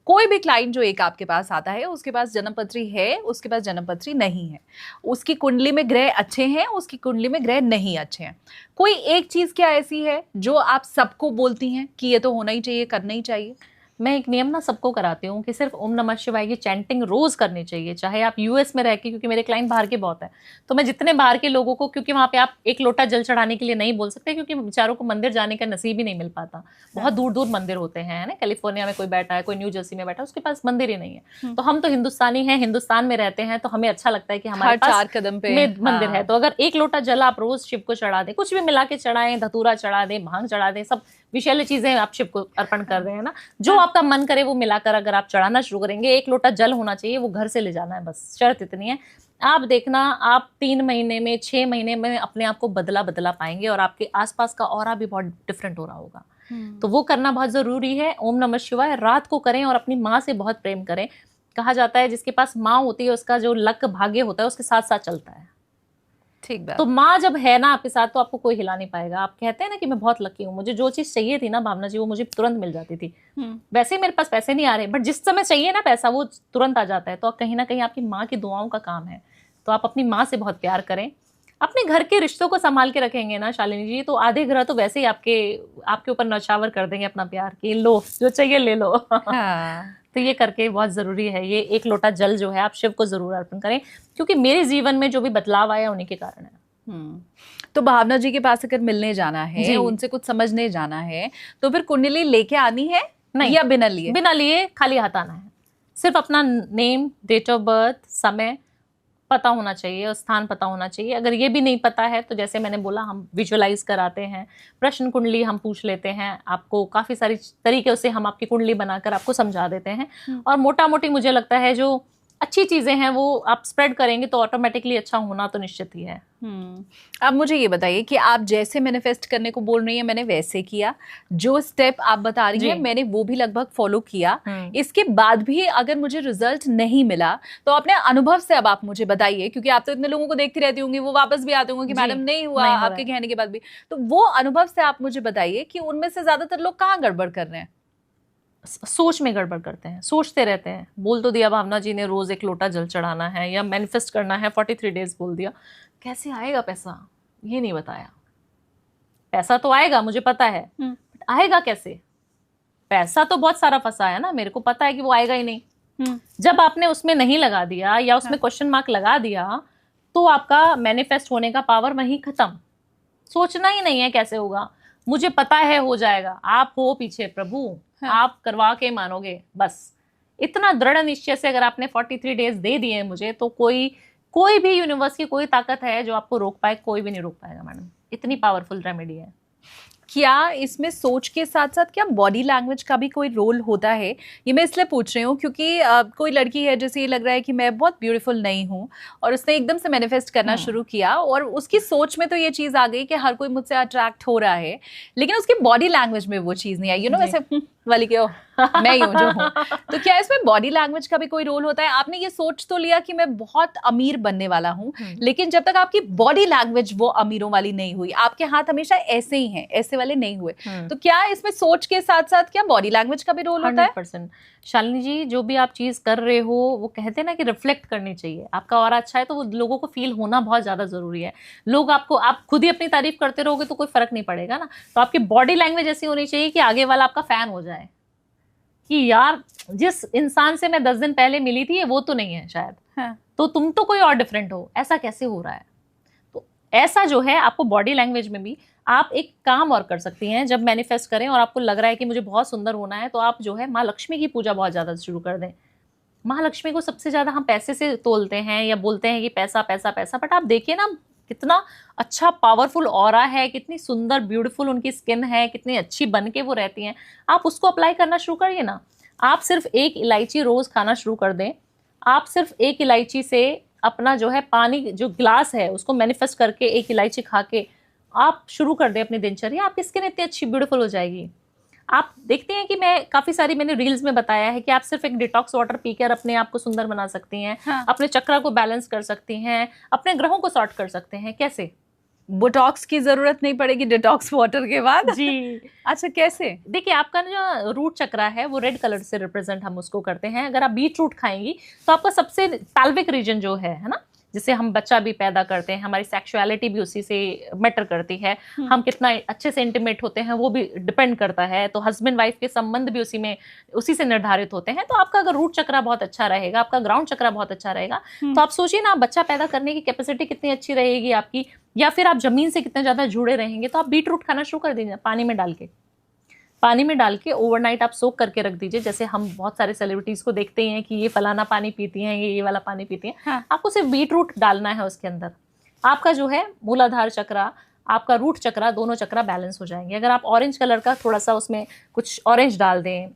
कोई भी क्लाइंट जो एक आपके पास आता है, उसके पास जन्मपत्री है, उसके पास जन्मपत्री नहीं है, उसकी कुंडली में ग्रह अच्छे हैं, उसकी कुंडली में ग्रह नहीं अच्छे हैं, कोई एक चीज क्या ऐसी है जो आप सबको बोलती हैं कि ये तो होना ही चाहिए, करना ही चाहिए?
मैं एक नियम ना सबको कराती हूँ कि सिर्फ ओम नमः शिवाय की चैंटिंग रोज करनी चाहिए, चाहे आप यूएस में रह के, क्योंकि मेरे क्लाइंट बाहर के बहुत है, तो मैं जितने बाहर के लोगों को, क्योंकि वहाँ पे आप एक लोटा जल चढ़ाने के लिए नहीं बोल सकते, क्योंकि बेचारों को मंदिर जाने का नसीब ही नहीं मिल पाता, बहुत दूर दूर मंदिर होते हैं ना, कैलिफोर्निया में कोई बैठा है, कोई न्यू जर्सी में बैठा है, उसके पास मंदिर ही नहीं है। तो हम तो हिंदुस्तानी हैं, हिंदुस्तान में रहते हैं, तो हमें अच्छा लगता है कि हमारे पास
4 कदम पे
मंदिर है। तो अगर एक लोटा जल आप रोज शिव को चढ़ा दें, कुछ भी मिला के चढ़ाएं, धतूरा चढ़ा दें, भांग चढ़ा दें, सब विषैले चीजें आप शिव को अर्पण कर रहे हैं ना, जो आपका मन करे वो मिलाकर अगर आप चढ़ाना शुरू करेंगे, एक लोटा जल होना चाहिए, वो घर से ले जाना है, बस शर्त इतनी है। आप देखना, आप 3 महीने में, 6 महीने में अपने आप को बदला पाएंगे, और आपके आसपास का ऑरा भी बहुत डिफरेंट हो रहा होगा। तो वो करना बहुत जरूरी है। ओम नमः शिवाय रात को करें, और अपनी माँ से बहुत प्रेम करें। कहा जाता है जिसके पास माँ होती है उसका जो लक भाग्य होता है उसके साथ साथ चलता है।
ठीक बात।
तो माँ जब है ना आपके साथ, तो आपको कोई हिला नहीं पाएगा। आप कहते हैं ना कि मैं बहुत लकी हूँ, मुझे जो चीज चाहिए थी ना भावना जी, वो मुझे तुरंत मिल जाती थी। वैसे ही मेरे पास पैसे नहीं आ रहे, बट जिस समय चाहिए ना पैसा, वो तुरंत आ जाता है। तो कहीं ना कहीं आपकी माँ की दुआओं का काम है। तो आप अपनी माँ से बहुत प्यार करें। अपने घर के रिश्तों को संभाल के रखेंगे ना शालिनी जी, तो आधे ग्रह तो वैसे ही आपके ऊपर नौछावर कर देंगे अपना प्यार, कि लो जो चाहिए ले लो।
हाँ।
तो ये करके बहुत जरूरी है। ये एक लोटा जल जो है आप शिव को जरूर अर्पण करें, क्योंकि मेरे जीवन में जो भी बदलाव आया उन्हीं के कारण है।
तो भावना जी के पास अगर मिलने जाना है, उनसे कुछ समझने जाना है, तो फिर कुंडली लेके आनी है नहीं, या बिना लिए?
बिना लिए खाली हाथ आना है। सिर्फ अपना नेम, डेट ऑफ बर्थ, समय पता होना चाहिए, और स्थान पता होना चाहिए। अगर ये भी नहीं पता है तो जैसे मैंने बोला, हम विजुअलाइज कराते हैं, प्रश्न कुंडली हम पूछ लेते हैं, आपको काफी सारी तरीके से हम आपकी कुंडली बनाकर आपको समझा देते हैं। और मोटा मोटी मुझे लगता है जो अच्छी चीजें हैं वो आप स्प्रेड करेंगे तो ऑटोमेटिकली अच्छा होना तो निश्चित ही है।
अब मुझे ये बताइए कि आप जैसे मैनिफेस्ट करने को बोल रही हैं, मैंने वैसे किया, जो स्टेप आप बता रही हैं मैंने वो भी लगभग फॉलो किया। इसके बाद भी अगर मुझे रिजल्ट नहीं मिला, तो अपने अनुभव से अब आप मुझे बताइए, क्योंकि आप तो इतने लोगों को देखती रहती होंगी, वो वापस भी आते होंगे कि मैडम नहीं हुआ आपके कहने के बाद भी। तो वो अनुभव से आप मुझे बताइए कि उनमें से ज्यादातर लोग कहाँ गड़बड़ कर रहे हैं?
सोच में गड़बड़ करते हैं, सोचते रहते हैं। बोल तो दिया भावना जी ने रोज एक लोटा जल चढ़ाना है या मैनिफेस्ट करना है, 43 डेज बोल दिया, कैसे आएगा पैसा ये नहीं बताया। पैसा तो आएगा मुझे पता है, बट आएगा कैसे? पैसा तो बहुत सारा फंसा है ना, मेरे को पता है कि वो आएगा ही नहीं। जब आपने उसमें नहीं लगा दिया या उसमें क्वेश्चन मार्क लगा दिया, तो आपका मैनिफेस्ट होने का पावर वहीं खत्म। सोचना ही नहीं है कैसे होगा, मुझे पता है हो जाएगा। आप हो पीछे प्रभु, आप करवा के मानोगे, बस इतना दृढ़ निश्चय से अगर आपने 43 डेज दे दिए मुझे, तो कोई भी यूनिवर्स की कोई ताकत है जो आपको रोक पाए? कोई भी नहीं रोक पाएगा मैडम, इतनी पावरफुल रेमेडी है।
क्या इसमें सोच के साथ साथ क्या बॉडी लैंग्वेज का भी कोई रोल होता है? ये मैं इसलिए पूछ रही हूँ क्योंकि कोई लड़की है जैसे ये लग रहा है कि मैं बहुत ब्यूटीफुल नहीं हूँ, और उसने एकदम से मैनिफेस्ट करना शुरू किया, और उसकी सोच में तो ये चीज़ आ गई कि हर कोई मुझसे अट्रैक्ट हो रहा है, लेकिन उसकी बॉडी लैंग्वेज में वो चीज़ नहीं आई, वैसे वाली क्यों मैं ही हूँ जो हूँ। तो क्या इसमें बॉडी लैंग्वेज का भी कोई रोल होता है? आपने ये सोच तो लिया कि मैं बहुत अमीर बनने वाला हूँ, लेकिन जब तक आपकी बॉडी लैंग्वेज वो अमीरों वाली नहीं हुई, आपके हाथ हमेशा ऐसे ही हैं, ऐसे वाले नहीं हुए, तो क्या इसमें सोच के साथ साथ क्या बॉडी लैंग्वेज का भी रोल होता है?
100%। शालिनी जी, जो भी आप चीज कर रहे हो वो कहते हैं ना कि रिफ्लेक्ट करनी चाहिए। आपका ऑरा अच्छा है तो वो लोगों को फील होना बहुत ज्यादा जरूरी है। लोग आप खुद ही अपनी तारीफ करते रहोगे तो कोई फर्क नहीं पड़ेगा ना। तो आपकी बॉडी लैंग्वेज ऐसी होनी चाहिए कि आगे वाला आपका फैन हो जाए, कि यार जिस इंसान से मैं 10 दिन पहले मिली थी वो तो नहीं है शायद, तो तुम तो कोई और डिफरेंट हो, ऐसा कैसे हो रहा है? तो ऐसा जो है आपको बॉडी लैंग्वेज में भी आप एक काम और कर सकती हैं। जब मैनिफेस्ट करें और आपको लग रहा है कि मुझे बहुत सुंदर होना है, तो आप जो है माँ लक्ष्मी की पूजा बहुत ज्यादा शुरू कर दें। माँ लक्ष्मी को सबसे ज्यादा हम पैसे से तोलते हैं या बोलते हैं कि पैसा पैसा पैसा, बट आप देखिए ना कितना अच्छा पावरफुल ऑरा है, कितनी सुंदर ब्यूटीफुल उनकी स्किन है, कितनी अच्छी बन के वो रहती हैं। आप उसको अप्लाई करना शुरू करिए ना। आप सिर्फ एक इलायची रोज खाना शुरू कर दें। आप सिर्फ एक इलायची से अपना जो है पानी जो ग्लास है उसको मैनिफेस्ट करके एक इलायची खा के आप शुरू कर दें अपनी दिनचर्या, आपकी स्किन इतनी अच्छी ब्यूटीफुल हो जाएगी। आप देखते हैं कि मैंने रील्स में बताया है कि आप सिर्फ एक डिटॉक्स वाटर पीकर अपने आप को सुंदर बना सकती हैं, अपने चक्रा को बैलेंस कर सकती हैं, अपने ग्रहों को सॉर्ट कर सकते हैं। कैसे?
बोटॉक्स की जरूरत नहीं पड़ेगी डिटॉक्स वाटर के बाद?
जी।
अच्छा, कैसे?
देखिए, आपका जो रूट चक्रा है वो रेड कलर से रिप्रेजेंट हम उसको करते हैं। अगर आप बीट रूट खाएंगी तो आपका सबसे पैल्विक रीजन जो है ना, जिससे हम बच्चा भी पैदा करते हैं, हमारी सेक्सुअलिटी भी उसी से मैटर करती है, हम कितना अच्छे से इंटीमेट होते हैं वो भी डिपेंड करता है। तो हस्बैंड वाइफ के संबंध भी उसी से निर्धारित होते हैं। तो आपका अगर रूट चक्रा बहुत अच्छा रहेगा, आपका ग्राउंड चक्रा बहुत अच्छा रहेगा, तो आप सोचिए ना, बच्चा पैदा करने की कैपेसिटी कितनी अच्छी रहेगी आपकी, या फिर आप जमीन से कितने ज्यादा जुड़े रहेंगे। तो आप बीट रूट खाना शुरू कर दीजिए, पानी में डाल के ओवरनाइट आप सोक करके रख दीजिए। जैसे हम बहुत सारे सेलिब्रिटीज को देखते हैं कि ये फलाना पानी पीती हैं, ये वाला पानी पीती हैं। हाँ। आपको सिर्फ बीट रूट डालना है उसके अंदर, आपका जो है मूलाधार चक्रा, आपका रूट चक्रा, दोनों चक्रा बैलेंस हो जाएंगे। अगर आप ऑरेंज कलर का थोड़ा सा उसमें कुछ ऑरेंज डाल दें,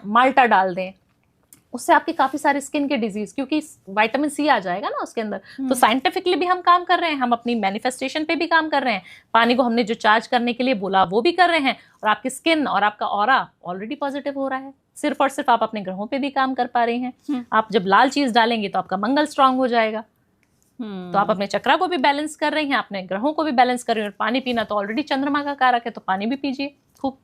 माल्टा डाल दें, उससे आपके काफी सारे स्किन के डिजीज, क्योंकि विटामिन सी आ जाएगा ना उसके अंदर। तो साइंटिफिकली भी हम काम कर रहे हैं, हम अपनी मैनिफेस्टेशन पे भी काम कर रहे हैं, पानी को हमने जो चार्ज करने के लिए बोला वो भी कर रहे हैं, और आपकी स्किन और आपका ऑरा ऑलरेडी पॉजिटिव हो रहा है। सिर्फ और सिर्फ आप अपने ग्रहों पे भी काम कर पा रहे हैं। आप जब लाल चीज डालेंगे तो आपका मंगल स्ट्रांग हो जाएगा। तो आप अपने चक्रा को भी बैलेंस कर रही हैं, अपने ग्रहों को भी बैलेंस कर रही हैं। और पानी पीना तो ऑलरेडी चंद्रमा का कारक है, तो पानी भी पीजिए खूब।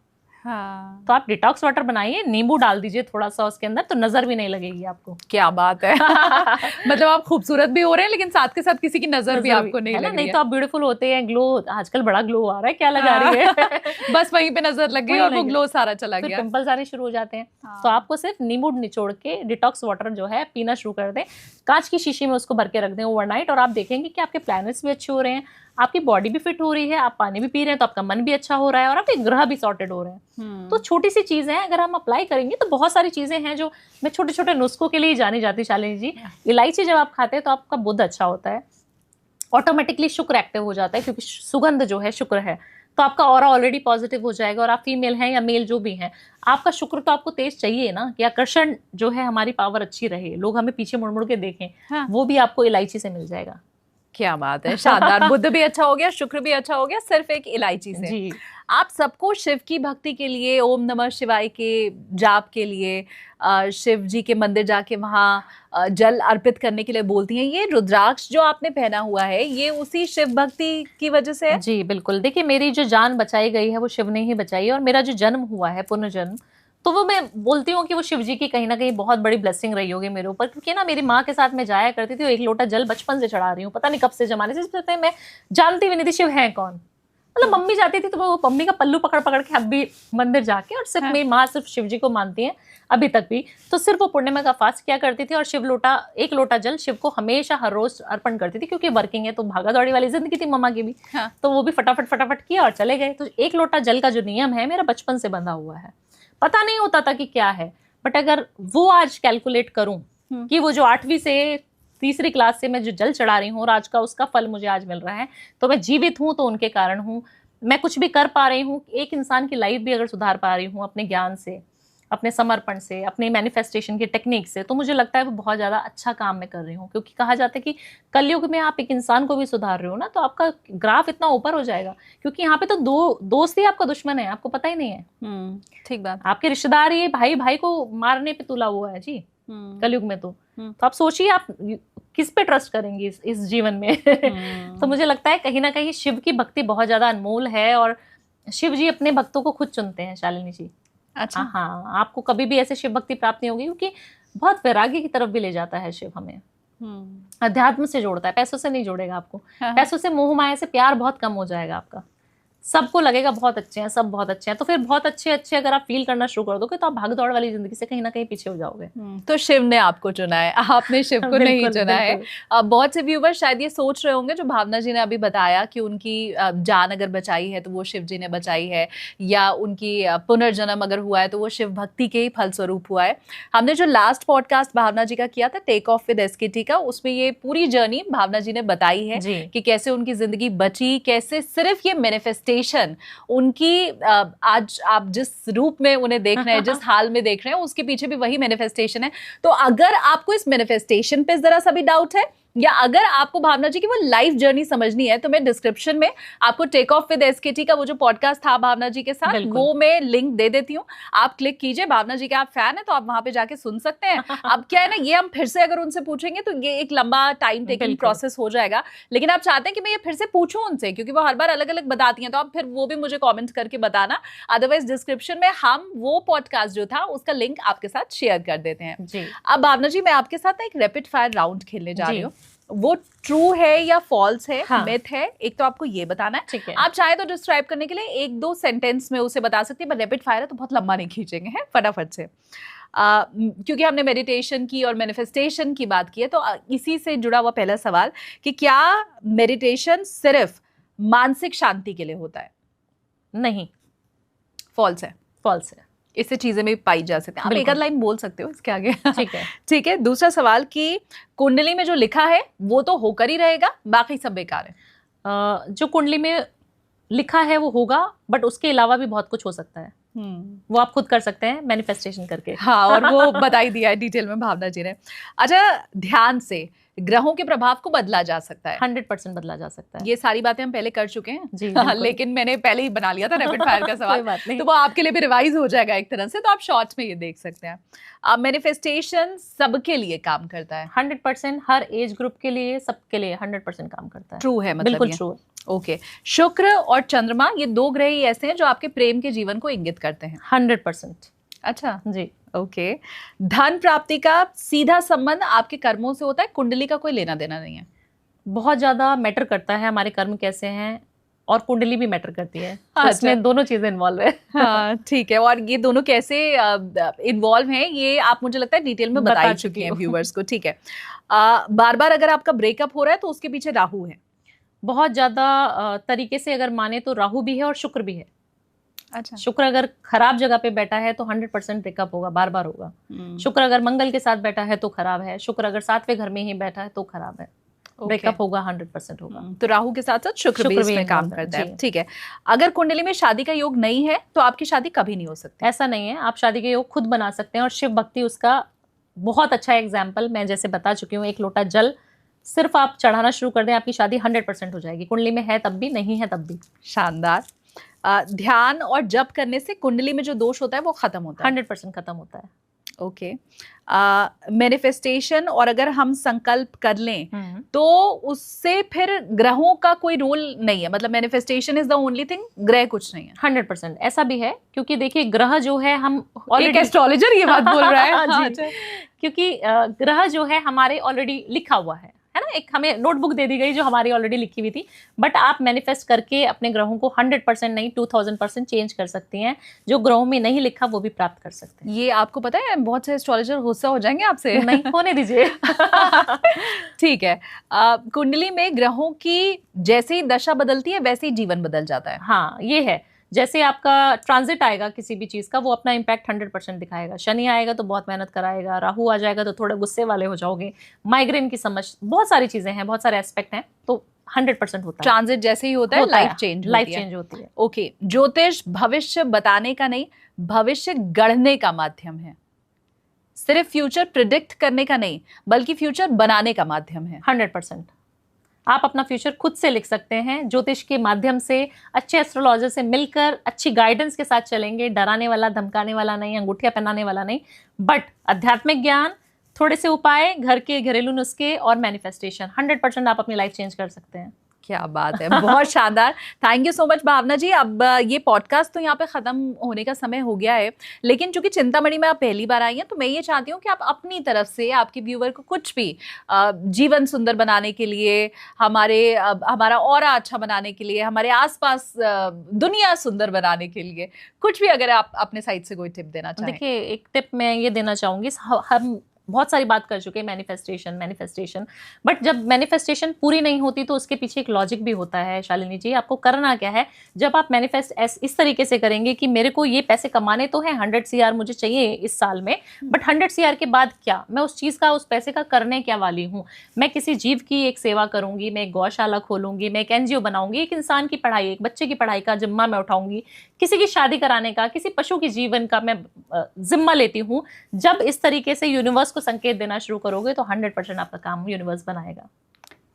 हाँ। तो आप डिटॉक्स वाटर बनाइए, नींबू डाल दीजिए थोड़ा सा उसके अंदर, तो नजर भी नहीं लगेगी आपको।
क्या बात है। मतलब आप खूबसूरत भी हो रहे हैं, लेकिन साथ के साथ किसी की नजर भी आपको नहीं लग रही है।
नहीं तो आप ब्यूटीफुल होते हैं, ग्लो आजकल बड़ा ग्लो आ रहा है, क्या लगा रही है।
बस वहीं पे नजर लग गई और वो ग्लो सारा चला गया,
पिंपल्स आने शुरू हो जाते हैं। तो आपको सिर्फ नींबू निचोड़ के डिटॉक्स वाटर जो है पीना शुरू कर दें, कांच की शीशी में उसको भर के रख दें ओवरनाइट, और आप देखेंगे कि आपके प्लैनेट्स भी अच्छे हो रहे हैं, आपकी बॉडी भी फिट हो रही है, आप पानी भी पी रहे हैं तो आपका मन भी अच्छा हो रहा है, और आपके ग्रह भी सॉर्टेड हो रहे हैं। तो छोटी सी चीजें हैं, अगर हम अप्लाई करेंगे तो बहुत सारी चीजें हैं जो मैं छोटे छोटे नुस्खों के लिए जानी जाती। शालिनी जी, इलायची जब आप खाते हैं तो आपका बुध अच्छा होता है, ऑटोमेटिकली शुक्र एक्टिव हो जाता है, क्योंकि सुगंध जो है शुक्र है। तो आपका ऑरा ऑलरेडी पॉजिटिव हो जाएगा, और आप फीमेल हैं या मेल जो भी हैं, आपका शुक्र तो आपको तेज चाहिए ना, कि आकर्षण जो है हमारी पावर अच्छी रहे, लोग हमें पीछे मुड़ मुड़ के देखें। हाँ। वो भी आपको इलायची से मिल जाएगा।
क्या बात है, शानदार। बुध भी अच्छा हो गया, शुक्र भी अच्छा हो गया, सिर्फ एक इलायची से। जी। आप सबको शिव की भक्ति के लिए, ओम नमः शिवाय के जाप के लिए, शिव जी के मंदिर जाके वहाँ जल अर्पित करने के लिए बोलती हैं। ये रुद्राक्ष जो आपने पहना हुआ है, ये उसी शिव भक्ति की वजह से है?
जी बिल्कुल। देखिए, मेरी जो जान बचाई गई है वो शिव ने ही बचाई है, और मेरा जो जन्म हुआ है, पुनर्जन्म, तो वो मैं बोलती हूँ कि वो शिव जी की कहीं ना कहीं बहुत बड़ी ब्लेसिंग रही होगी मेरे ऊपर। क्योंकि ना मेरी माँ के साथ मैं जाया करती थी, एक लोटा जल बचपन से चढ़ा रही हूँ, पता नहीं कब से जमाने से, मैं जानती भी नहीं थी शिव है कौन। मतलब मम्मी जाती थी तो वो मम्मी का पल्लू पकड़ पकड़ के अब भी मंदिर जाके, और सिर्फ मेरी माँ सिर्फ शिव जी को मानती है अभी तक भी, तो सिर्फ वो पूर्णिमा का फास्ट किया करती थी, और एक लोटा जल शिव को हमेशा हर रोज अर्पण करती थी। क्योंकि वर्किंग है तो भागा दौड़ी वाली जिंदगी थी मम्मा की भी। हाँ। तो वो भी फटाफट किया और चले गए। तो एक लोटा जल का जो नियम है मेरा बचपन से बंधा हुआ है, पता नहीं होता था कि क्या है, बट अगर वो आज कैलकुलेट करूं कि वो जो 8वीं से 3री क्लास से मैं जो जल चढ़ा रही हूँ और आज का उसका फल मुझे आज मिल रहा है, तो मैं जीवित हूँ तो उनके कारण हूँ, मैं कुछ भी कर पा रही हूँ, एक इंसान की लाइफ भी अगर सुधार पा रही हूँ अपने ज्ञान से, अपने समर्पण से, अपने मैनिफेस्टेशन की टेक्निक से, तो मुझे लगता है वो बहुत ज़्यादा अच्छा काम मैं कर रही हूँ। क्योंकि कहा जाता है कि कलयुग में आप एक इंसान को भी सुधार रहे हो ना, तो आपका ग्राफ इतना ऊपर हो जाएगा। क्योंकि यहाँ पे तो दोस्त ही आपका दुश्मन है, आपको पता ही नहीं है।
ठीक बात। आपके
रिश्तेदार ये भाई भाई को मारने पे तुला हुआ है जी कलयुग में। तो आप सोचिए आप किस पे ट्रस्ट करेंगे इस जीवन में। तो मुझे लगता है कहीं ना कहीं शिव की भक्ति बहुत ज्यादा अनमोल है, और शिव जी अपने भक्तों को खुद चुनते हैं शालिनी जी। अच्छा। हाँ, आपको कभी भी ऐसे शिव भक्ति प्राप्त नहीं होगी, क्योंकि बहुत वैराग्य की तरफ भी ले जाता है शिव हमें, अध्यात्म से जोड़ता है, पैसों से नहीं जोड़ेगा आपको। हाँ। पैसों से, मोह माया से प्यार बहुत कम हो जाएगा आपका, सबको लगेगा बहुत अच्छे हैं, सब बहुत अच्छे हैं। तो फिर बहुत अच्छे अगर आप फील करना शुरू कर दोगे तो आप भाग दौड़ वाली जिंदगी से कहीं ना कहीं पीछे हो जाओगे।
तो शिव ने आपको चुना है, आपने शिव को नहीं चुना है। बहुत से व्यूअर्स शायद ये सोच रहे होंगे, जो भावना जी ने अभी बताया कि उनकी जान अगर बचाई है तो वो शिव जी ने बचाई है, या उनकी पुनर्जन्म अगर हुआ है तो वो शिव भक्ति के ही फलस्वरूप हुआ है। हमने जो लास्ट पॉडकास्ट भावना जी का किया था, टेक ऑफ विद एसकेटी का, उसमें ये पूरी जर्नी भावना जी ने बताई है कि कैसे उनकी जिंदगी बची, कैसे सिर्फ ये मैनिफेस्टेशन उनकी, आज आप जिस रूप में उन्हें देख रहे हैं, जिस हाल में देख रहे हैं, उसके पीछे भी वही मैनिफेस्टेशन है। तो अगर आपको इस मैनिफेस्टेशन पे जरा सा भी डाउट है, या अगर आपको भावना जी की वो लाइफ जर्नी समझनी है, तो मैं डिस्क्रिप्शन में आपको टेक ऑफ विद एसकेटी का वो जो पॉडकास्ट था भावना जी के साथ, वो मैं लिंक दे देती हूँ, आप क्लिक कीजिए। भावना जी के आप फैन है तो आप वहां पे जाके सुन सकते हैं। अब क्या है ना, ये हम फिर से अगर उनसे पूछेंगे तो ये एक लंबा टाइम टेकिंग प्रोसेस हो जाएगा, लेकिन आप चाहते हैं कि मैं ये फिर से पूछूं उनसे, क्योंकि वो हर बार अलग अलग बताती हैं, तो आप फिर वो भी मुझे कॉमेंट करके बताना। अदरवाइज डिस्क्रिप्शन में हम वो पॉडकास्ट जो था उसका लिंक आपके साथ शेयर कर देते हैं। अब भावना जी, मैं आपके साथ एक रैपिड फायर राउंड खेलने जा रही हूँ, वो ट्रू है या फॉल्स है,
हाँ।
मिथ है, एक तो आपको ये बताना है।
ठीक है।
आप चाहे तो डिस्क्राइब करने के लिए 1-2 सेंटेंस में उसे बता सकती है, पर रैपिड फायर है तो बहुत लंबा नहीं खींचेंगे, हैं, फटाफट से। क्योंकि हमने मेडिटेशन की और मैनिफेस्टेशन की बात की है, तो इसी से जुड़ा हुआ पहला सवाल कि क्या मेडिटेशन सिर्फ मानसिक शांति के लिए होता है?
नहीं,
फॉल्स है।
फॉल्स है।
इससे चीजें भी पाई जा सकती हैं। आप एक आध लाइन बोल सकते हो इसके आगे।
ठीक है।
ठीक है। दूसरा सवाल कि कुंडली में जो लिखा है वो तो होकर ही रहेगा, बाकी सब बेकार है।
जो कुंडली में लिखा है वो होगा, बट उसके अलावा भी बहुत कुछ हो सकता है। वो आप खुद कर सकते हैं मैनिफेस्टेशन करके।
हाँ, और वो बता ही दिया है डिटेल में भावना जी ने। अच्छा, ध्यान से ग्रहों के प्रभाव को बदला जा सकता है?
100% बदला जा सकता है।
ये सारी बातें हम पहले कर चुके हैं
जी,
लेकिन मैंने पहले ही बना लिया था रैपिड फायर का सवाल।
कोई बात नहीं।
तो वो आपके लिए भी रिवाइज हो जाएगा एक तरह से, तो आप शॉर्ट्स में ये देख सकते हैं। मैनिफेस्टेशन सबके लिए काम करता है?
100%, हर एज ग्रुप के लिए, सबके लिए 100% काम करता है।
ट्रू है मतलब?
बिल्कुल ट्रू।
ओके। शुक्र और चंद्रमा ये 2 ग्रह ही ऐसे हैं जो आपके प्रेम के जीवन को इंगित करते हैं?
100%।
अच्छा
जी।
ओके। धन प्राप्ति का सीधा संबंध आपके कर्मों से होता है, कुंडली का कोई लेना देना नहीं है?
बहुत ज्यादा मैटर करता है हमारे कर्म कैसे हैं, और कुंडली भी मैटर करती है।
अच्छा।
तो इसमें दोनों चीजें इन्वॉल्व है।
हाँ ठीक है। और ये दोनों कैसे इन्वॉल्व हैं ये आप मुझे लगता है डिटेल में बता ही चुकी हैं व्यूअर्स को। ठीक है। बार बार अगर आपका ब्रेकअप हो रहा है तो उसके पीछे राहु है?
बहुत ज्यादा तरीके से अगर माने तो राहु भी है और शुक्र भी है।
अच्छा।
शुक्र अगर खराब जगह पे बैठा है तो 100% ब्रेकअप होगा, बार बार होगा। शुक्र अगर मंगल के साथ बैठा है तो खराब है, शुक्र अगर 7वें घर में ही बैठा है तो खराब है। ब्रेकअप होगा, 100% होगा।
तो राहु के साथ साथ शुक्र भी इसमें काम करता है। ठीक है। अगर कुंडली में शादी का योग नहीं है तो आपकी शादी कभी नहीं हो सकती?
ऐसा नहीं है, आप शादी के योग खुद बना सकते हैं, और शिव भक्ति उसका बहुत अच्छा एग्जाम्पल। मैं जैसे बता चुकी हूँ, 1 लोटा जल सिर्फ आप चढ़ाना शुरू कर दें, आपकी शादी 100% हो जाएगी। कुंडली में है तब भी, नहीं है तब भी।
शानदार। ध्यान और जप करने से कुंडली में जो दोष होता है वो खत्म होता है?
100% खत्म होता है।
ओके। मैनिफेस्टेशन और अगर हम संकल्प कर लें तो उससे फिर ग्रहों का कोई रोल नहीं है? मतलब manifestation is the only thing, ग्रह कुछ नहीं है?
100% ऐसा भी है, क्योंकि देखिए ग्रह जो है, हम
एक एस्ट्रोलॉजर ये बात बोल रहा है।
हाँ, क्योंकि ग्रह जो है हमारे ऑलरेडी लिखा हुआ है ना, एक हमें नोटबुक दे दी गई जो हमारी ऑलरेडी लिखी हुई थी। बट आप मैनिफेस्ट करके अपने ग्रहों को 100% नहीं 2000% चेंज कर सकती हैं। जो ग्रहों में नहीं लिखा वो भी प्राप्त कर सकते हैं।
ये आपको पता है बहुत से एस्ट्रोलॉजर गुस्सा हो जाएंगे आपसे।
नहीं होने दीजिए।
ठीक है। कुंडली में ग्रहों की जैसे ही दशा बदलती है वैसे ही जीवन बदल जाता है?
हाँ, ये है। जैसे आपका ट्रांजिट आएगा किसी भी चीज का, वो अपना इम्पैक्ट 100% दिखाएगा। शनि आएगा तो बहुत मेहनत कराएगा, राहु आ जाएगा तो थोड़े गुस्से वाले हो जाओगे, माइग्रेन की समझ, बहुत सारी चीजें हैं, बहुत सारे एस्पेक्ट हैं, तो 100% होता है।
ट्रांजिट जैसे ही होता है लाइफ चेंज होती है। ओके। ज्योतिष भविष्य बताने का नहीं, भविष्य गढ़ने का माध्यम है। सिर्फ फ्यूचर प्रिडिक्ट करने का नहीं बल्कि फ्यूचर बनाने का माध्यम है।
100% आप अपना फ्यूचर खुद से लिख सकते हैं, ज्योतिष के माध्यम से, अच्छे एस्ट्रोलॉजर से मिलकर, अच्छी गाइडेंस के साथ चलेंगे। डराने वाला, धमकाने वाला नहीं, अंगूठियां पहनाने वाला नहीं, बट आध्यात्मिक ज्ञान, थोड़े से उपाय, घर के घरेलू नुस्खे और मैनिफेस्टेशन, 100% आप अपनी लाइफ चेंज कर सकते हैं।
क्या बात है, बहुत शानदार। Thank you so much Bhavna जी। अब ये पॉडकास्ट तो यहाँ पे खत्म होने का समय हो गया है, लेकिन चूंकि चिंतामणि में आप पहली बार आई हैं तो मैं ये चाहती हूँ कि आप अपनी तरफ से आपके व्यूअर को कुछ भी जीवन सुंदर बनाने के लिए, हमारा ऑरा अच्छा बनाने के लिए, हमारे आसपास दुनिया सुंदर बनाने के लिए कुछ भी अगर आप अपने साइड से कोई टिप देना चाहें।
देखिए, एक टिप मैं ये देना चाहूंगी, हम बहुत सारी बात कर चुके हैं मैनिफेस्टेशन, बट जब मैनिफेस्टेशन पूरी नहीं होती तो उसके पीछे एक लॉजिक भी होता है। शालिनी जी, आपको करना क्या है, जब आप मैनिफेस्ट इस तरीके से करेंगे कि मेरे को ये पैसे कमाने तो हैं, 100 CR मुझे चाहिए इस साल में, बट 100 CR के बाद क्या, मैं उस चीज का, उस पैसे का करने क्या वाली हूँ। मैं किसी जीव की एक सेवा करूंगी, मैं एक गौशाला खोलूंगी, मैं एक NGO बनाऊंगी, एक इंसान की पढ़ाई, एक बच्चे की पढ़ाई का जिम्मा मैं उठाऊंगी, किसी की शादी कराने का, किसी पशु के जीवन का मैं जिम्मा लेती हूँ। जब इस तरीके से यूनिवर्स को संकेत देना शुरू करोगे तो 100% आपका काम यूनिवर्स बनाएगा।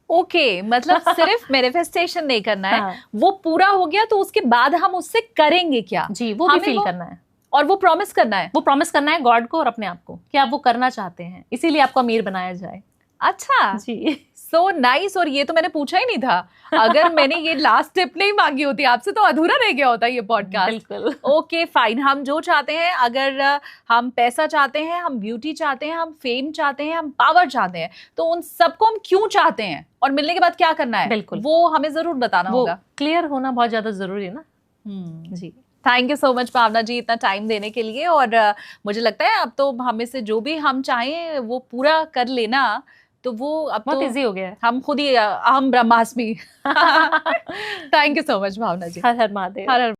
ओके, मतलब सिर्फ मैनिफेस्टेशन नहीं करना है।
हाँ।
वो पूरा हो गया तो उसके बाद हम उससे करेंगे क्या,
जी, वो भी फील करना है,
और वो प्रॉमिस करना है।
वो प्रॉमिस करना है गॉड को और अपने आप को कि आप वो करना चाहते हैं, इसीलिए आपको अमीर बनाया जाए।
अच्छा,
जी।
So nice. और ये तो मैंने पूछा ही नहीं था। अगर मैंने ये लास्ट टिप नहीं मांगी होती आपसे तो अधूरा रह गया होता ये पॉडकास्ट।
बिल्कुल।
ओके फाइन, हम जो चाहते हैं, अगर हम पैसा चाहते हैं, हम ब्यूटी चाहते हैं, हम फेम चाहते हैं, हम पावर चाहते हैं, तो उन सबको हम क्यों चाहते हैं और मिलने के बाद क्या करना है,
बिल्कुल,
वो हमें जरूर बताना होगा।
क्लियर होना बहुत ज्यादा जरूरी है ना। जी,
thank you so much Bhavna जी इतना टाइम देने के लिए। और मुझे लगता है अब तो हमें से जो भी हम चाहें वो पूरा कर लेना, तो वो अब
बहुत
तो
इजी हो गया है।
हम खुद ही अहम ब्रह्मास्मि। Thank you so much Bhavna ji.
हर हर महादेव।
हर हर